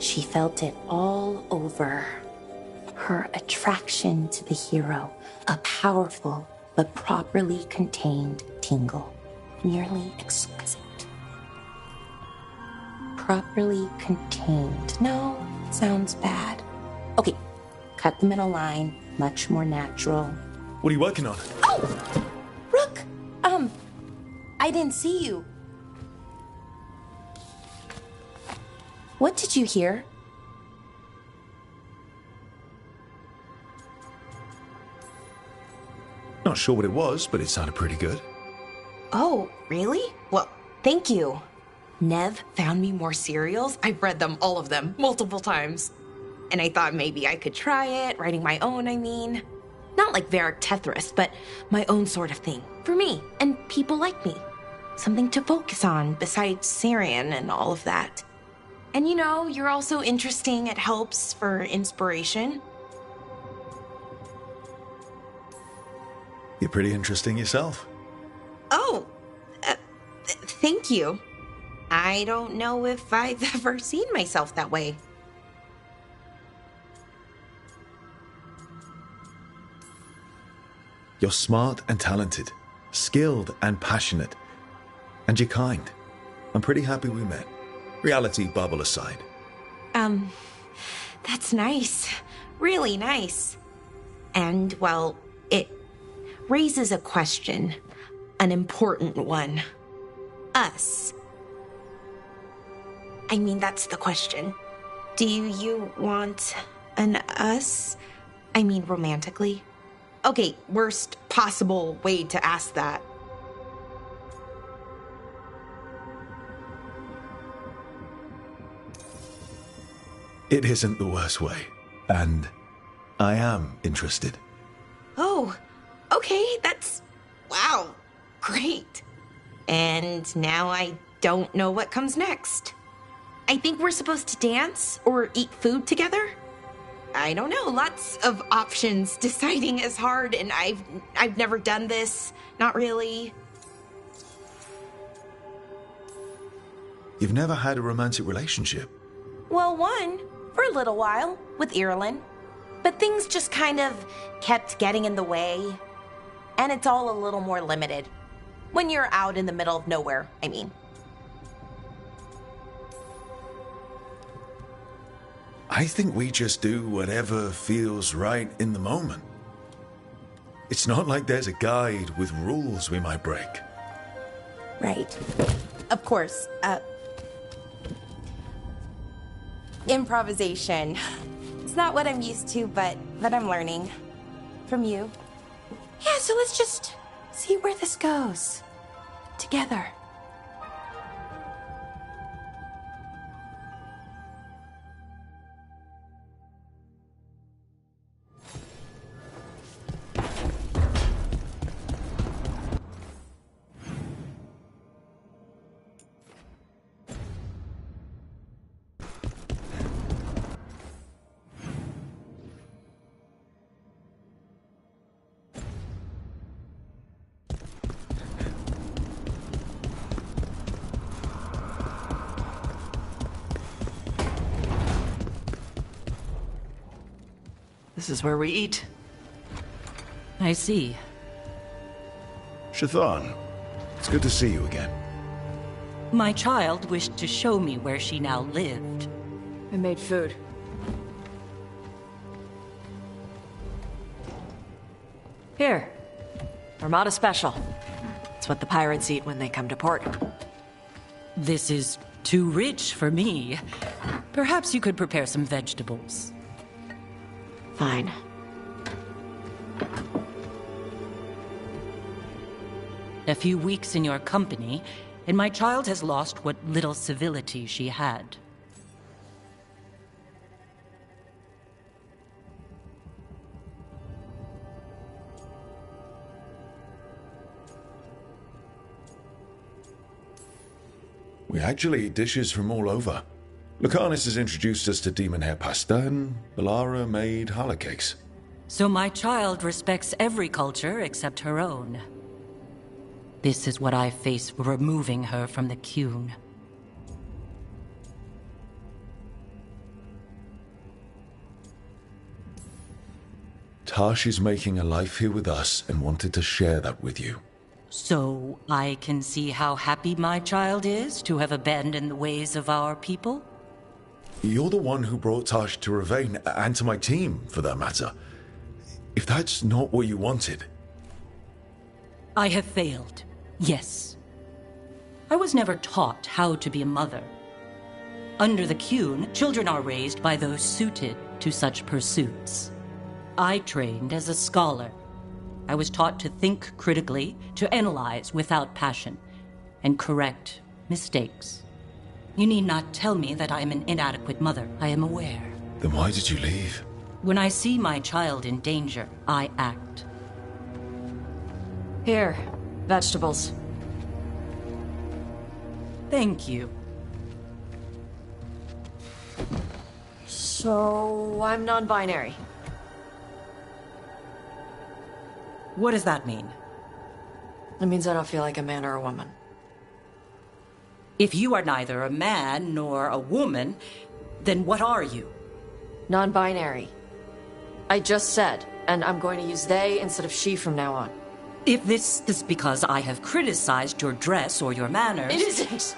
She felt it all over. Her attraction to the hero, a powerful but properly contained tingle, nearly exquisite. Properly contained. No, sounds bad. Okay, cut the middle line, much more natural. What are you working on? Oh! Rook! I didn't see you. What did you hear? Not sure what it was, but it sounded pretty good. Oh, really? Well, thank you. Nev found me more serials. I've read them, all of them, multiple times. And I thought maybe I could try it, writing my own, I mean. Not like Varric Tethris, but my own sort of thing. For me, and people like me. Something to focus on, besides Syrian and all of that. And you know, you're also interesting. It helps for inspiration. You're pretty interesting yourself. Oh, thank you. I don't know if I've ever seen myself that way. You're smart and talented, skilled and passionate, and you're kind. I'm pretty happy we met. Reality bubble aside. That's nice. Really nice. And, well, it raises a question. An important one. Us. I mean, that's the question. Do you want an us? I mean, romantically? Okay, worst possible way to ask that. It isn't the worst way, and I am interested. Oh, okay, that's... wow, great. And now I don't know what comes next. I think we're supposed to dance or eat food together? I don't know, lots of options. Deciding is hard, and I've never done this. Not really. You've never had a romantic relationship? Well, one, for a little while, with Ireland. But things just kind of kept getting in the way. And it's all a little more limited. When you're out in the middle of nowhere, I mean. I think we just do whatever feels right in the moment. It's not like there's a guide with rules we might break. Right. Of course. Improvisation. It's not what I'm used to, but I'm learning. From you. Yeah, so let's just see where this goes. Together. This is where we eat. I see. Shathan, it's good to see you again. My child wished to show me where she now lived. I made food. Here. Armada Special. It's what the pirates eat when they come to port. This is too rich for me. Perhaps you could prepare some vegetables. Fine. A few weeks in your company, and my child has lost what little civility she had. We actually eat dishes from all over. Lucanus has introduced us to demon hair pasta, and Balara made challah cakes. So my child respects every culture except her own. This is what I face for removing her from the Qun. Tash is making a life here with us and wanted to share that with you. So I can see how happy my child is to have abandoned the ways of our people? You're the one who brought Tash to Ravane, and to my team, for that matter. If that's not what you wanted... I have failed, yes. I was never taught how to be a mother. Under the Qun, children are raised by those suited to such pursuits. I trained as a scholar. I was taught to think critically, to analyze without passion, and correct mistakes. You need not tell me that I am an inadequate mother. I am aware. Then why did you leave? When I see my child in danger, I act. Here, vegetables. Thank you. So, I'm non-binary. What does that mean? It means I don't feel like a man or a woman. If you are neither a man nor a woman, then what are you? Non-binary. I just said, And I'm going to use they instead of she from now on. If this is because I have criticized your dress or your manners... It isn't!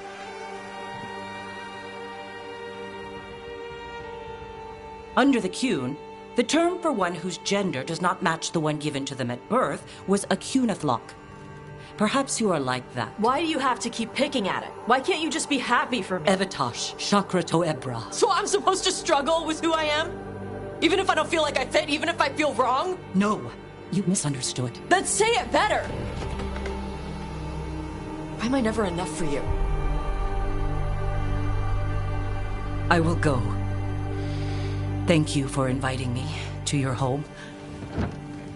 Under the Qun, the term for one whose gender does not match the one given to them at birth was a Qunathlok. Perhaps you are like that. Why do you have to keep picking at it? Why can't you just be happy for me? Evatash, Chakra to Ebra. So I'm supposed to struggle with who I am? Even if I don't feel like I fit, even if I feel wrong? No, you misunderstood. Then say it better! Why am I never enough for you? I will go. Thank you for inviting me to your home.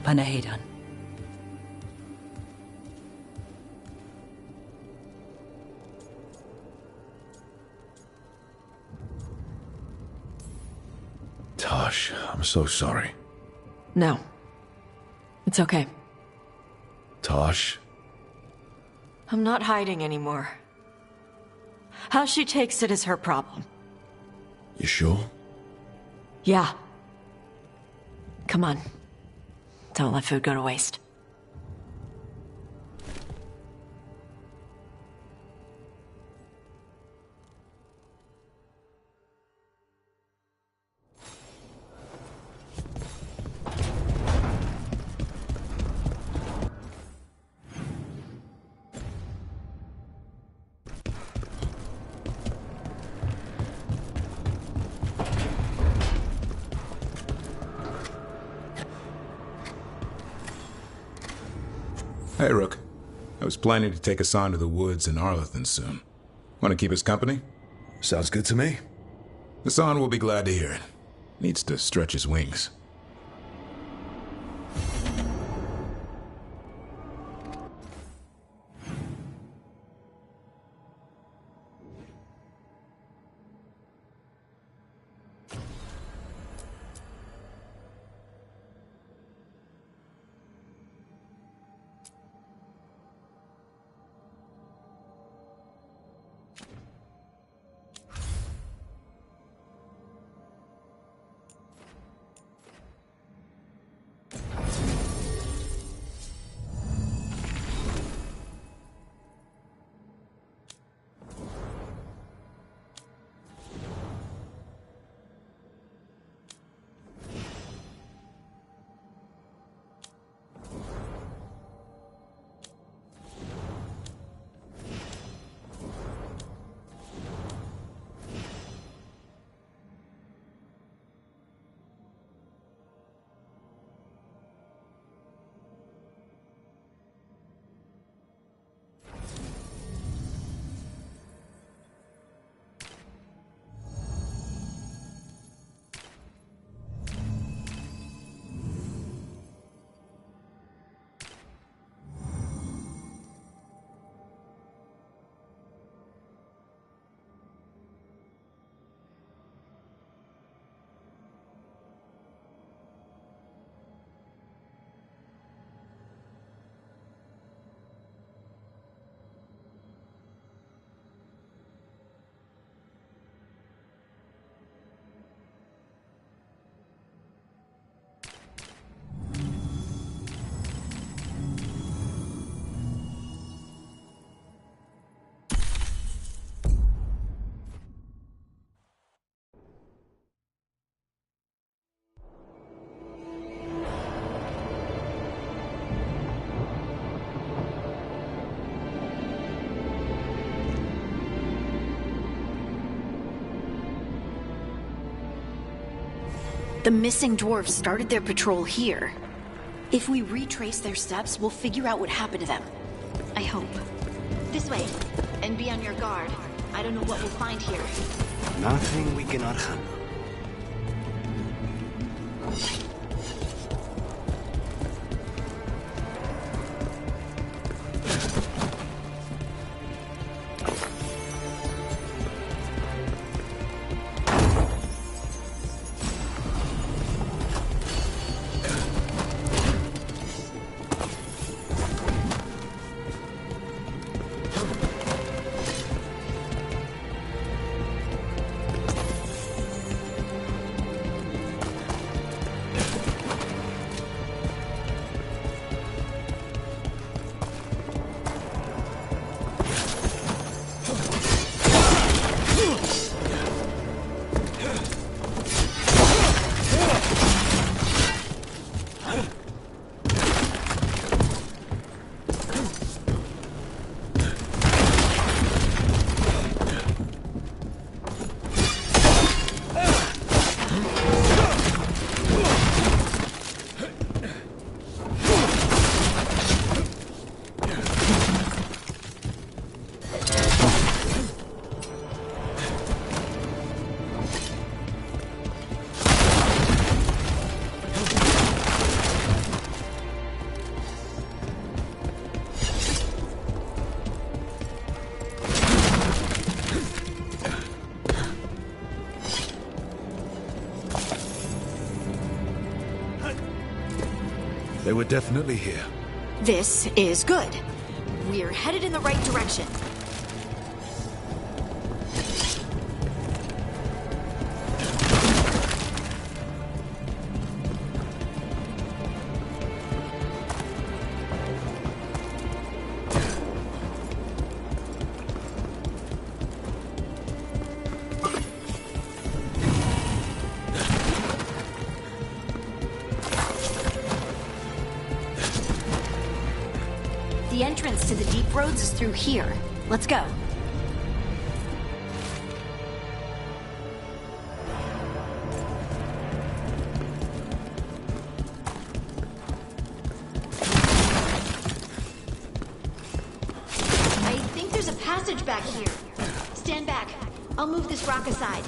Panahedan. Tosh, I'm so sorry. No. It's okay. Tosh? I'm not hiding anymore. How she takes it is her problem. You sure? Yeah. Come on. Don't let food go to waste. Hey, Rook. I was planning to take Hassan to the woods in Arlington soon. Want to keep us company? Sounds good to me. Hassan will be glad to hear it. Needs to stretch his wings. The missing dwarves started their patrol here. If we retrace their steps, we'll figure out what happened to them. I hope. This way, and be on your guard. I don't know what we'll find here. Nothing we cannot handle. They were definitely here. This is good. We're headed in the right direction. The entrance to the deep roads is through here. Let's go. I think there's a passage back here. Stand back. I'll move this rock aside.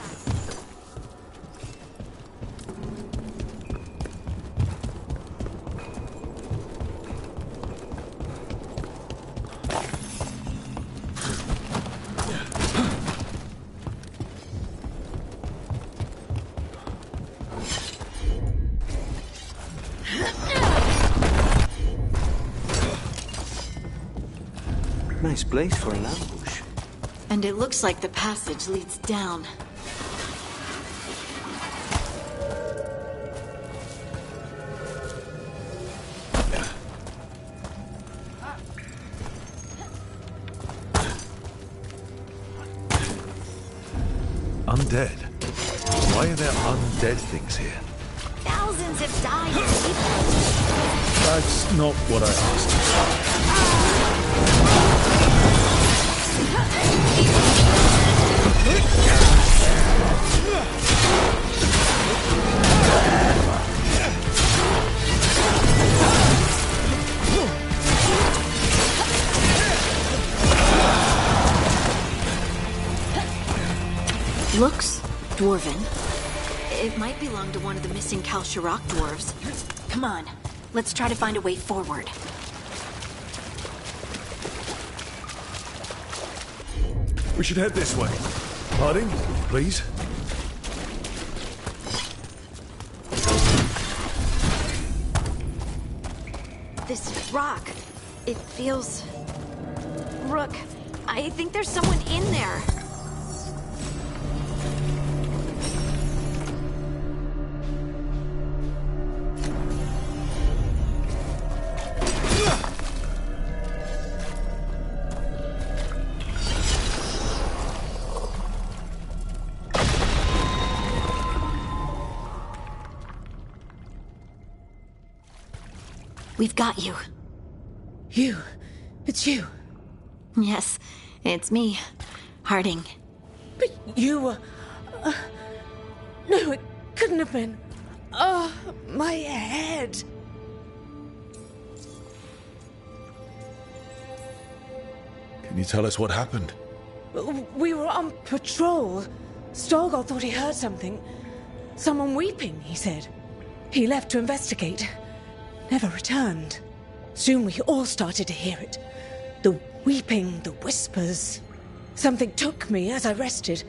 Nice place for an ambush. And it looks like the passage leads down. Undead? Why are there undead things here? Thousands have died. That's not what I asked. Looks dwarven. It might belong to one of the missing Kalsharak dwarves. Come on, let's try to find a way forward. We should head this way. Harding, please. This rock, it feels... Rook, I think there's someone in there. We've got you. You? It's you? Yes, it's me, Harding. But you were... no, it couldn't have been. Oh, my head. Can you tell us what happened? We were on patrol. Stolgor thought he heard something. Someone weeping, he said. He left to investigate. Never returned. Soon we all started to hear it. The weeping, the whispers. Something took me as I rested.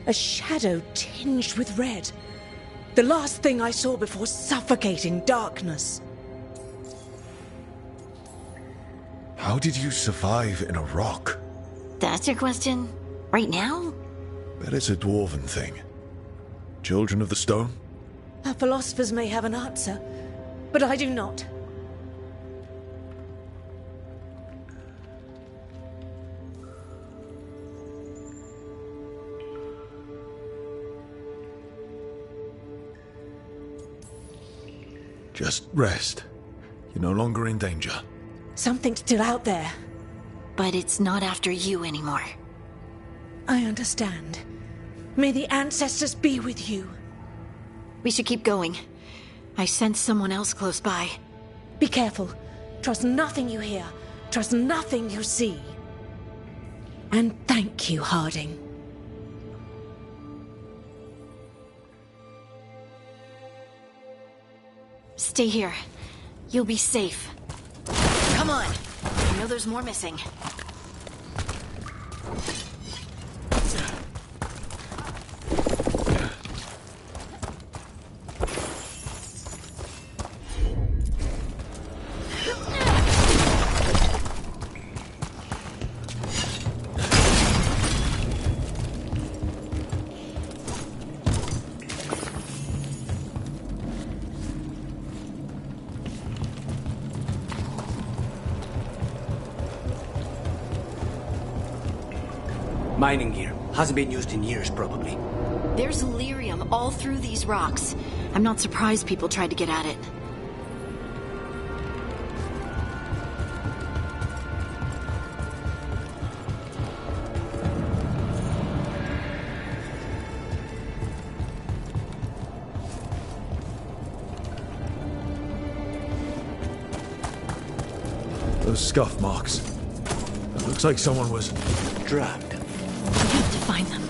A shadow tinged with red. The last thing I saw before suffocating darkness. How did you survive in a rock? That's your question? Right now? Bet it's a dwarven thing. Children of the Stone? Our philosophers may have an answer, but I do not. Just rest. You're no longer in danger. Something's still out there. But it's not after you anymore. I understand. May the ancestors be with you. We should keep going. I sense someone else close by. Be careful. Trust nothing you hear. Trust nothing you see. And thank you, Harding. Stay here. You'll be safe. Come on. I know there's more missing. Mining gear. Hasn't been used in years, probably. There's lyrium all through these rocks. I'm not surprised people tried to get at it. Those scuff marks. It looks like someone was dragged. We have to find them.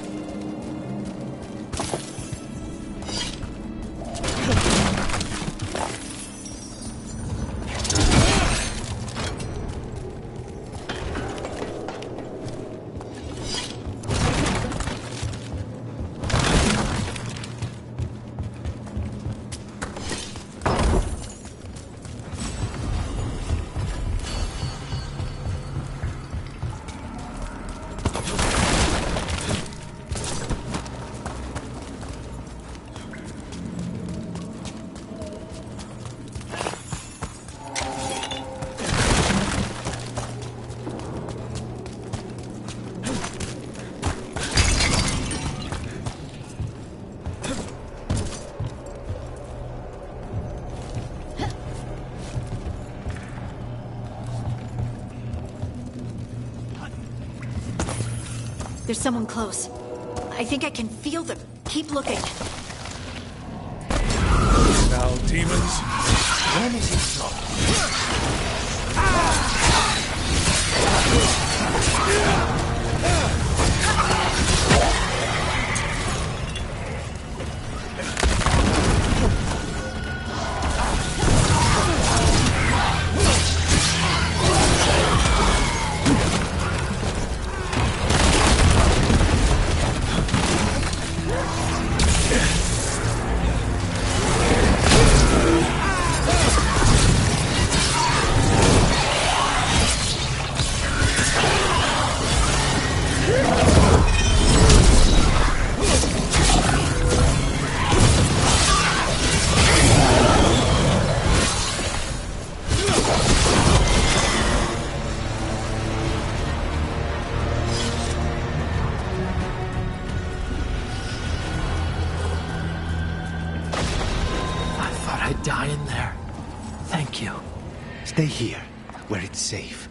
There's someone close. I think I can feel them. Keep looking. Now, demons. When is it so? I'd die in there. Thank you. Stay here, where it's safe.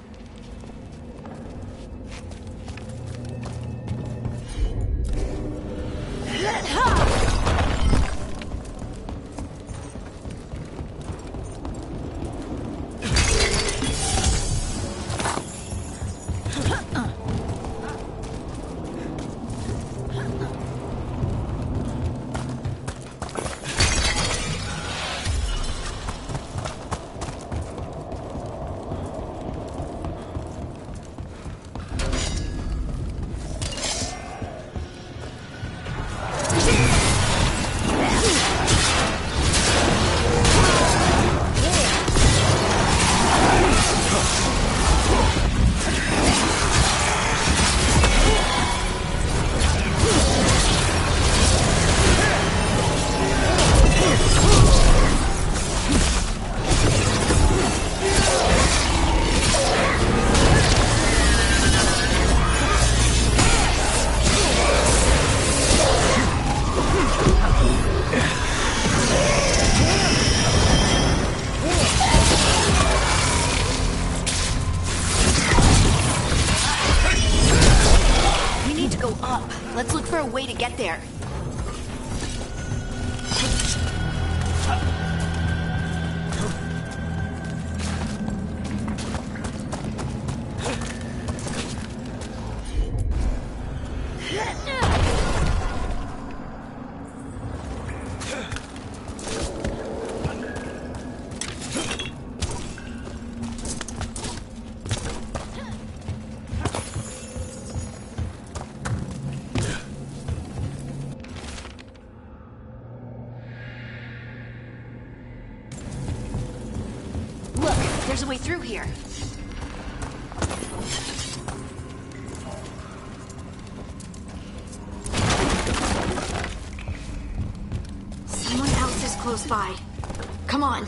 Let's look for a way to get there. There's a way through here. Someone else is close by. Come on.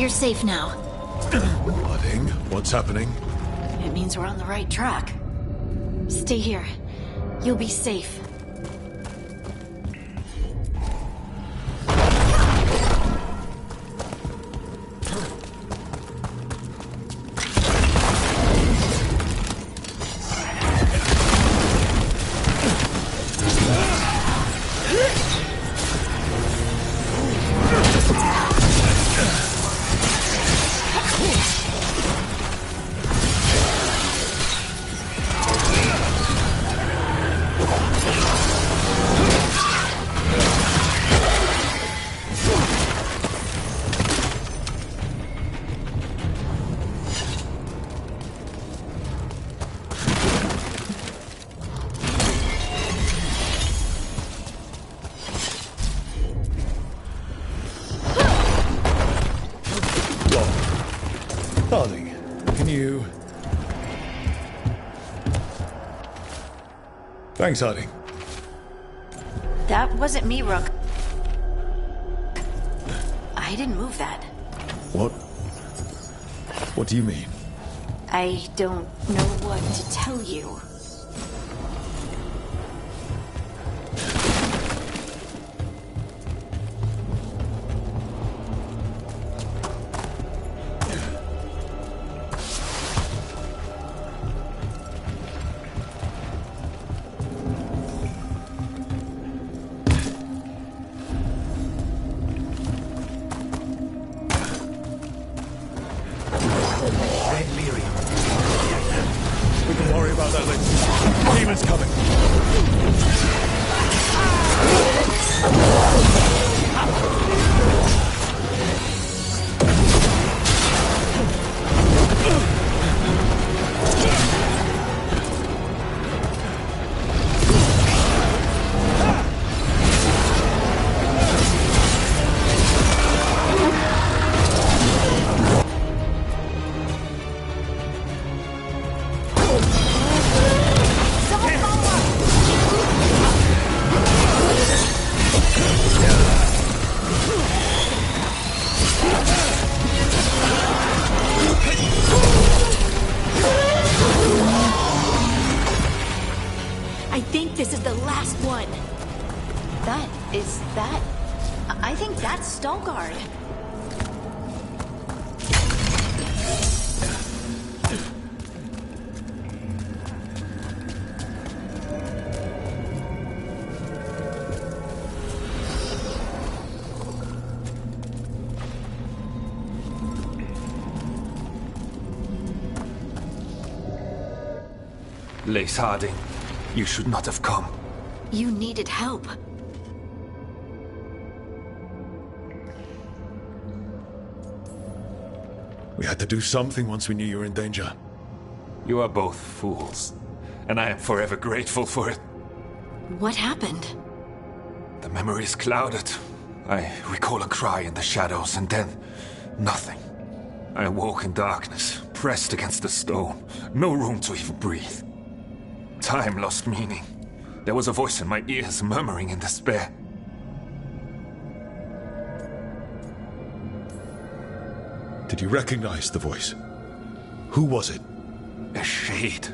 You're safe now. Harding, what's happening? It means we're on the right track. Stay here. You'll be safe. Harding, can you... Thanks, Harding. That wasn't me, Rook. I didn't move that. What? What do you mean? I don't know what to tell you. We can worry about that later. Demon's coming. I think this is the last one. I think that's Veilguard. Lace Harding, you should not have come. You needed help. We had to do something once we knew you were in danger. You are both fools, and I am forever grateful for it. What happened? The memory is clouded. I recall a cry in the shadows, and then nothing. I awoke in darkness, pressed against the stone. No room to even breathe. Time lost meaning. There was a voice in my ears murmuring in despair. Did you recognize the voice? Who was it? A shade.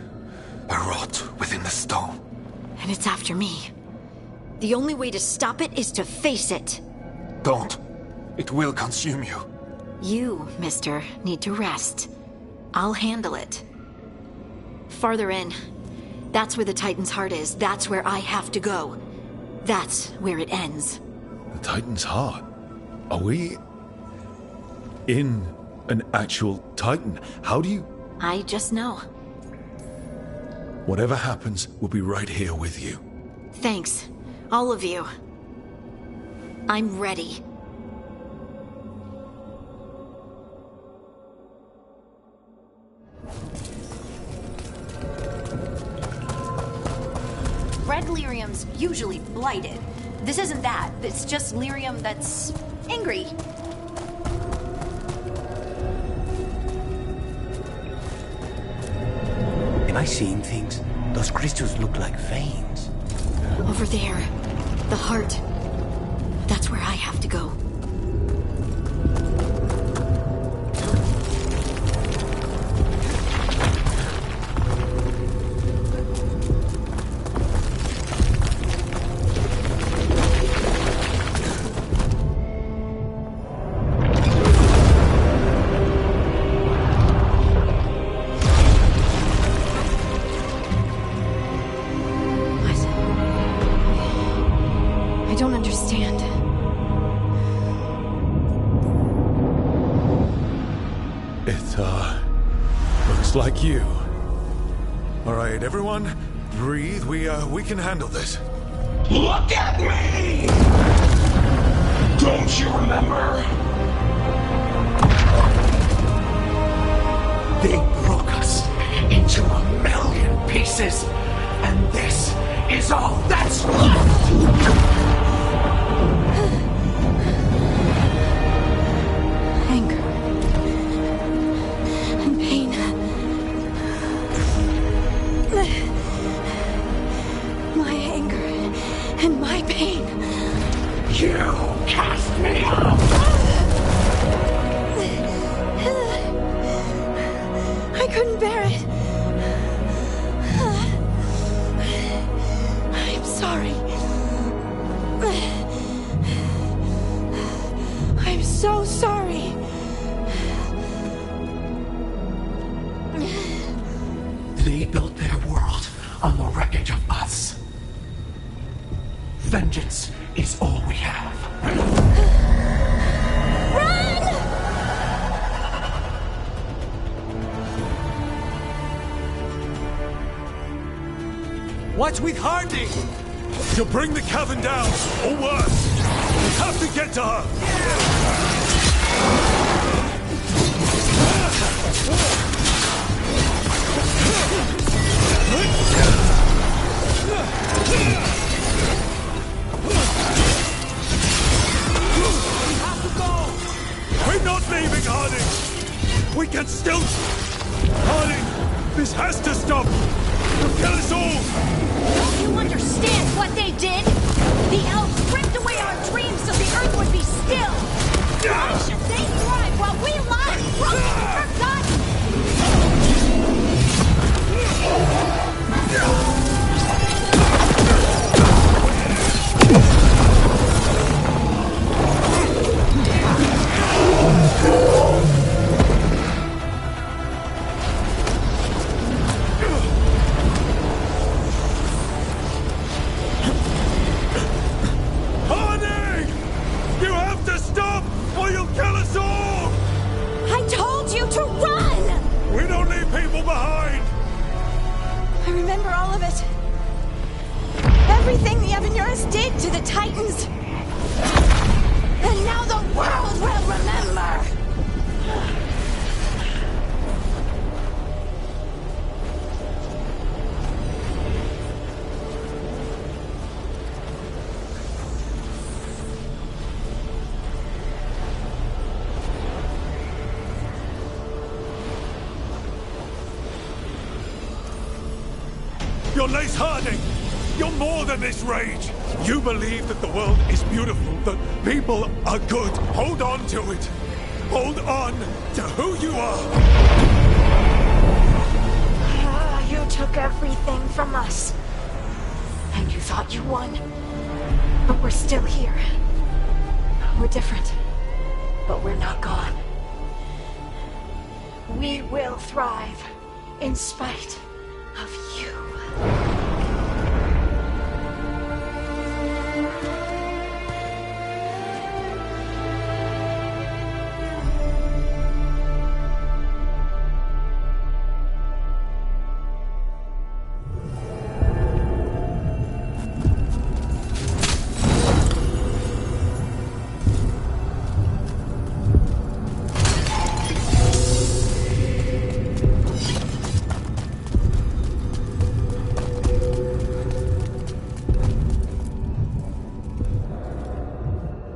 A rot within the stone. And it's after me. The only way to stop it is to face it. Don't. It will consume you. You, mister, need to rest. I'll handle it. Farther in. That's where the Titan's heart is. That's where I have to go. That's where it ends. The Titan's heart? Are we... in an actual Titan? How do you... I just know. Whatever happens, we'll be right here with you. Thanks. All of you. I'm ready. Red lyrium's usually blighted. This isn't that. It's just lyrium that's angry. Am I seeing things? Those crystals look like veins. Over there. The heart. That's where I have to go. It, looks like you. Alright, everyone, breathe. We can handle this. Look at me! Don't you remember? They broke us into 1,000,000 pieces, and this is all that's left! Anger and pain. My anger and my pain. You cast me out! I couldn't bear it. I'm sorry. I'm so sorry. They built their world on the wreckage of us. Vengeance is all we have. What's with Hardy? She'll bring the cavern down, or worse. We have to get to her. We have to go! We're not leaving, Harding! We can still... Harding, this has to stop! They'll kill us all! Don't you understand what they did? The elves ripped away our dreams so the earth would be still! Why should they thrive while we lie broken and forgotten? Harding! You have to stop, or you'll kill us all! I told you to run! We don't leave people behind! I remember all of it. Everything the Avenurus did to the Titans. And now the world will remember! You're Lace Harding! You're more than this rage! You believe that the world is beautiful, that people are good. Hold on to it! Hold on to who you are! You took everything from us. And you thought you won. But we're still here. We're different. But we're not gone. We will thrive in spite of you.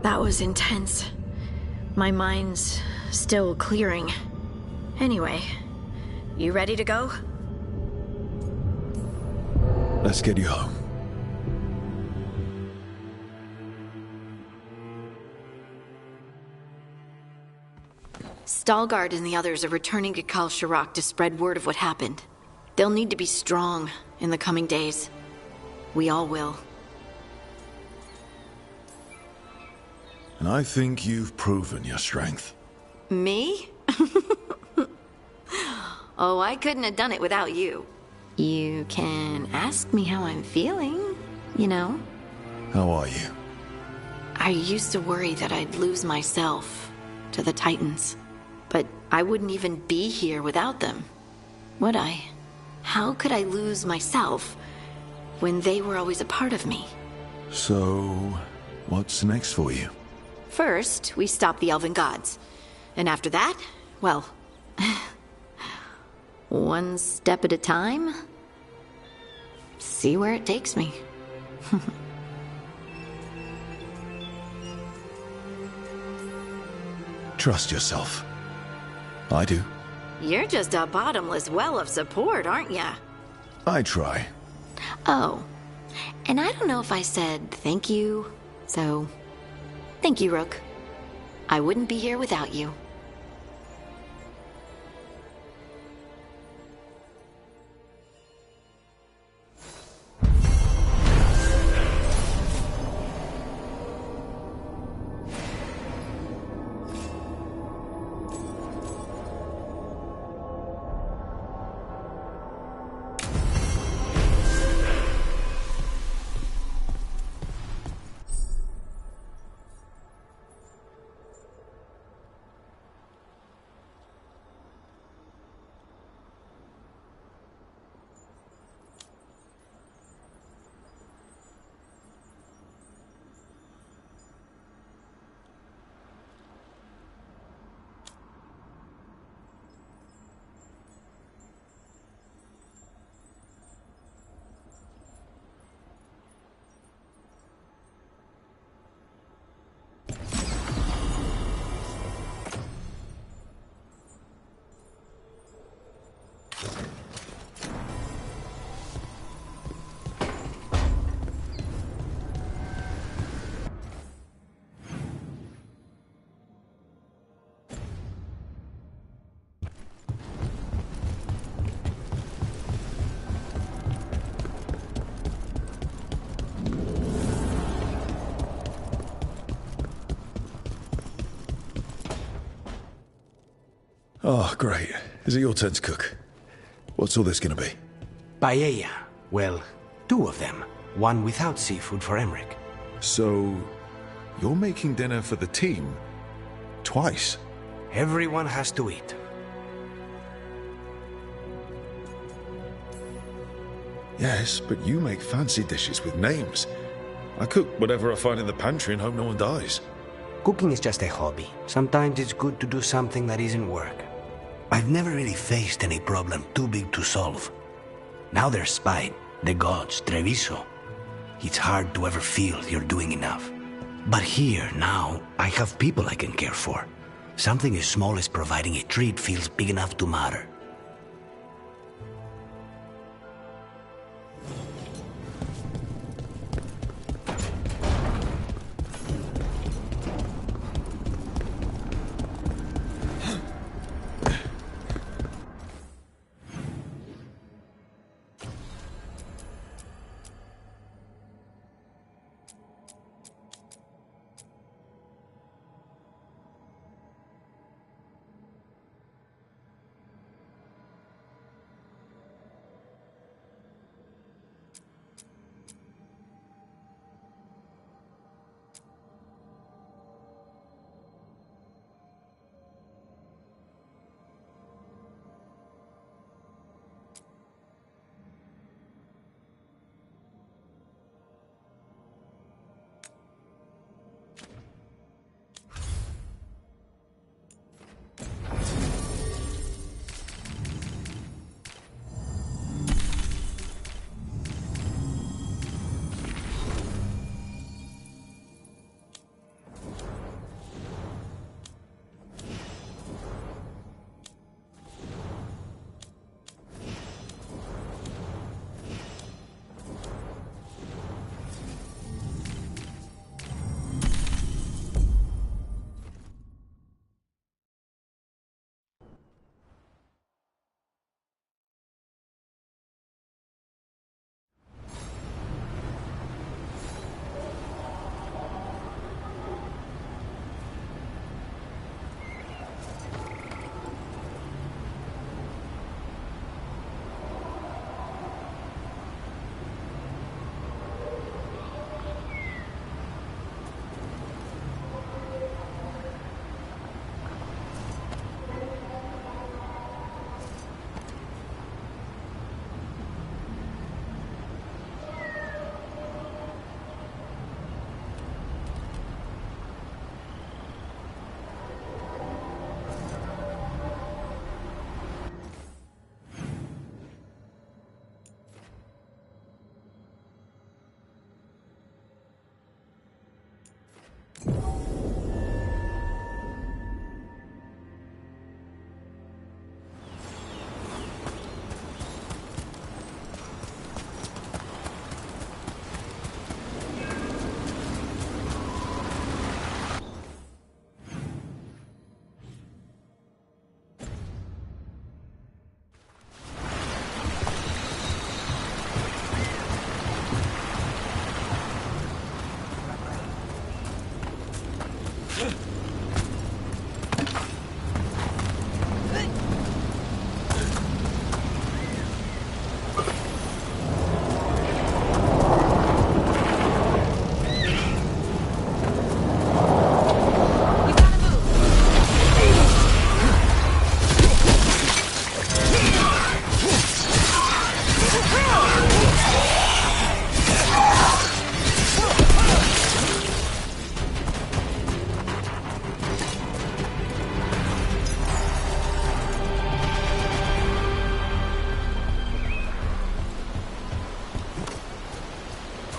That was intense. My mind's still clearing. Anyway, you ready to go? Let's get you home. Veilguard and the others are returning to Kal Shirak to spread word of what happened. They'll need to be strong in the coming days. We all will. And I think you've proven your strength. Me? Oh, I couldn't have done it without you. You can ask me how I'm feeling, you know? How are you? I used to worry that I'd lose myself to the Titans. But I wouldn't even be here without them, would I? How could I lose myself when they were always a part of me? So, what's next for you? First, we stop the elven gods. And after that, well, one step at a time. See where it takes me. Trust yourself. I do. You're just a bottomless well of support, aren't ya? I try. Oh, and I don't know if I said thank you, so thank you, Rook. I wouldn't be here without you. Oh, great. Is it your turn to cook? What's all this gonna be? Paella. Well, 2 of them. One without seafood for Emmerich. So, you're making dinner for the team? Twice? Everyone has to eat. Yes, but you make fancy dishes with names. I cook whatever I find in the pantry and hope no one dies. Cooking is just a hobby. Sometimes it's good to do something that isn't work. I've never really faced any problem too big to solve. Now there's spite, the gods, Treviso. It's hard to ever feel you're doing enough. But here, now, I have people I can care for. Something as small as providing a treat feels big enough to matter.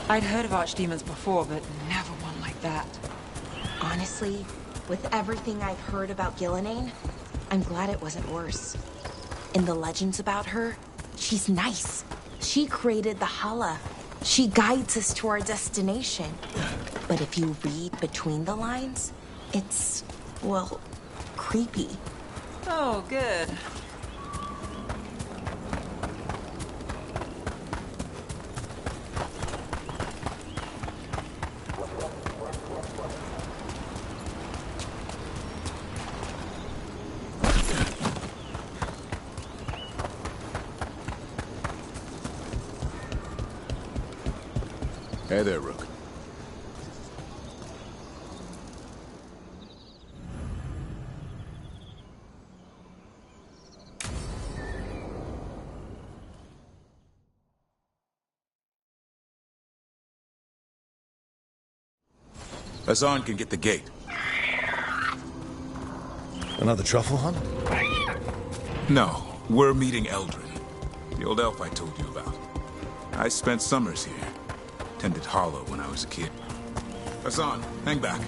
I'd heard of archdemons before, but never one like that. Honestly, with everything I've heard about Gillenane, I'm glad it wasn't worse. In the legends about her, she's nice. She created the Hala. She guides us to our destination. But if you read between the lines, it's, well, creepy. Oh, good. Hey there, Rook. Hassan can get the gate. Another truffle hunt? No, we're meeting Eldrin, the old elf I told you about. I spent summers here. Tended Hollow when I was a kid. Hassan, hang back.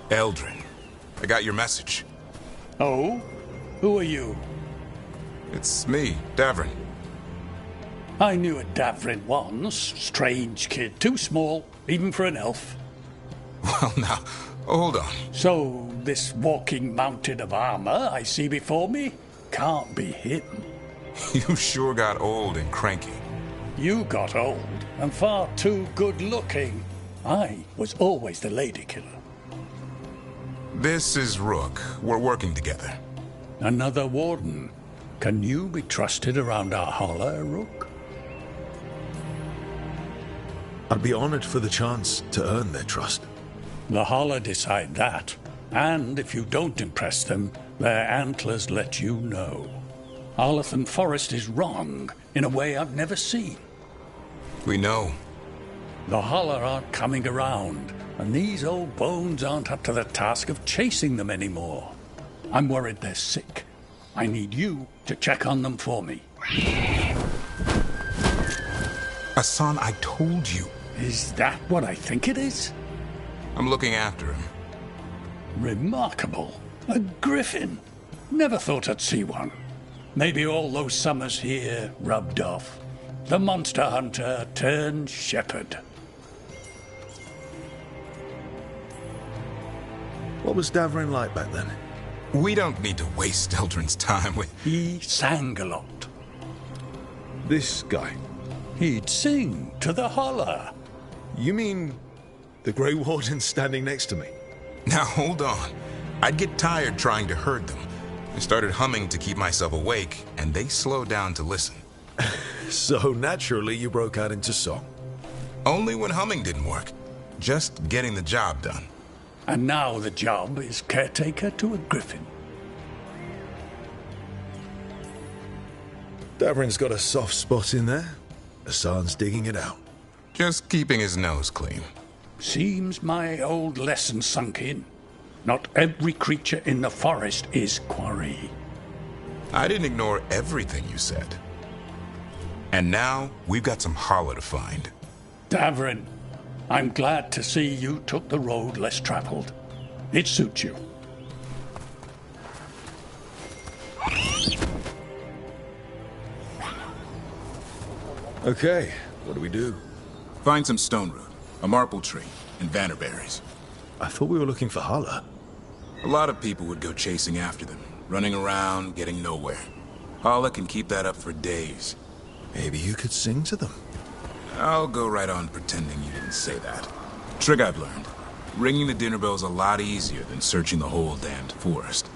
Eldrin, I got your message. Oh? Who are you? It's me, Davrin. I knew a Davrin once. Strange kid. Too small, even for an elf. Well, now, hold on. So, this walking mountain of armor I see before me can't be him. You sure got old and cranky. You got old and far too good looking. I was always the lady killer. This is Rook. We're working together. Another warden. Can you be trusted around our holler, Rook? I'd be honored for the chance to earn their trust. The holler decide that. And if you don't impress them, their antlers let you know. Arlathan Forest is wrong in a way I've never seen. We know. The holler aren't coming around, and these old bones aren't up to the task of chasing them anymore. I'm worried they're sick. I need you to check on them for me. Hassan, I told you. Is that what I think it is? I'm looking after him. Remarkable. A griffin. Never thought I'd see one. Maybe all those summers here rubbed off. The monster hunter turned shepherd. What was Davrin like back then? We don't need to waste Eldrin's time with... He sang a lot. This guy? He'd sing to the holler. You mean the Grey Warden standing next to me? Now, hold on. I'd get tired trying to herd them. I started humming to keep myself awake, and they slowed down to listen. So naturally you broke out into song? Only when humming didn't work. Just getting the job done. And now the job is caretaker to a griffin. Davrin's got a soft spot in there. Hassan's digging it out. Just keeping his nose clean. Seems my old lesson sunk in. Not every creature in the forest is quarry. I didn't ignore everything you said. And now, we've got some holler to find. Davrin, I'm glad to see you took the road less traveled. It suits you. Okay, what do we do? Find some stone root, a marple tree, and vannerberries. I thought we were looking for Hala. A lot of people would go chasing after them, running around, getting nowhere. Hala can keep that up for days. Maybe you could sing to them. I'll go right on pretending you didn't say that. Trick I've learned. Ringing the dinner bell's a lot easier than searching the whole damned forest.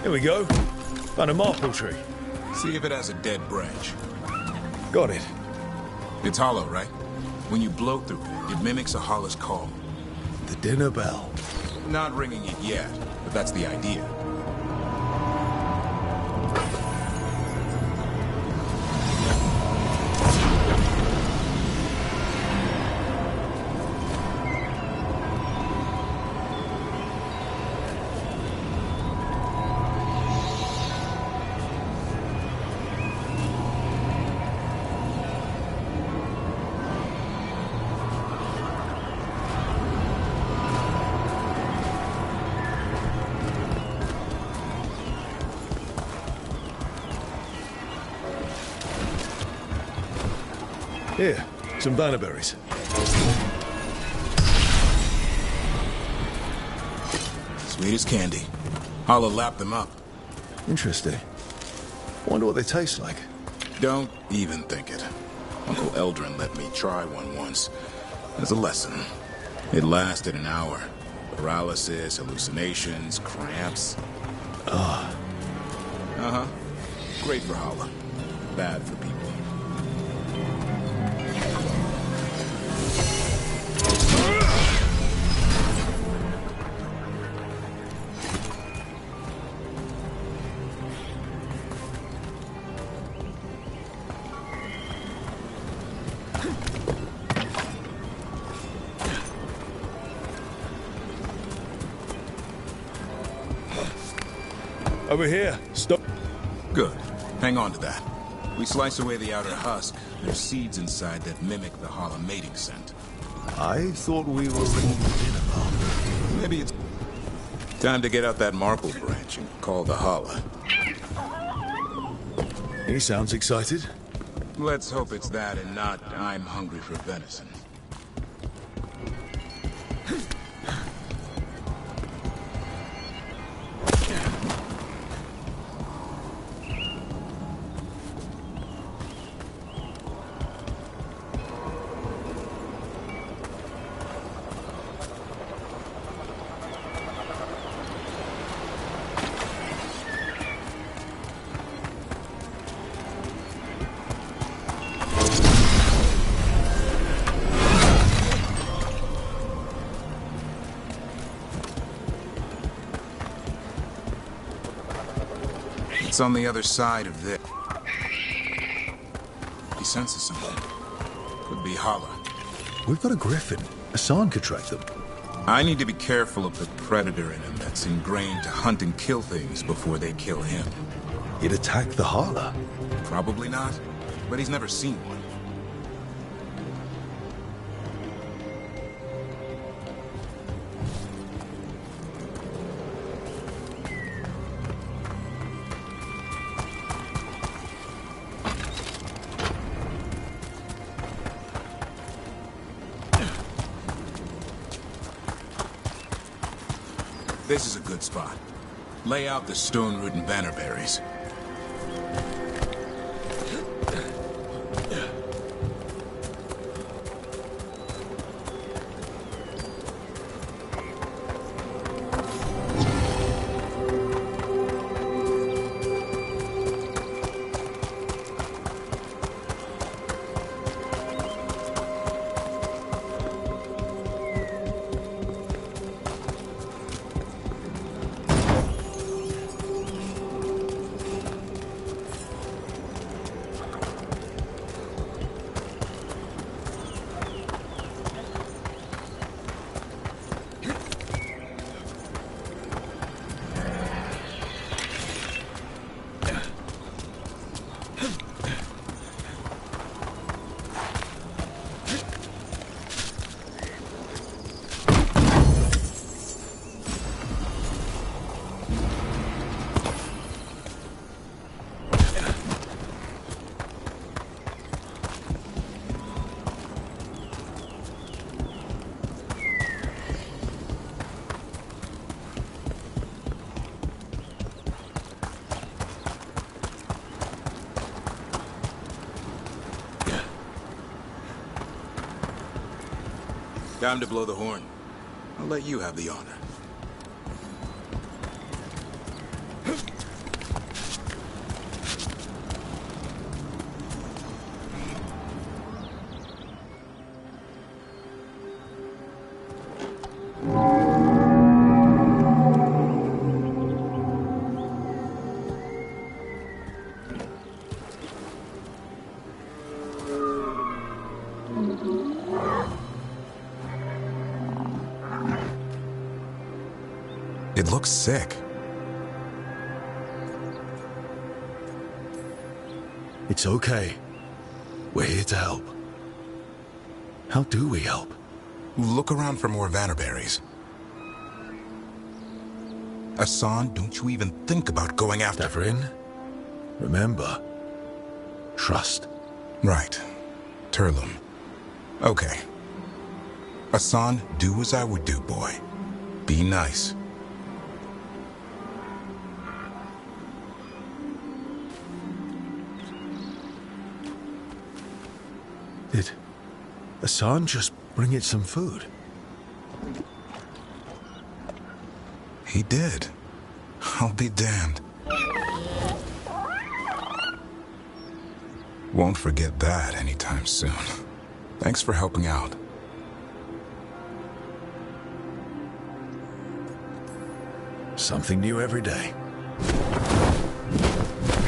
Here we go. Found a marple tree. See if it has a dead branch. Got it. It's hollow, right? When you blow through it, it mimics a holla's call. The dinner bell. Not ringing it yet, but that's the idea. Here, some bannerberries. Sweet as candy. Holla lapped them up. Interesting. Wonder what they taste like. Don't even think it. Uncle Eldrin let me try one once. As a lesson. It lasted an hour. Paralysis, hallucinations, cramps. Ah. Uh-huh. Great for Holla. Bad for people. Over here. Stop. Good. Hang on to that. We slice away the outer husk. There's seeds inside that mimic the Holla mating scent. I thought we were ringing the dinner bell. Maybe it's time to get out that marble branch and call the Holla. He sounds excited. Let's hope it's that and not I'm hungry for venison. It's on the other side of this. He senses something. Could be Holla. We've got a griffin. Hassan could track them. I need to be careful of the predator in him that's ingrained to hunt and kill things before they kill him. He'd attack the Holla. Probably not, but he's never seen one. This is a good spot. Lay out the stone root and bannerberries. Time to blow the horn. I'll let you have the honor. It looks sick. It's okay. We're here to help. How do we help? Look around for more Vannerberries. Hassan, don't you even think about going after... Devrin, remember, trust. Right. Turlum. Okay. Hassan, do as I would do, boy. Be nice. Did Hassan just bring it some food? He did. I'll be damned. Won't forget that anytime soon. Thanks for helping out. Something new every day.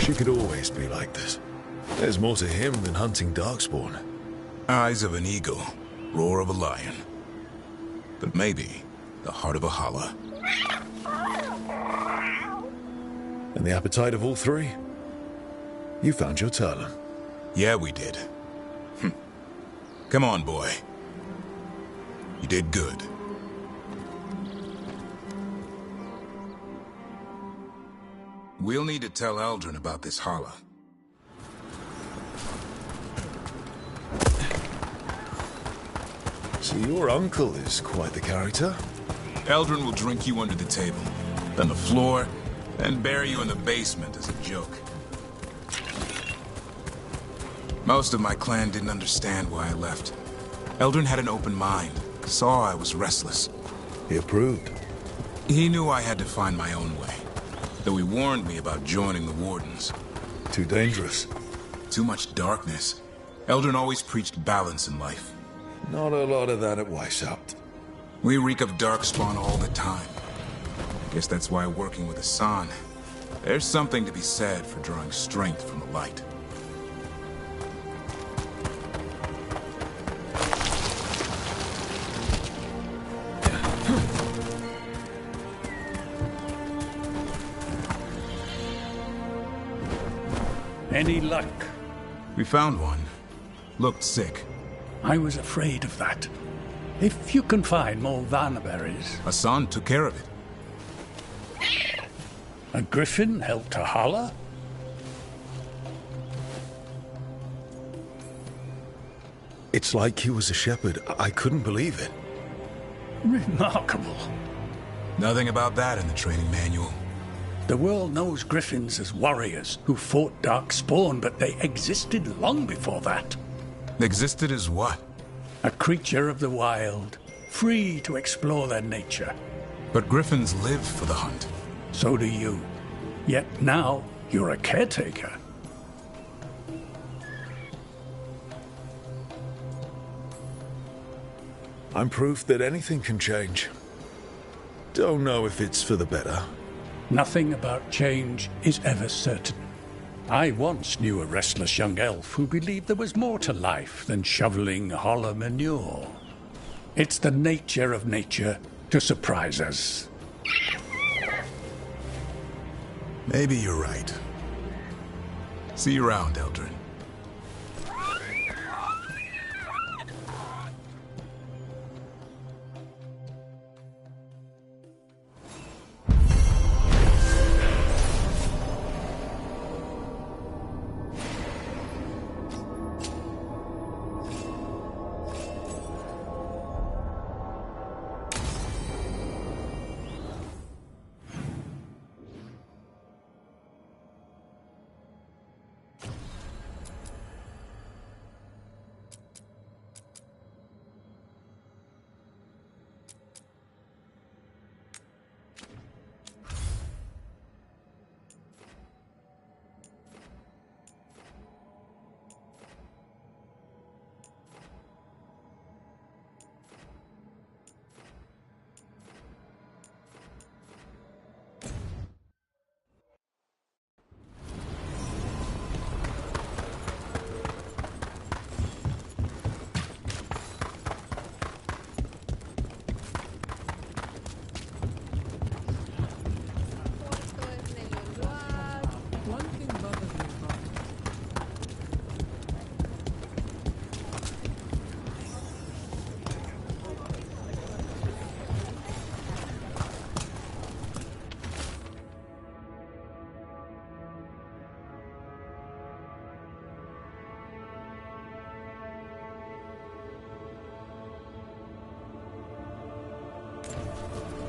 She could always be like this. There's more to him than hunting darkspawn. Eyes of an eagle, roar of a lion. But maybe the heart of a holla. And the appetite of all three? You found your Turlum. Yeah, we did. Come on, boy. You did good. We'll need to tell Eldrin about this holla. So your uncle is quite the character. Eldrin will drink you under the table, then the floor, then bury you in the basement as a joke. Most of my clan didn't understand why I left. Eldrin had an open mind, saw I was restless. He approved. He knew I had to find my own way, though he warned me about joining the Wardens. Too dangerous. Too much darkness. Eldrin always preached balance in life. Not a lot of that at Weishaupt. We reek of darkspawn all the time. Guess that's why working with Hassan, there's something to be said for drawing strength from the light. Any luck? We found one. Looked sick. I was afraid of that. If you can find more Vannerberries... Hassan took care of it. A griffin helped her holler? It's like he was a shepherd. I couldn't believe it. Remarkable. Nothing about that in the training manual. The world knows griffins as warriors who fought darkspawn, but they existed long before that. Existed as what? A creature of the wild, free to explore their nature. But griffins live for the hunt. So do you. Yet now, you're a caretaker. I'm proof that anything can change. Don't know if it's for the better. Nothing about change is ever certain. I once knew a restless young elf who believed there was more to life than shoveling hollow manure. It's the nature of nature to surprise us. Maybe you're right. See you around, Eldrin.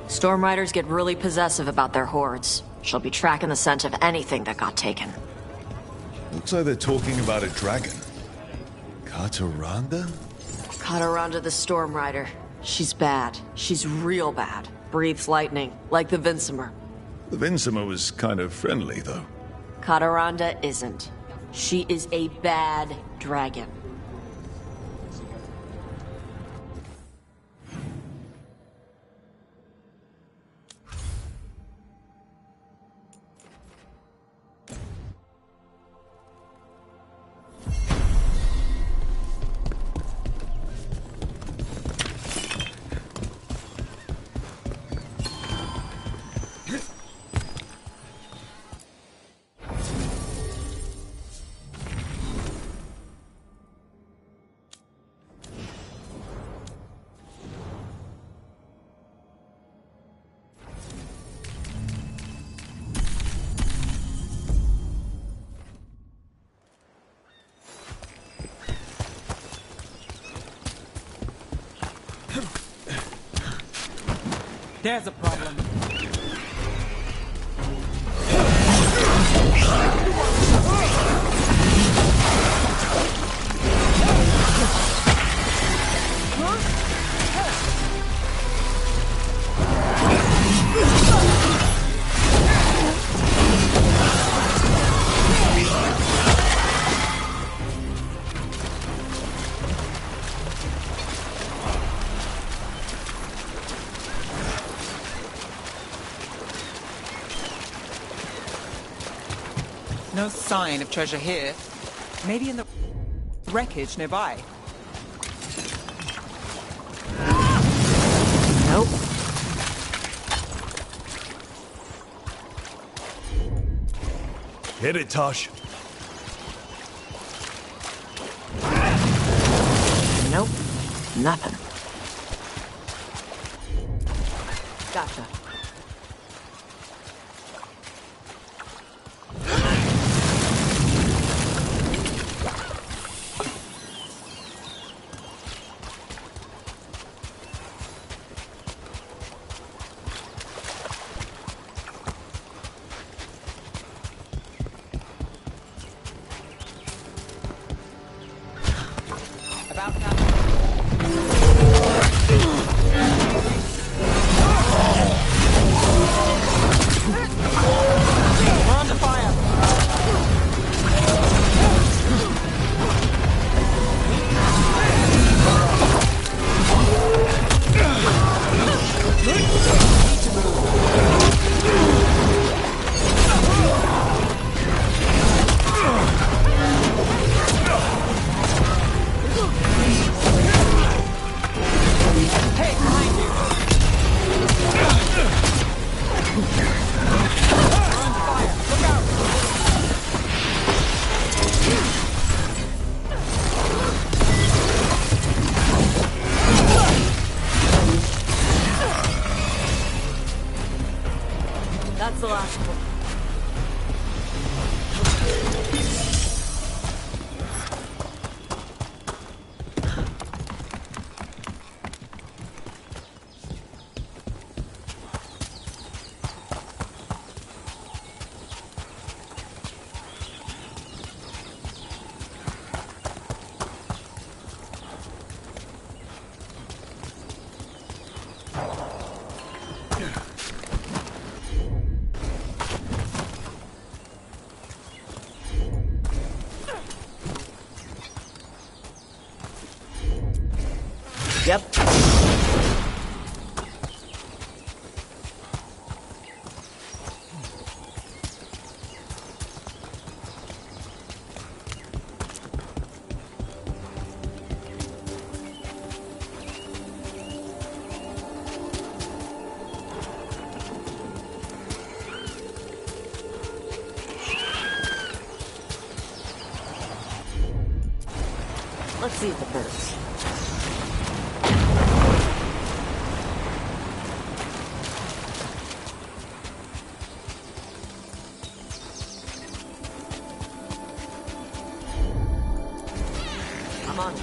Storm Riders get really possessive about their hordes. She'll be tracking the scent of anything that got taken. Looks like they're talking about a dragon. Kataranda? Kataranda the Storm Rider. She's bad. She's real bad. Breathes lightning, like the Vinsimer. The Vinsima was kind of friendly, though. Kataranda isn't. She is a bad dragon. There's a problem. No sign of treasure here. Maybe in the wreckage nearby. Nope. Hit it, Tosh. Nope. Nothing. Gotcha. That's the last one. Yep. Let's see if it hurts. Come on.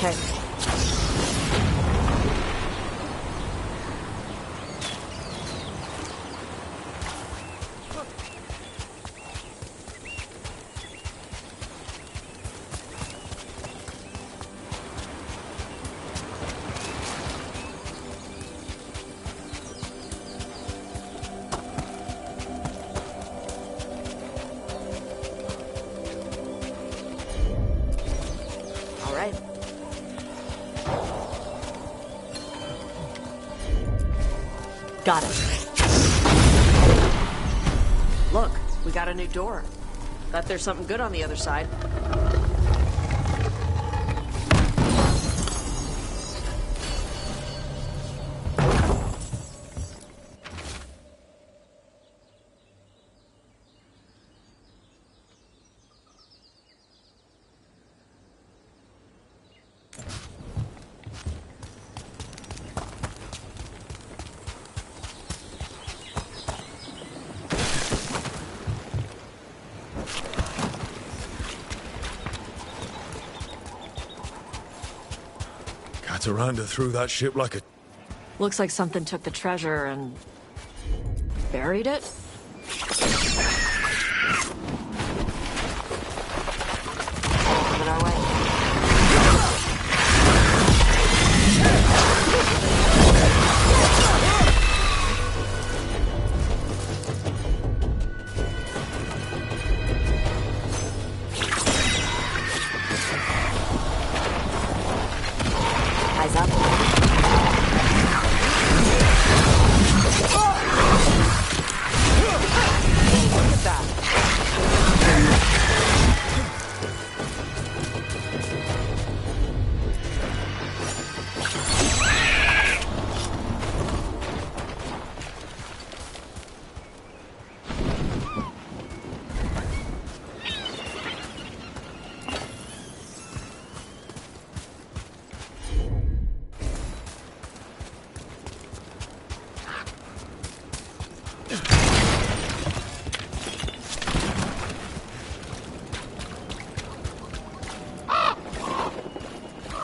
Okay. All right. Got it. Look, we got a new door. Bet there's something good on the other side. Cataranda threw that ship like a... Looks like something took the treasure and buried it. Coming our way. Eyes up. Look at that.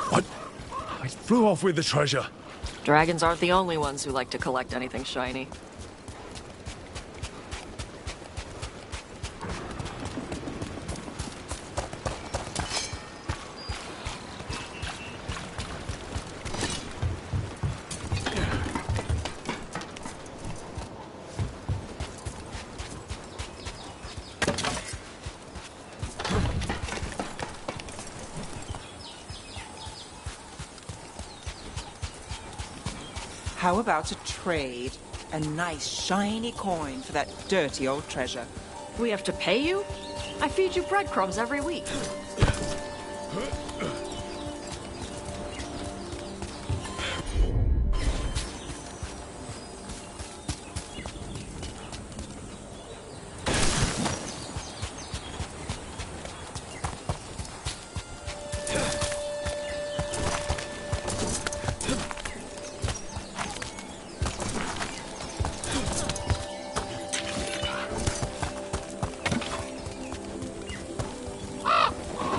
What? I flew off with the treasure. Dragons aren't the only ones who like to collect anything shiny. How about a trade? A nice shiny coin for that dirty old treasure. We have to pay you? I feed you breadcrumbs every week.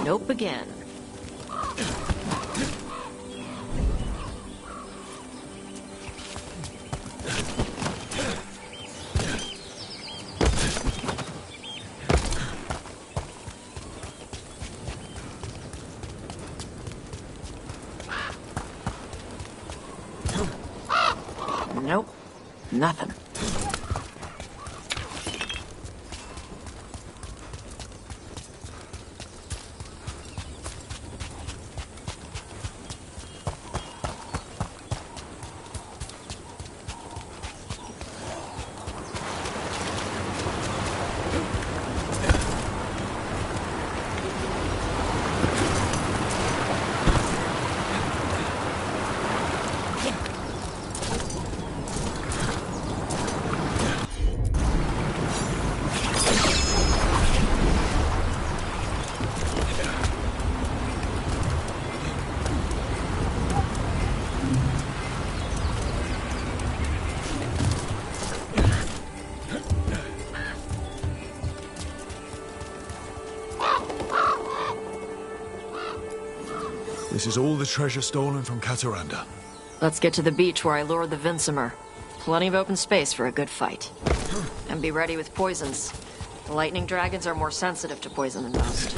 Nope again. Nope. Nothing. This is all the treasure stolen from Cataranda. Let's get to the beach where I lured the Vinsimer. Plenty of open space for a good fight. And be ready with poisons. The lightning dragons are more sensitive to poison than most.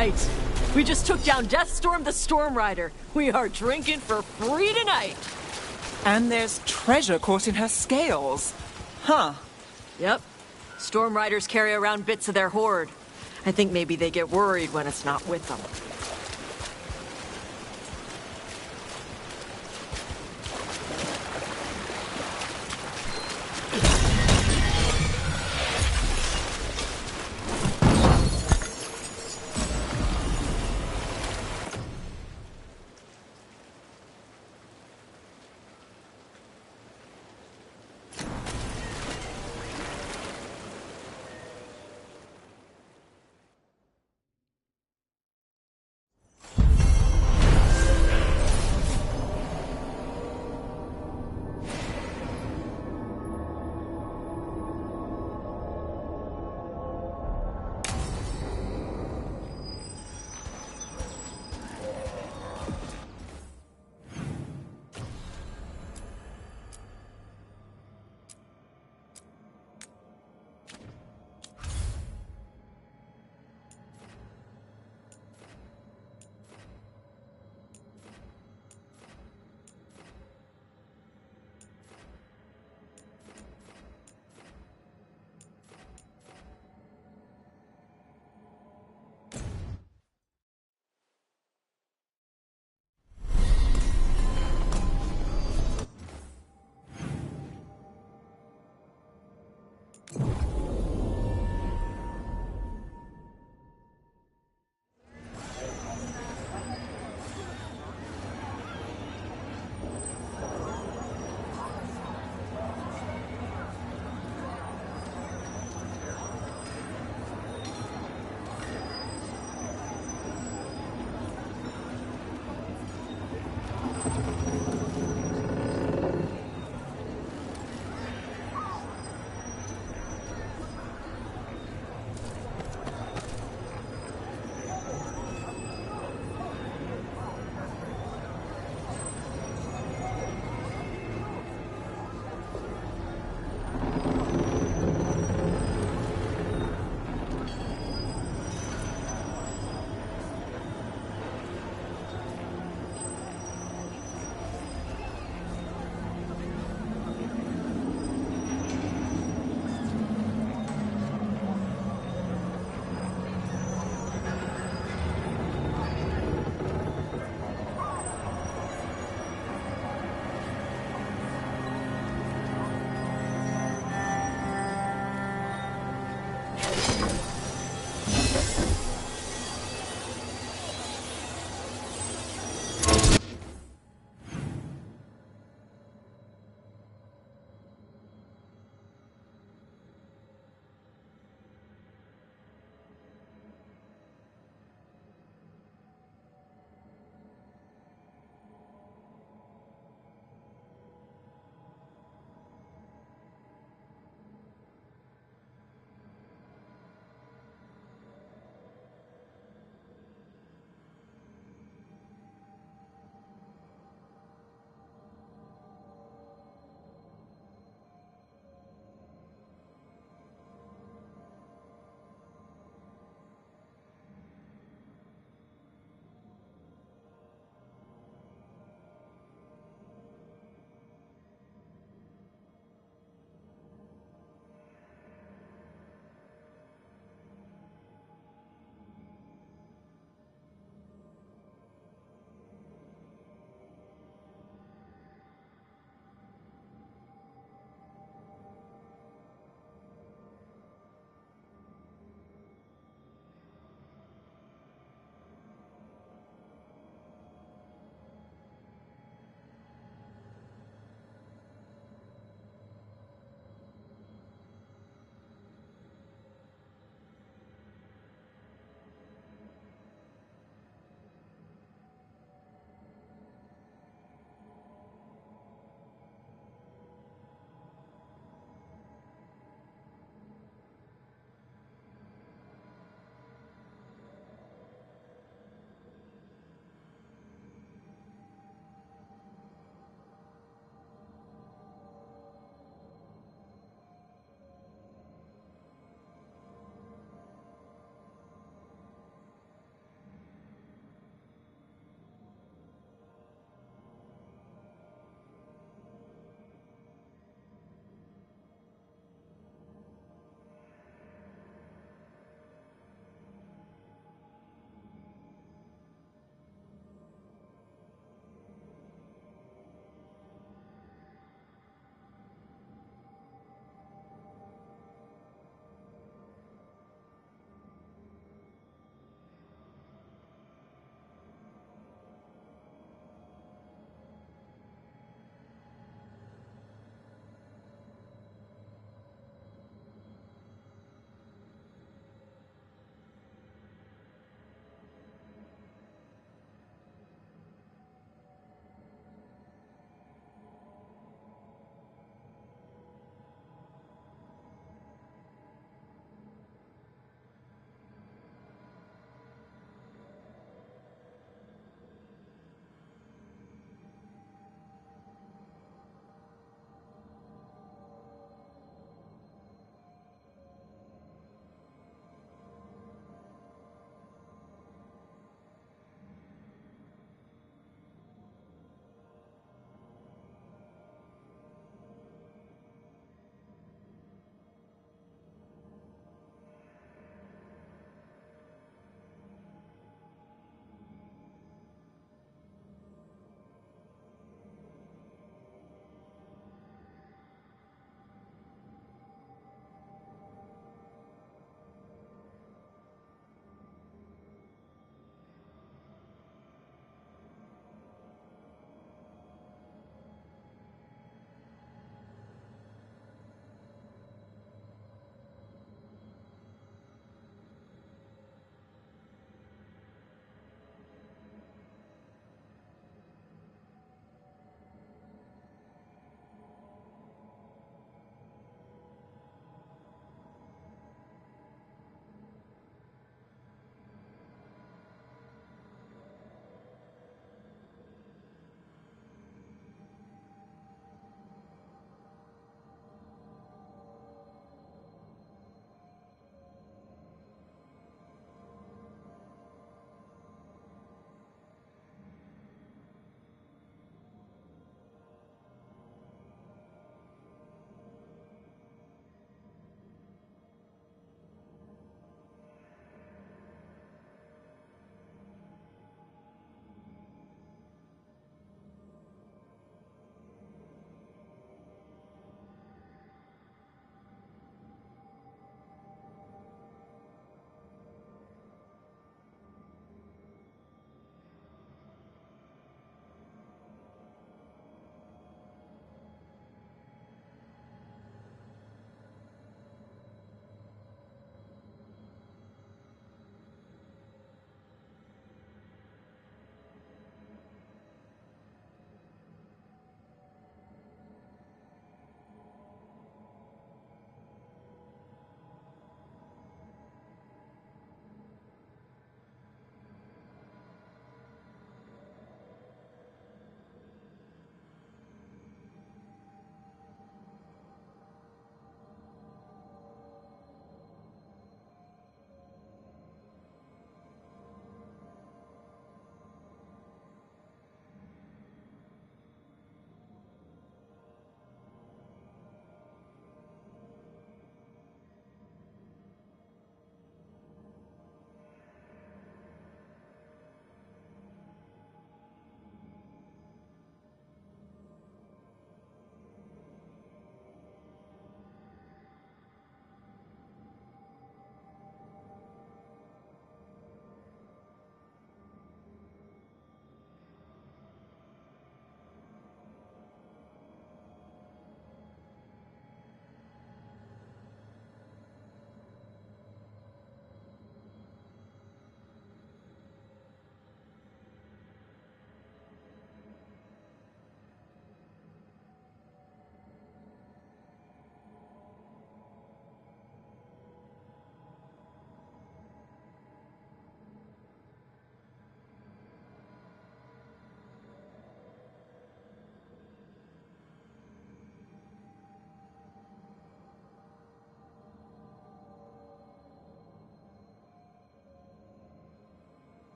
right. We just took down Deathstorm the Storm Rider. We are drinking for free tonight. And there's treasure caught in her scales. Huh. Yep. Storm Riders carry around bits of their hoard. I think maybe they get worried when it's not with them.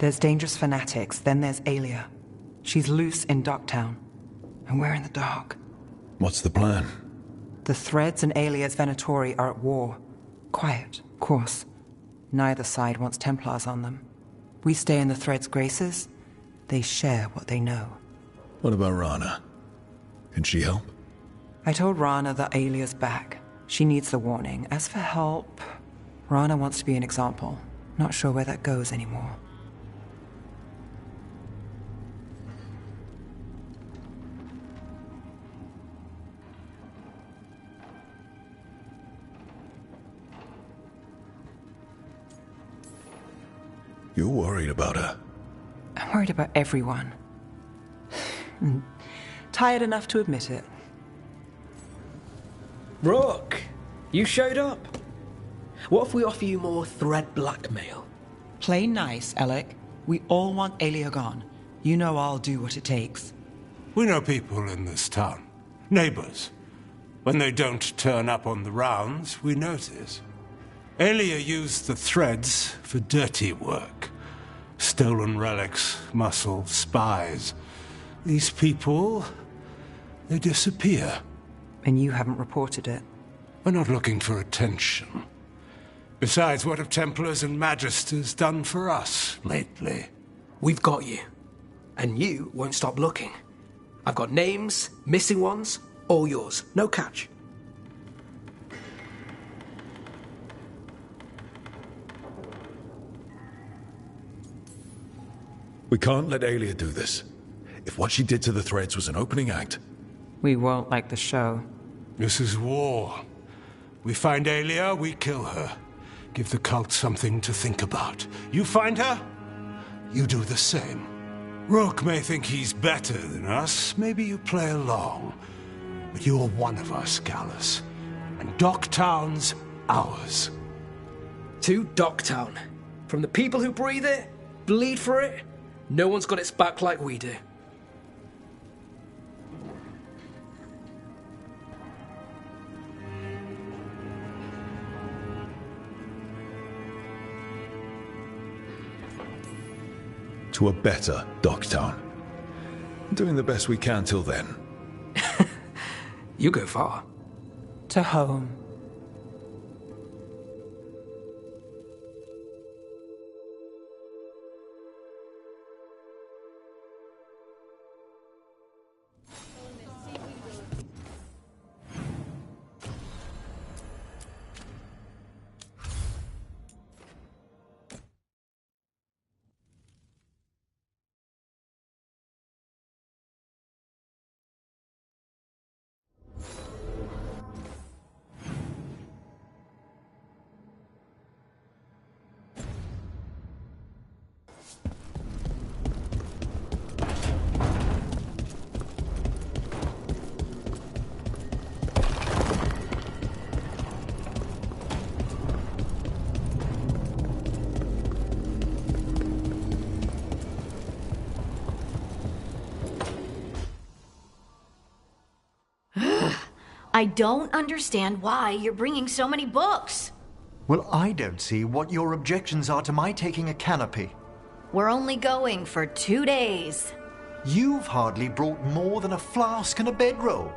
There's dangerous fanatics, then there's Aelia. She's loose in Docktown, and we're in the dark. What's the plan? The Threads and Aelia's Venatori are at war. Quiet, of course. Neither side wants Templars on them. We stay in the Threads' graces. They share what they know. What about Rana? Can she help? I told Rana that Aelia's back. She needs the warning. As for help, Rana wants to be an example. Not sure where that goes anymore. You're worried about her. I'm worried about everyone. Tired enough to admit it. Rook, you showed up. What if we offer you more thread blackmail? Play nice, Alec. We all want Aelia gone. You know I'll do what it takes. We know people in this town. Neighbors. When they don't turn up on the rounds, we notice. Aelia used the Threads for dirty work. Stolen relics, muscle, spies. These people, they disappear. And you haven't reported it. We're not looking for attention. Besides, what have Templars and Magisters done for us lately? We've got you. And you won't stop looking. I've got names, missing ones, all yours. No catch. We can't let Aelia do this. If what she did to the Threads was an opening act... We won't like the show. This is war. We find Aelia, we kill her. Give the cult something to think about. You find her, you do the same. Rook may think he's better than us. Maybe you play along. But you're one of us, Gallus. And Docktown's ours. To Docktown. From the people who breathe it, bleed for it, no one's got its back like we do. To a better Docktown. Doing the best we can till then. You go far. To home. I don't understand why you're bringing so many books. Well, I don't see what your objections are to my taking a canopy. We're only going for 2 days. You've hardly brought more than a flask and a bedroll.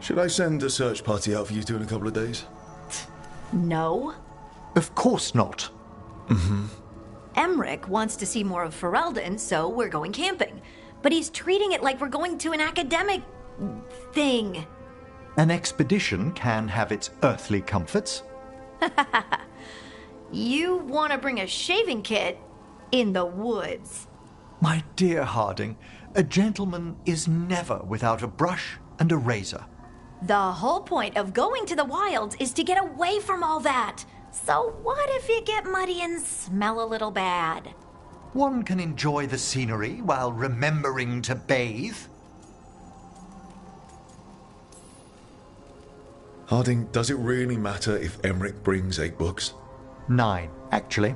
Should I send a search party out for you two in a couple of days? No. Of course not. Mm-hmm. Emmerich wants to see more of Ferelden, so we're going camping. But he's treating it like we're going to an academic... thing. An expedition can have its earthly comforts. You want to bring a shaving kit in the woods. My dear Harding, a gentleman is never without a brush and a razor. The whole point of going to the wilds is to get away from all that. So what if you get muddy and smell a little bad? One can enjoy the scenery while remembering to bathe. Harding, does it really matter if Emmerich brings 8 books? 9, actually.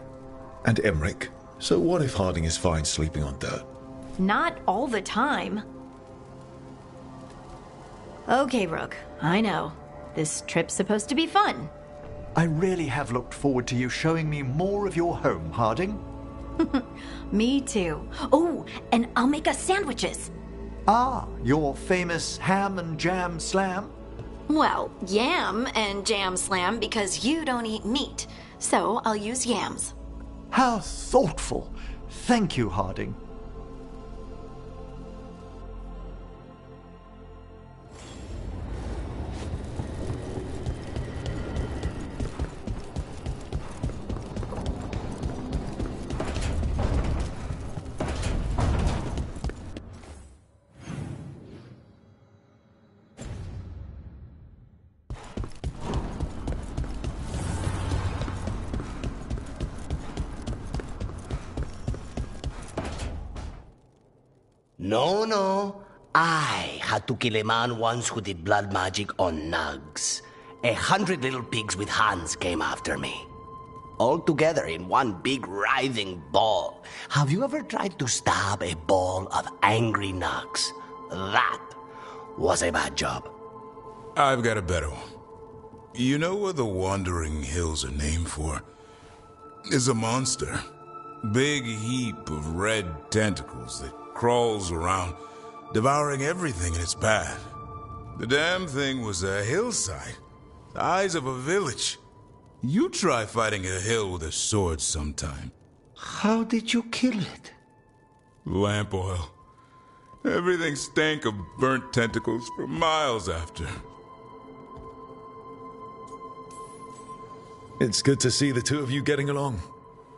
And Emmerich? So what if Harding is fine sleeping on dirt? Not all the time. Okay, Rook, I know. This trip's supposed to be fun. I really have looked forward to you showing me more of your home, Harding. Me too. Oh, and I'll make us sandwiches. Ah, your famous ham and jam slam? Well, yam and jam slam because you don't eat meat. So I'll use yams. How thoughtful. Thank you, Harding. No. I had to kill a man once who did blood magic on nugs. 100 little pigs with hands came after me. All together in one big writhing ball. Have you ever tried to stab a ball of angry nugs? That was a bad job. I've got a better one. You know what the Wandering Hills are named for? It's a monster. Big heap of red tentacles that crawls around, devouring everything in its path. The damn thing was a hillside, the size of a village. You try fighting a hill with a sword sometime. How did you kill it? Lamp oil. Everything stank of burnt tentacles for miles after. It's good to see the two of you getting along.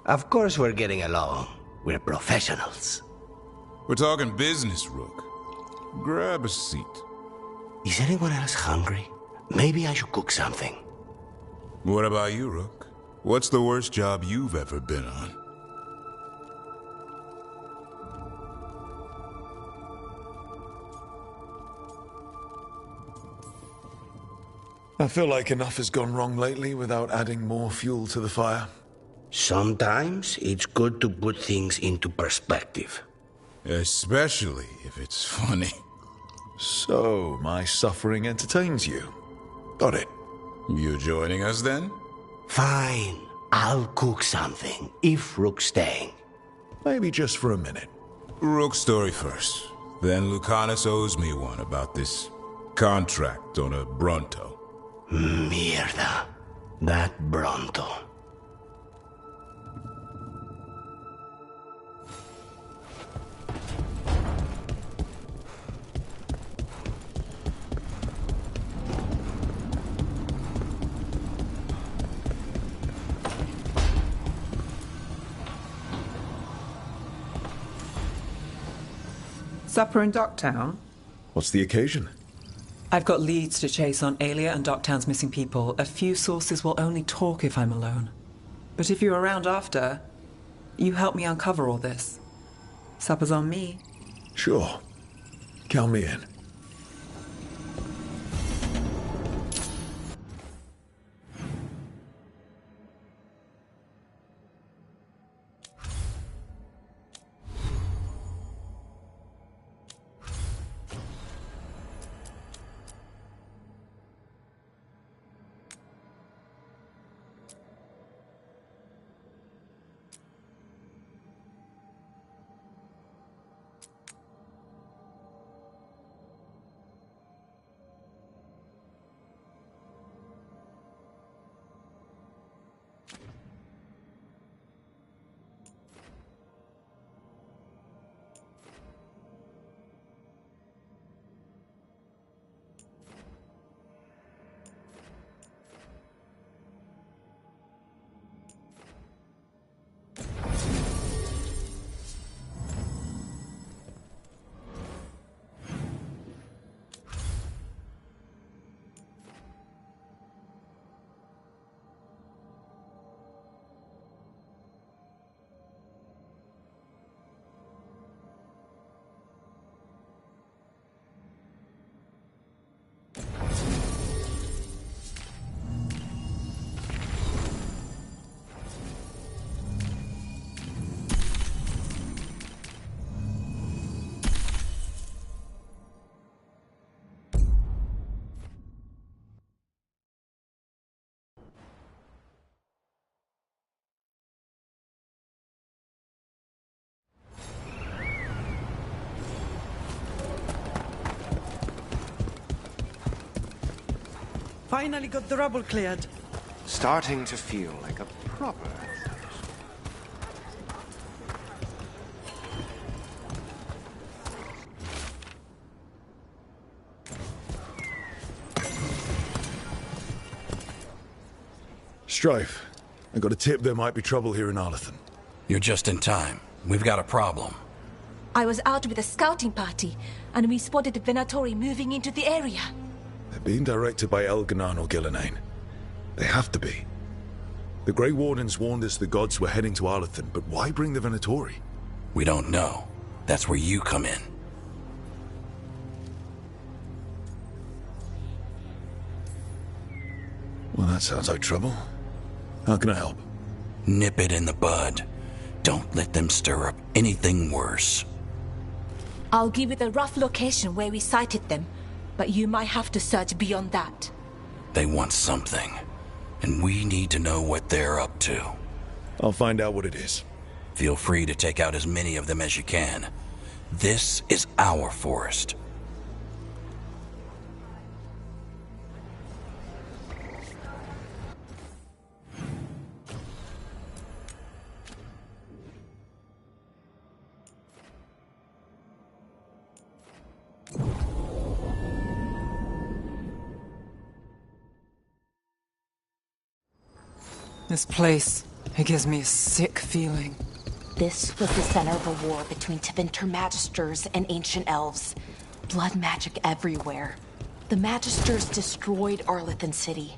Of course we're getting along. We're professionals. We're talking business, Rook. Grab a seat. Is anyone else hungry? Maybe I should cook something. What about you, Rook? What's the worst job you've ever been on? I feel like enough has gone wrong lately without adding more fuel to the fire. Sometimes it's good to put things into perspective. Especially if it's funny. So, my suffering entertains you. Got it. You joining us then? Fine. I'll cook something, if Rook's staying. Maybe just for a minute. Rook's story first. Then Lucanus owes me one about this contract on a Bronto. Mierda. That Bronto. Supper in Docktown? What's the occasion? I've got leads to chase on Alia and Docktown's missing people. A few sources will only talk if I'm alone. But if you're around after, you help me uncover all this. Supper's on me. Sure. Count me in. Finally got the rubble cleared. Starting to feel like a proper. Strife, I got a tip there might be trouble here in Arlethan. You're just in time. We've got a problem. I was out with a scouting party, and we spotted the Venatori moving into the area. They're being directed by Elganan or Gillenane. They have to be. The Grey Wardens warned us the gods were heading to Arlethan, but why bring the Venatori? We don't know. That's where you come in. Well, that sounds like trouble. How can I help? Nip it in the bud. Don't let them stir up anything worse. I'll give you the rough location where we sighted them, but you might have to search beyond that. They want something, and we need to know what they're up to. I'll find out what it is. Feel free to take out as many of them as you can. This is our forest. This place, it gives me a sick feeling. This was the center of a war between Tevinter Magisters and ancient elves. Blood magic everywhere. The Magisters destroyed Arlethan City.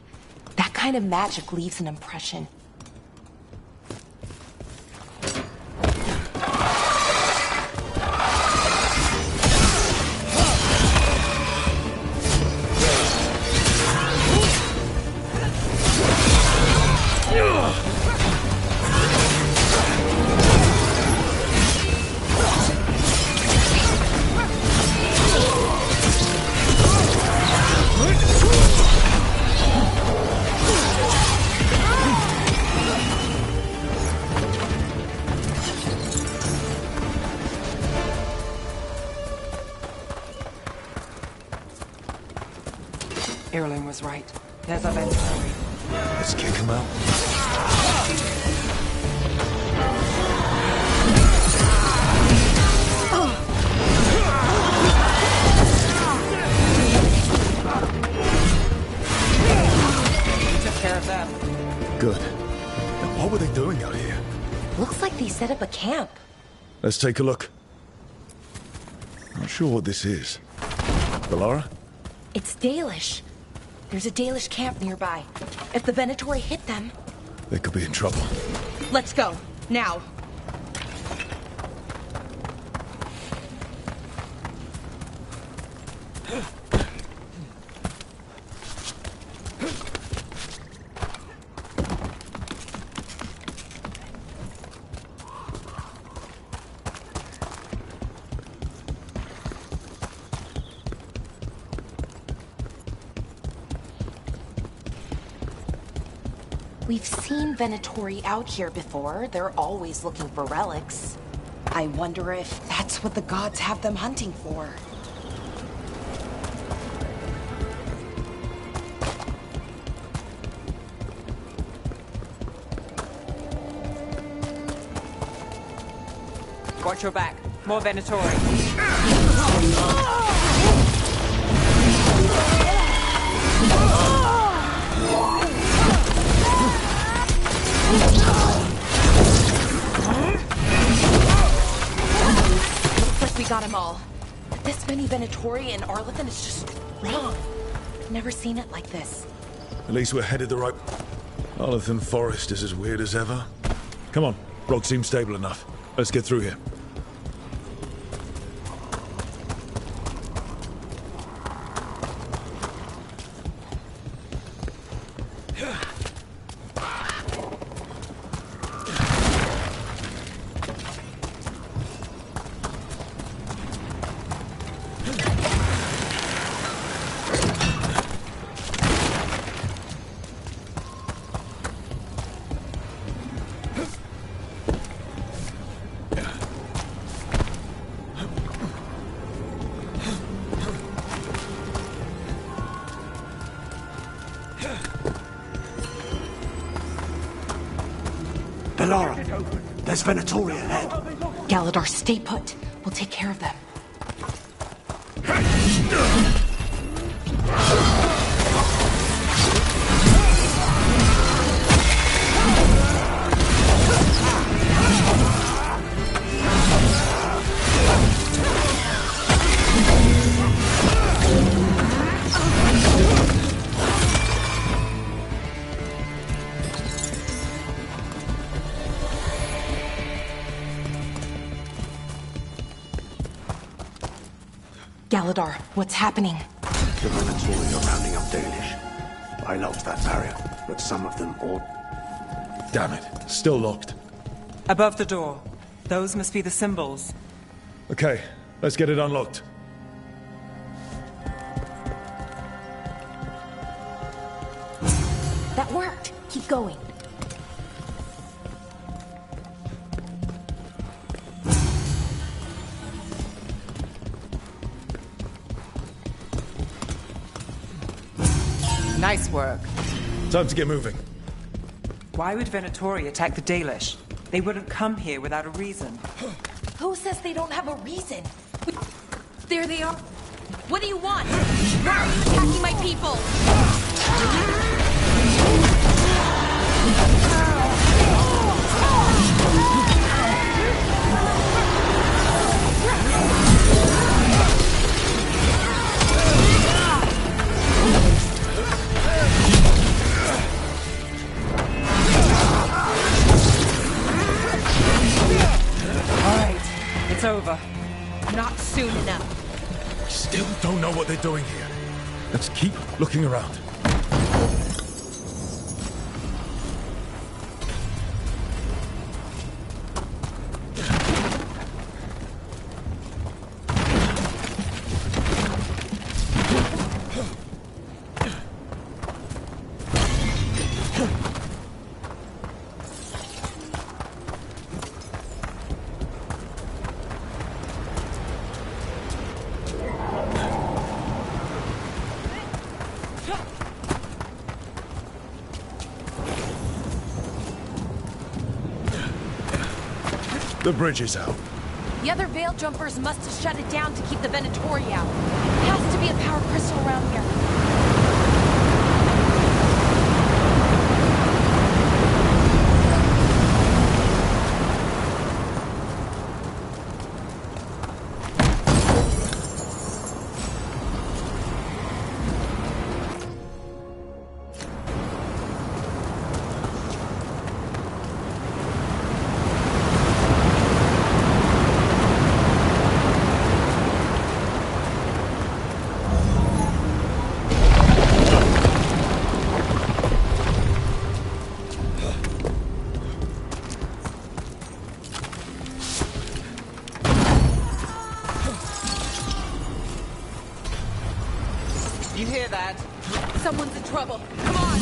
That kind of magic leaves an impression. Erling was right. There's a Venatori. Let's kick him out. We took care of them. Good. Now, what were they doing out here? Looks like they set up a camp. Let's take a look. Not sure what this is. Valara? It's Dalish. There's a Dalish camp nearby. If the Venatori hit them... They could be in trouble. Let's go. Now. We've seen Venatori out here before. They're always looking for relics. I wonder if that's what the gods have them hunting for. Watch your back. More Venatori. Looks like we got them all. This many Venatori in Arlethan is just wrong. Never seen it like this. At least we're headed the right... Arlethan Forest is as weird as ever. Come on, rock seems stable enough. Let's get through here. There's Venatoria ahead. Galadar, stay put. We'll take care of them. Galadar, what's happening? The Venatoria are rounding up Dalish. I locked that barrier, but some of them all... Damn it. Still locked. Above the door. Those must be the symbols. Okay, let's get it unlocked. That worked. Keep going. Nice work. Time to get moving. Why would Venatori attack the Dalish? They wouldn't come here without a reason. Who says they don't have a reason? There they are. What do you want? Why are you attacking my people? It's over. Not soon enough. Still don't know what they're doing here. Let's keep looking around. The bridge is out. The other Veil Jumpers must have shut it down to keep the Venatori out. Has to be a power crystal around here. You hear that? Someone's in trouble. Come on!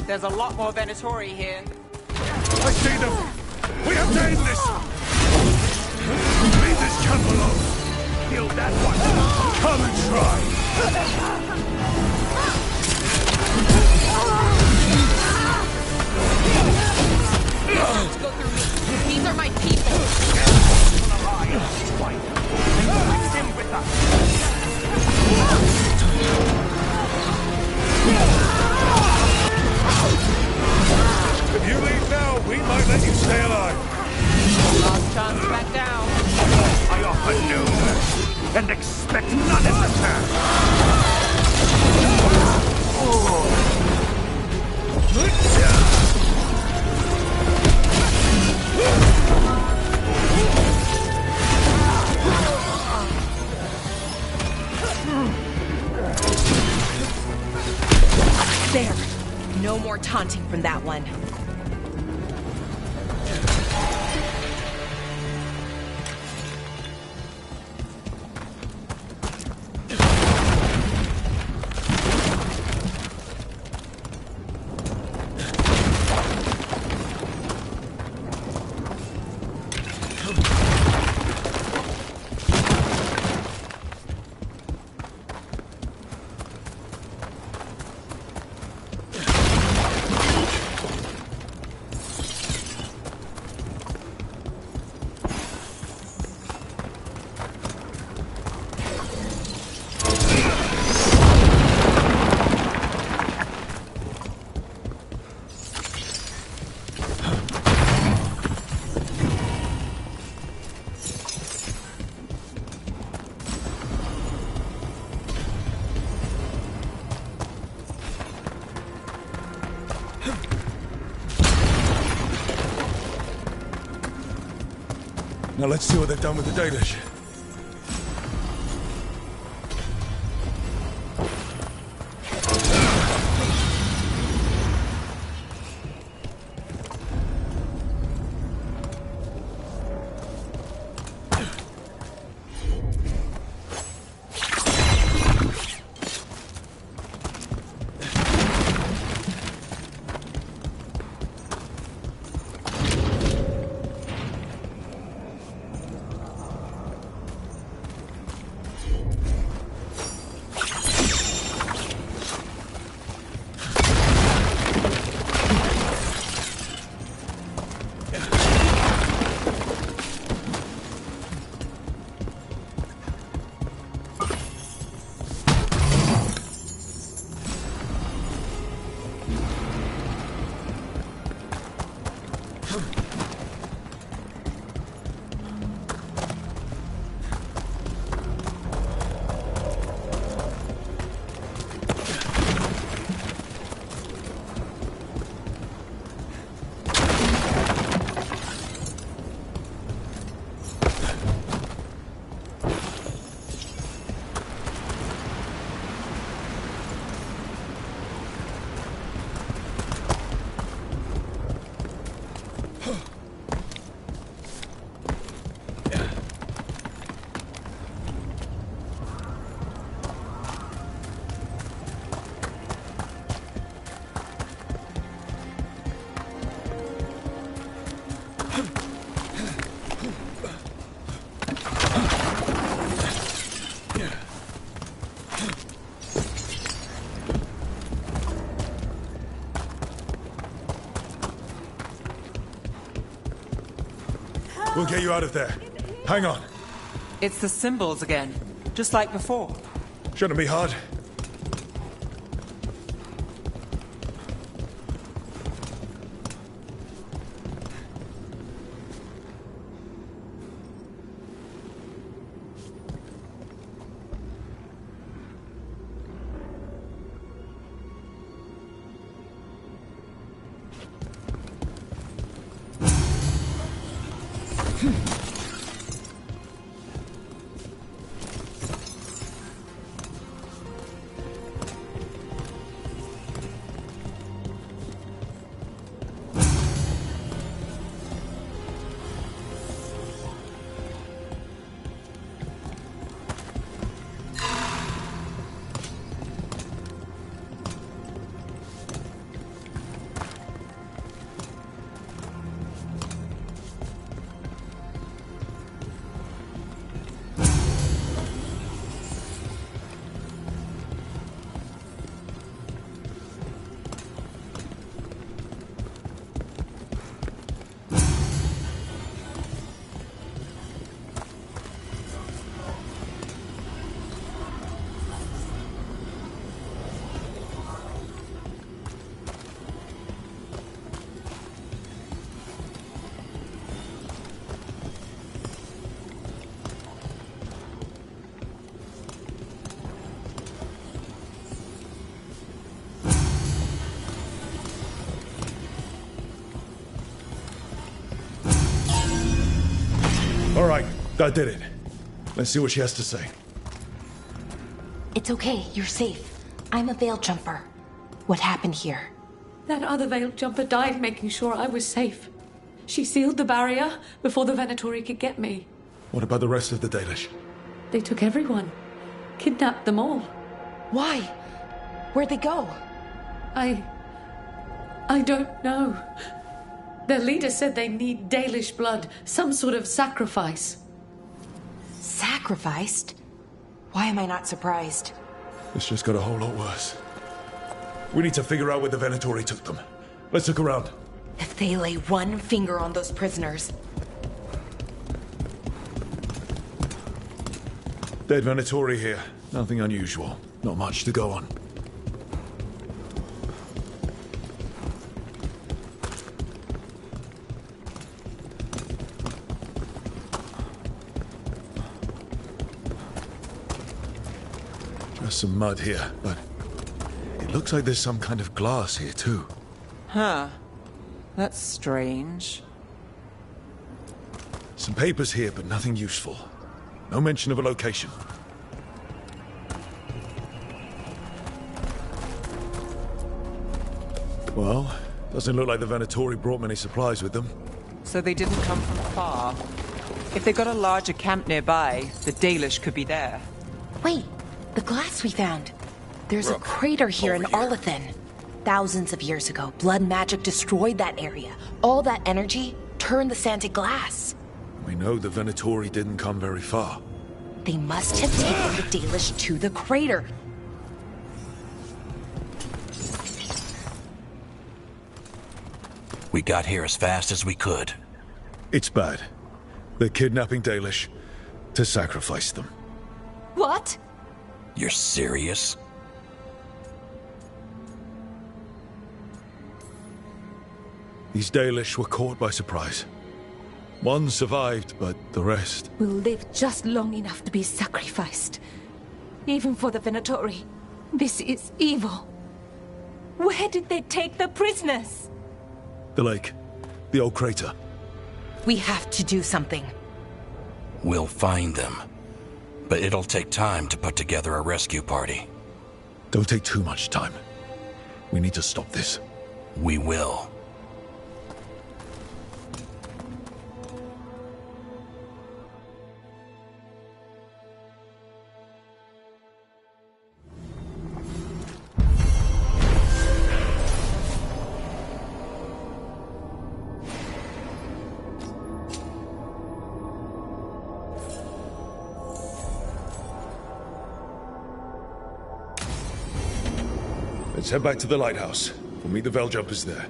There's a lot more Venatori here. I see them! We have to end this! Leave this camp alone! Kill that one! Come and try! To go through me. These are my people. If you leave now, we might let you stay alive. Last chance back down. I offer no mercy and expect none in return. There. No more taunting from that one. Now let's see what they've done with the Dalish. We'll get you out of there. Hang on. It's the symbols again, just like before. Shouldn't be hard. All right, that did it. Let's see what she has to say. It's okay, you're safe. I'm a veil jumper. What happened here? That other veiled jumper died making sure I was safe. She sealed the barrier before the Venatori could get me. What about the rest of the Dalish? They took everyone. Kidnapped them all. Why? Where'd they go? I don't know. Their leader said they need Dalish blood, some sort of sacrifice. Sacrificed? Why am I not surprised? This just got a whole lot worse. We need to figure out where the Venatori took them. Let's look around. If they lay one finger on those prisoners... Dead Venatori here. Nothing unusual. Not much to go on. Just some mud here, but it looks like there's some kind of glass here too. Huh. That's strange. Some papers here, but nothing useful. No mention of a location. Well, doesn't look like the Venatori brought many supplies with them. So they didn't come from far. If they got a larger camp nearby, the Dalish could be there. Wait, the glass we found. There's a crater here in Arlethan. Thousands of years ago, blood magic destroyed that area. All that energy turned the sand to glass. We know the Venatori didn't come very far. They must have taken the Dalish to the crater. We got here as fast as we could. It's bad. They're kidnapping Dalish to sacrifice them. What? You're serious? These Dalish were caught by surprise. One survived, but the rest... Will live just long enough to be sacrificed. Even for the Venatori. This is evil. Where did they take the prisoners? The lake. The old crater. We have to do something. We'll find them. But it'll take time to put together a rescue party. Don't take too much time. We need to stop this. We will. Let's head back to the lighthouse. We'll meet the Veiljumpers there.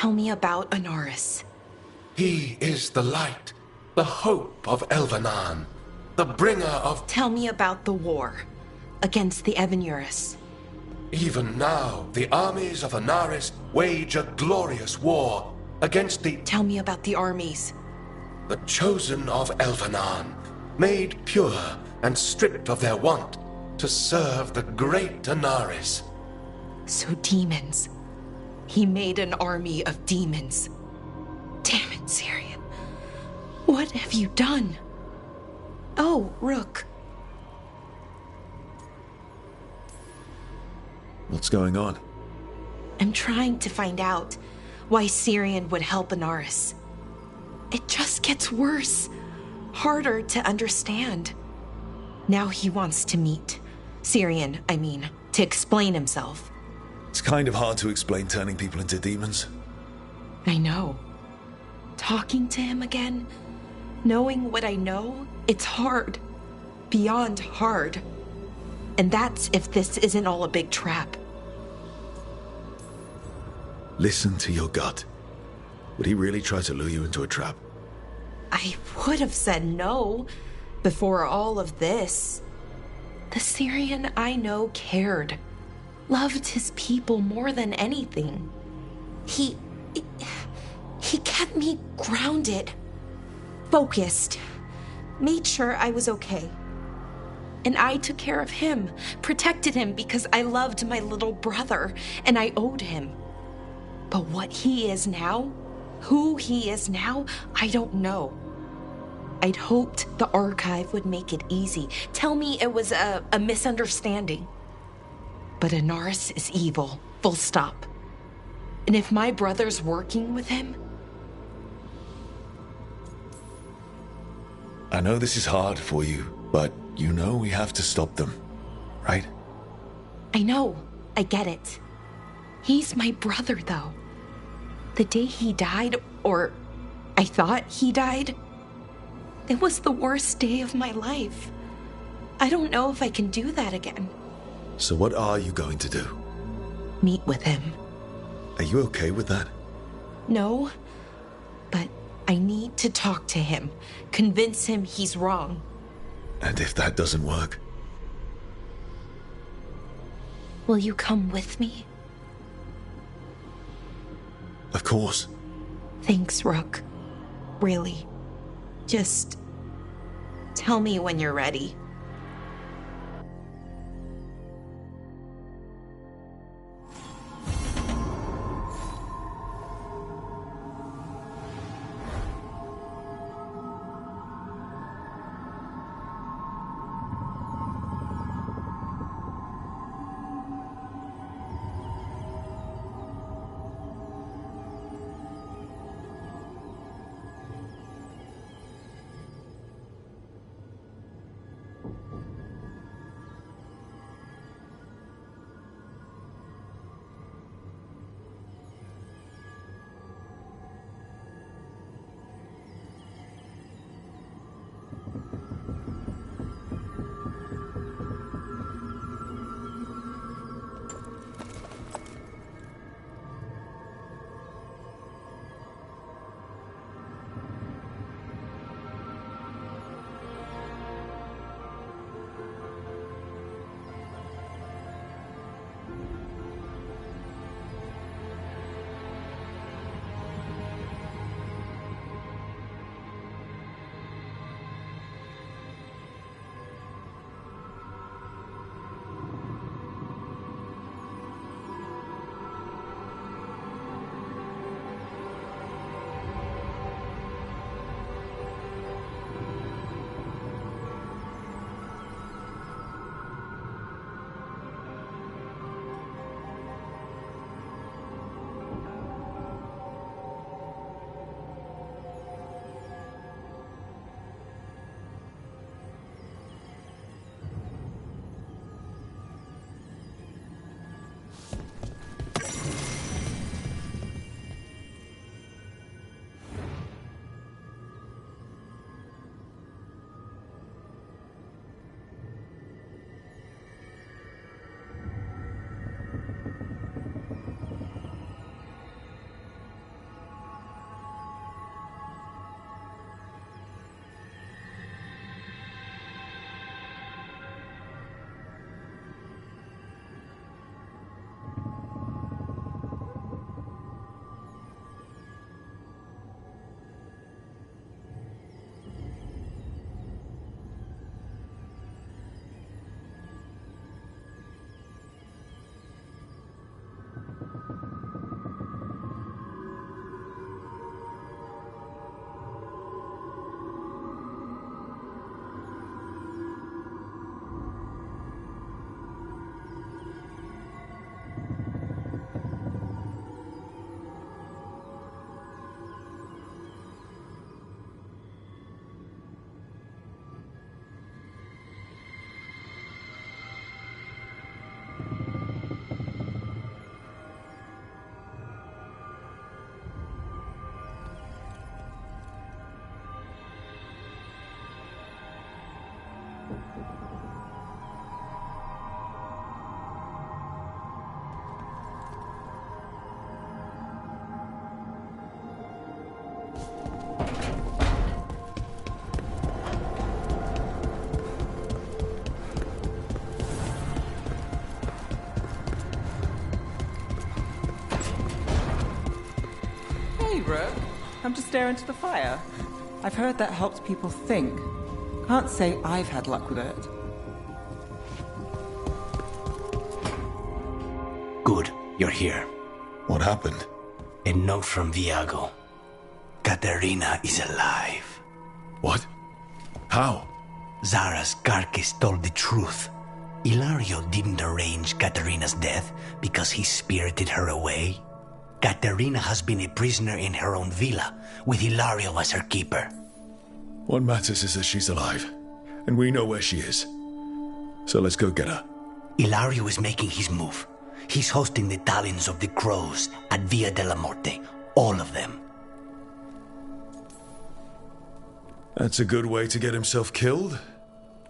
Tell me about Anaris. He is the light, the hope of Elvenan, the bringer of... Tell me about the war against the Evenuris. Even now, the armies of Anaris wage a glorious war against the... Tell me about the armies. The chosen of Elvenan, made pure and stripped of their want to serve the great Anaris. So demons. He made an army of demons. Damn it, Syrian. What have you done? Oh, Rook. What's going on? I'm trying to find out why Syrian would help Anaris. It just gets worse. harder to understand. Now he wants to meet. Syrian, I mean, to explain himself. It's kind of hard to explain turning people into demons. I know. Talking to him again, knowing what I know, it's hard. Beyond hard. And that's if this isn't all a big trap. Listen to your gut. Would he really try to lure you into a trap? I would have said no before all of this. The Syrian I know cared. Loved his people more than anything. He kept me grounded. Focused. Made sure I was okay. And I took care of him, protected him because I loved my little brother and I owed him. But what he is now, who he is now, I don't know. I'd hoped the archive would make it easy. Tell me it was a misunderstanding. But Inaris is evil, full stop. And if my brother's working with him... I know this is hard for you, but you know we have to stop them, right? I know. I get it. He's my brother, though. The day he died, or I thought he died, it was the worst day of my life. I don't know if I can do that again. So what are you going to do? Meet with him. Are you okay with that? No, but I need to talk to him. Convince him he's wrong. And if that doesn't work? Will you come with me? Of course. Thanks, Rook. Really. Just tell me when you're ready. Hey, Rook. Come to stare into the fire. I've heard that helps people think. Can't say I've had luck with it. Good, you're here. What happened? A note from Viago. Katerina is alive. What? How? Zara's carcass told the truth. Ilario didn't arrange Katerina's death because he spirited her away. Katerina has been a prisoner in her own villa, with Ilario as her keeper. What matters is that she's alive, and we know where she is. So let's go get her. Ilario is making his move. He's hosting the Talons of the Crows at Via della Morte. All of them. That's a good way to get himself killed.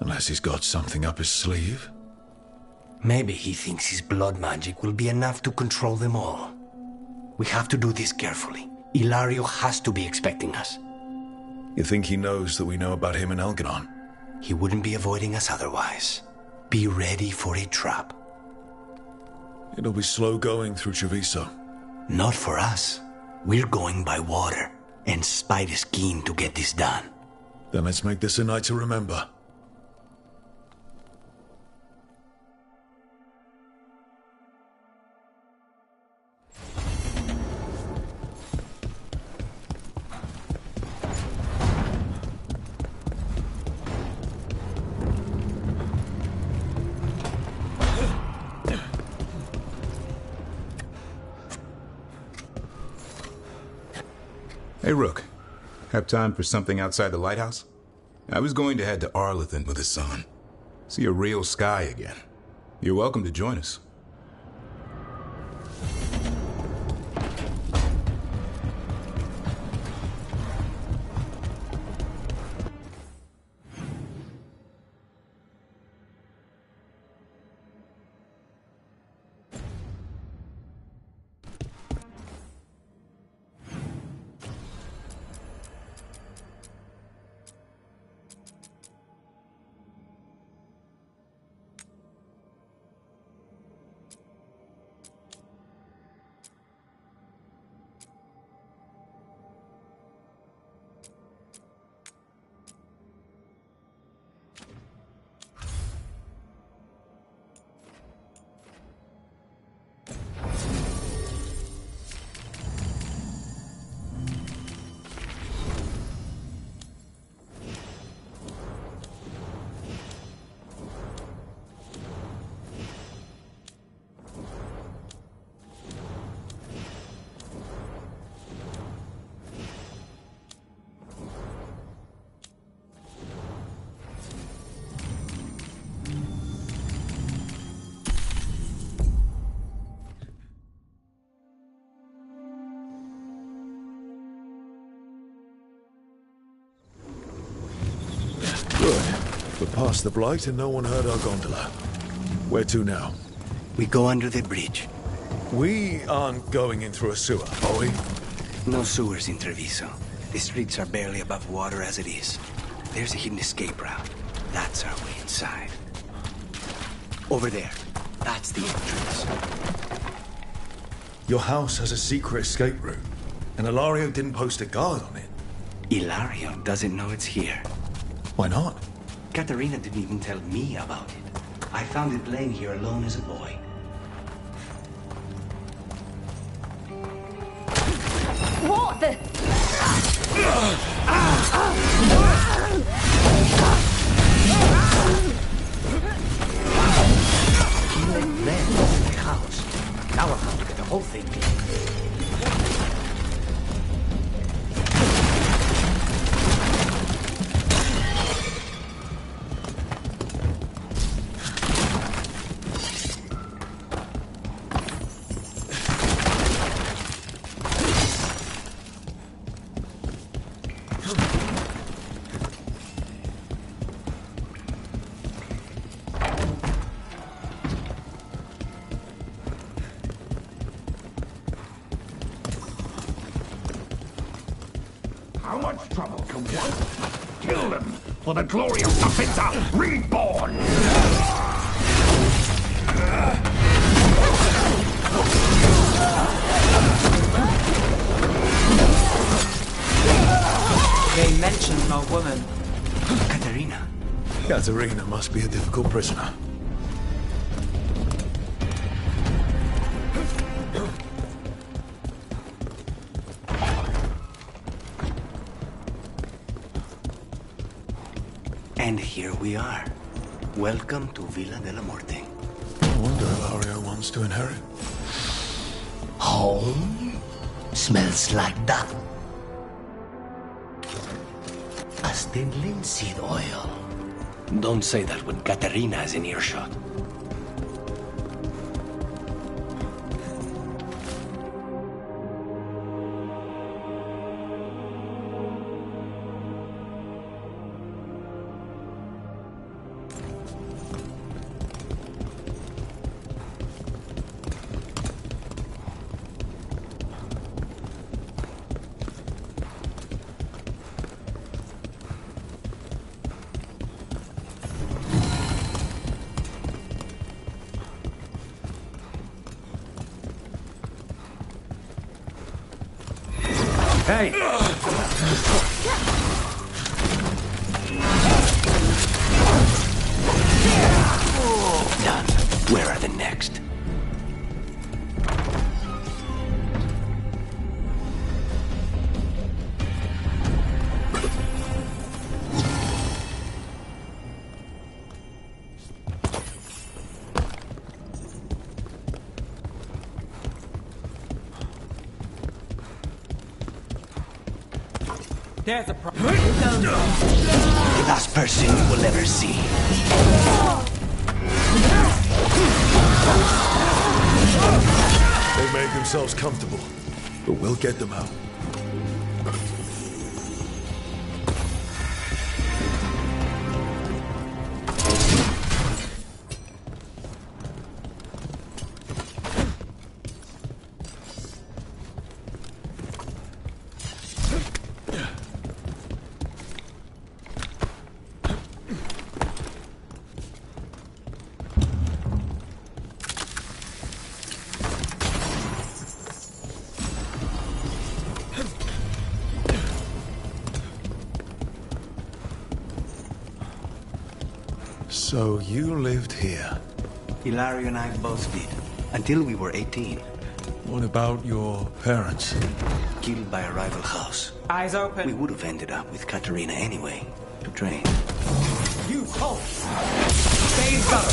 Unless he's got something up his sleeve. Maybe he thinks his blood magic will be enough to control them all. We have to do this carefully. Ilario has to be expecting us. You think he knows that we know about him and Algernon? He wouldn't be avoiding us otherwise. Be ready for a trap. It'll be slow going through Treviso. Not for us. We're going by water, and Spite is keen to get this done. Then let's make this a night to remember. Hey, Rook. Have time for something outside the lighthouse? I was going to head to Arlington with the sun. See a real sky again. You're welcome to join us. Good. We're past the Blight and no one heard our gondola. Where to now? We go under the bridge. We aren't going in through a sewer, are we? No sewers in Treviso. The streets are barely above water as it is. There's a hidden escape route. That's our way inside. Over there. That's the entrance. Your house has a secret escape route, and Ilario didn't post a guard on it. Ilario doesn't know it's here. Why not? Katerina didn't even tell me about it. I found it laying here alone as a boy. What the? Then, the house. Now I've got to get the whole thing. How much trouble can one? Kill them for the glory of Safinta reborn! They mentioned no woman. Katerina. Katerina must be a difficult prisoner. And here we are. Welcome to Villa de la Muerte. I wonder if Aria wants to inherit. Home? Smells like that. As in linseed oil. Don't say that when Katerina is in earshot. Hey! Done. Where are the next? There's a problem. The last person you will ever see. They made themselves comfortable, but we'll get them out. So you lived here? Hilario and I both did, until we were 18. What about your parents? Killed by a rival house. Eyes open. We would have ended up with Katerina anyway, to train. You halt! Stay in cover!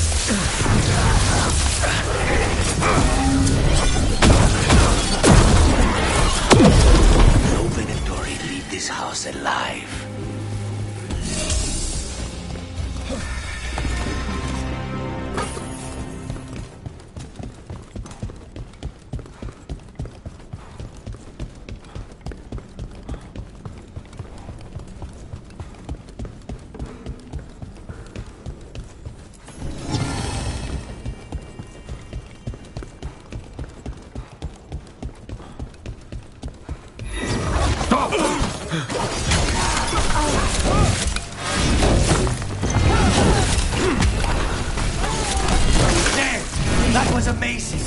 No Venatori leave this house alive. That was amazing.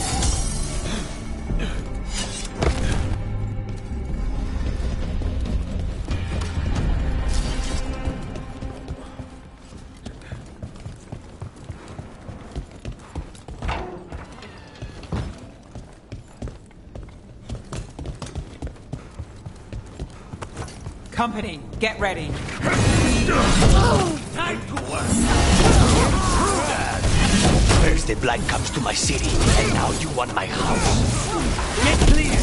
Company, get ready. Time to work. First the blight comes to my city, and now you want my house. Get clear!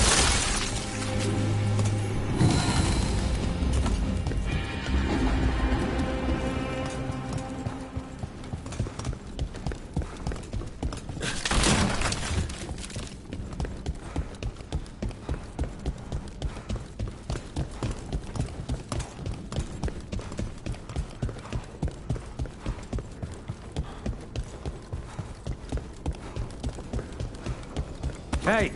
Hey!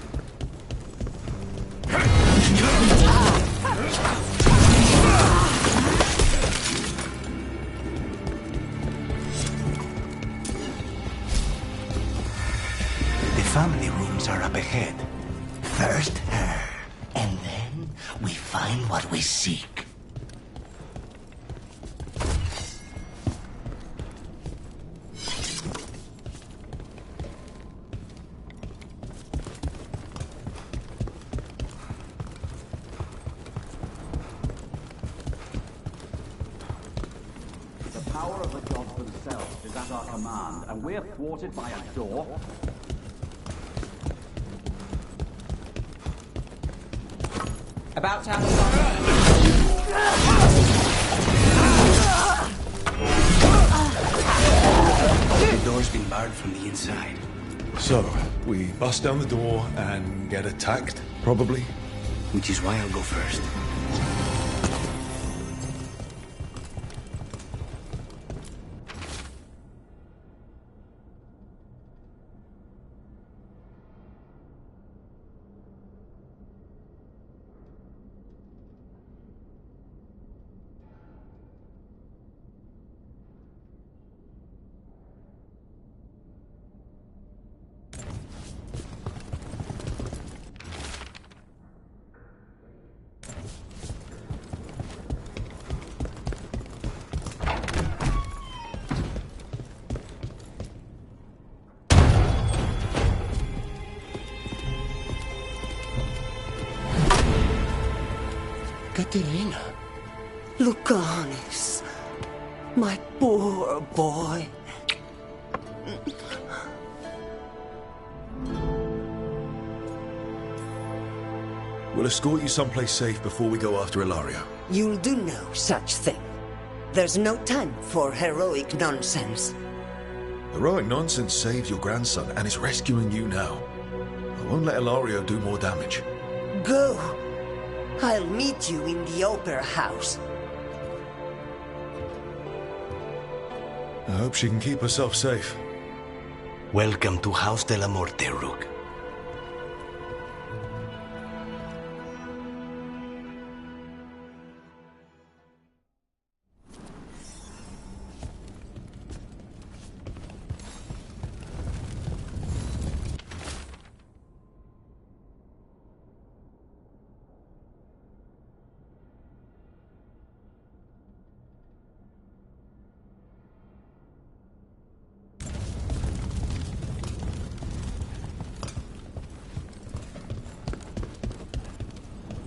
ahead. First her, and then we find what we seek. The power of the gods themselves is at our command, and we're thwarted by a door. About to have The door's been barred from the inside. So, we bust down the door and get attacked, probably? Which is why I'll go first. Caterina. Lucanis. My poor boy. We'll escort you someplace safe before we go after Ilario. You'll do no such thing. There's no time for heroic nonsense. Heroic nonsense saved your grandson and is rescuing you now. I won't let Ilario do more damage. Go. I'll meet you in the opera house. I hope she can keep herself safe. Welcome to House de la Morte, Rook.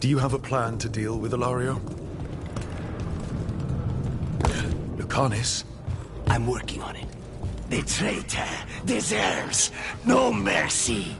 Do you have a plan to deal with Ilario? Lucanis? I'm working on it. The traitor deserves no mercy.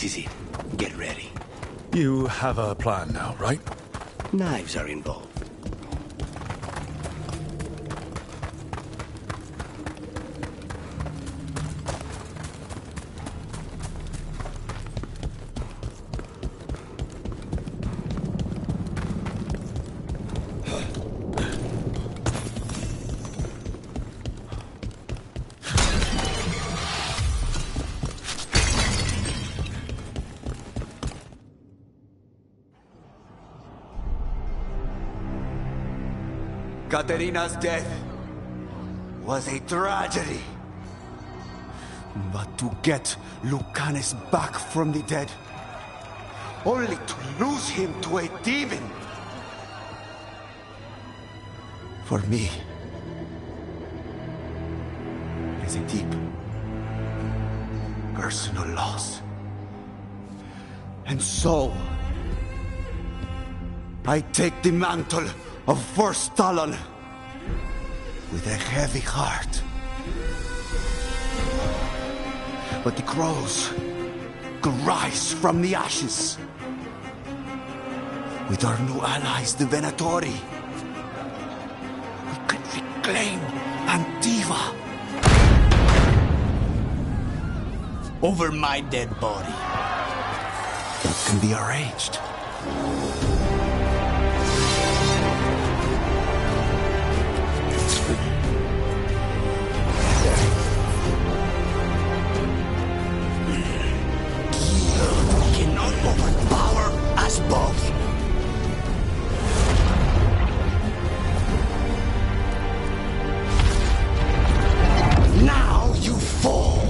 This is it. Get ready. You have a plan now, right? Knives are involved. Katerina's death was a tragedy. But to get Lucanus back from the dead, only to lose him to a demon. For me, it is a deep, personal loss. And so, I take the mantle of First Talon with a heavy heart. But the crows could rise from the ashes. With our new allies, the Venatori, we could reclaim Antiva. Over my dead body. That can be arranged. Cannot overpower us both. Now you fall.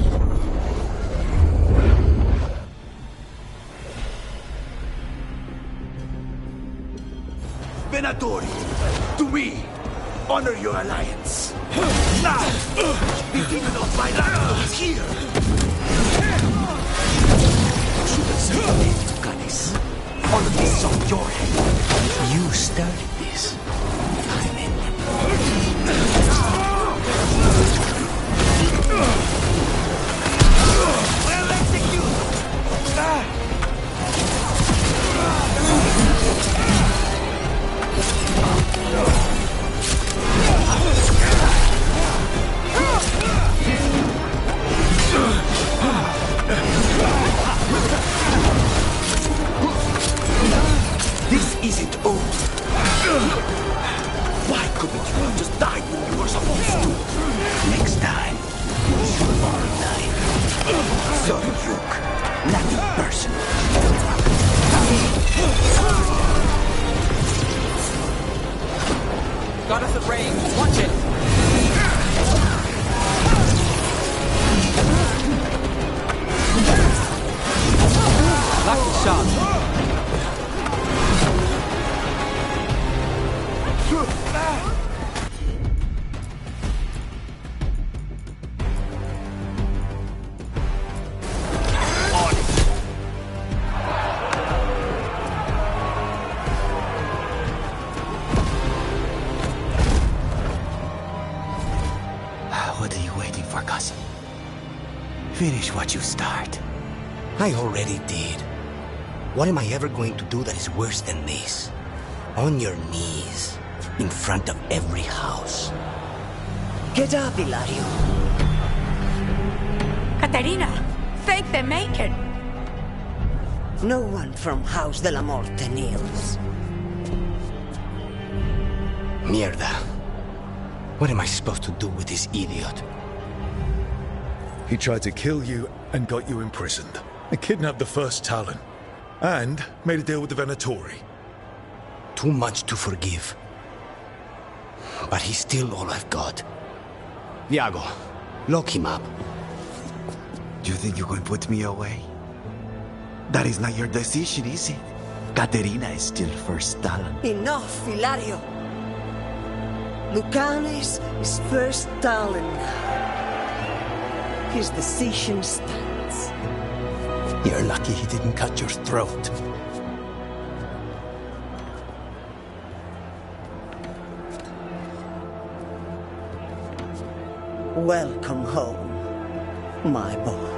Venatori, to me, honor your alliance. Now, the demon of my land is here. Should have said the name to Canis. All of this is on your head. You started this. I'm in. Well executed. This isn't over. Why couldn't you have just died when you were supposed to? Next time, you are alive. So, Luke, nothing personal. Got us at range. Watch it. Lucky shot. What are you waiting for, cousin? Finish what you start. I already did. What am I ever going to do that is worse than this? On your knees, in front of every house. Get up, Hilario. Caterina, fake the making. No one from House de la Morte kneels. Mierda. What am I supposed to do with this idiot? He tried to kill you and got you imprisoned. And kidnapped the First Talon. And made a deal with the Venatori. Too much to forgive. But he's still all I've got. Iago, lock him up. Do you think you can put me away? That is not your decision, is it? Caterina is still First Talon. Enough, Hilario. Lucanus is First Talon now. His decision stands. You're lucky he didn't cut your throat. Welcome home, my boy.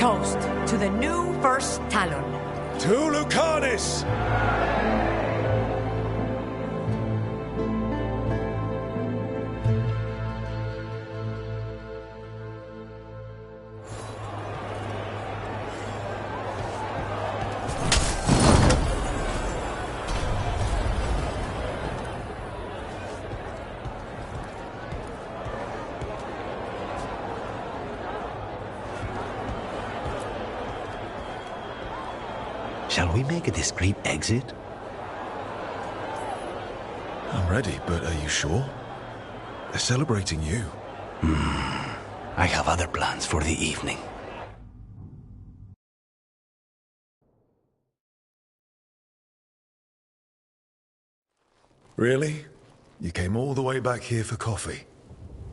Toast to the new First Talon. To Lucanus! Shall we make a discreet exit? I'm ready, but are you sure? They're celebrating you. I have other plans for the evening. Really? You came all the way back here for coffee?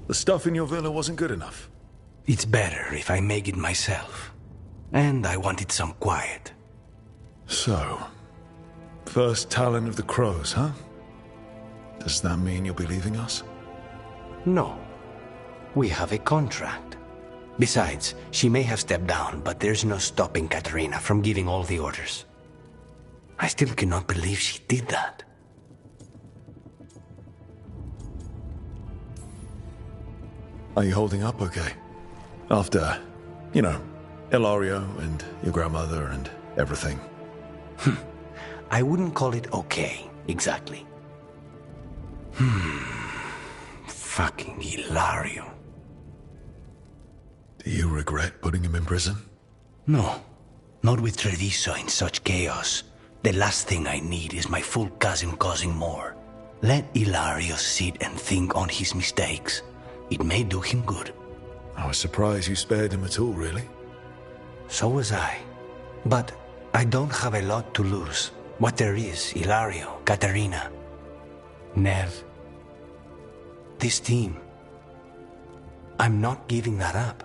The stuff in your villa wasn't good enough? It's better if I make it myself. And I wanted some quiet. So, first Talon of the Crows, huh? Does that mean you'll be leaving us? No. We have a contract. Besides, she may have stepped down, but there's no stopping Katerina from giving all the orders. I still cannot believe she did that. Are you holding up okay? After, you know, Ilario and your grandmother and everything. I wouldn't call it okay, exactly. Fucking Ilario. Do you regret putting him in prison? No, not with Treviso in such chaos. The last thing I need is my full cousin causing more. Let Ilario sit and think on his mistakes. It may do him good. I was surprised you spared him at all, really. So was I. But I don't have a lot to lose. What there is, Ilario, Katerina, Nev. This team. I'm not giving that up.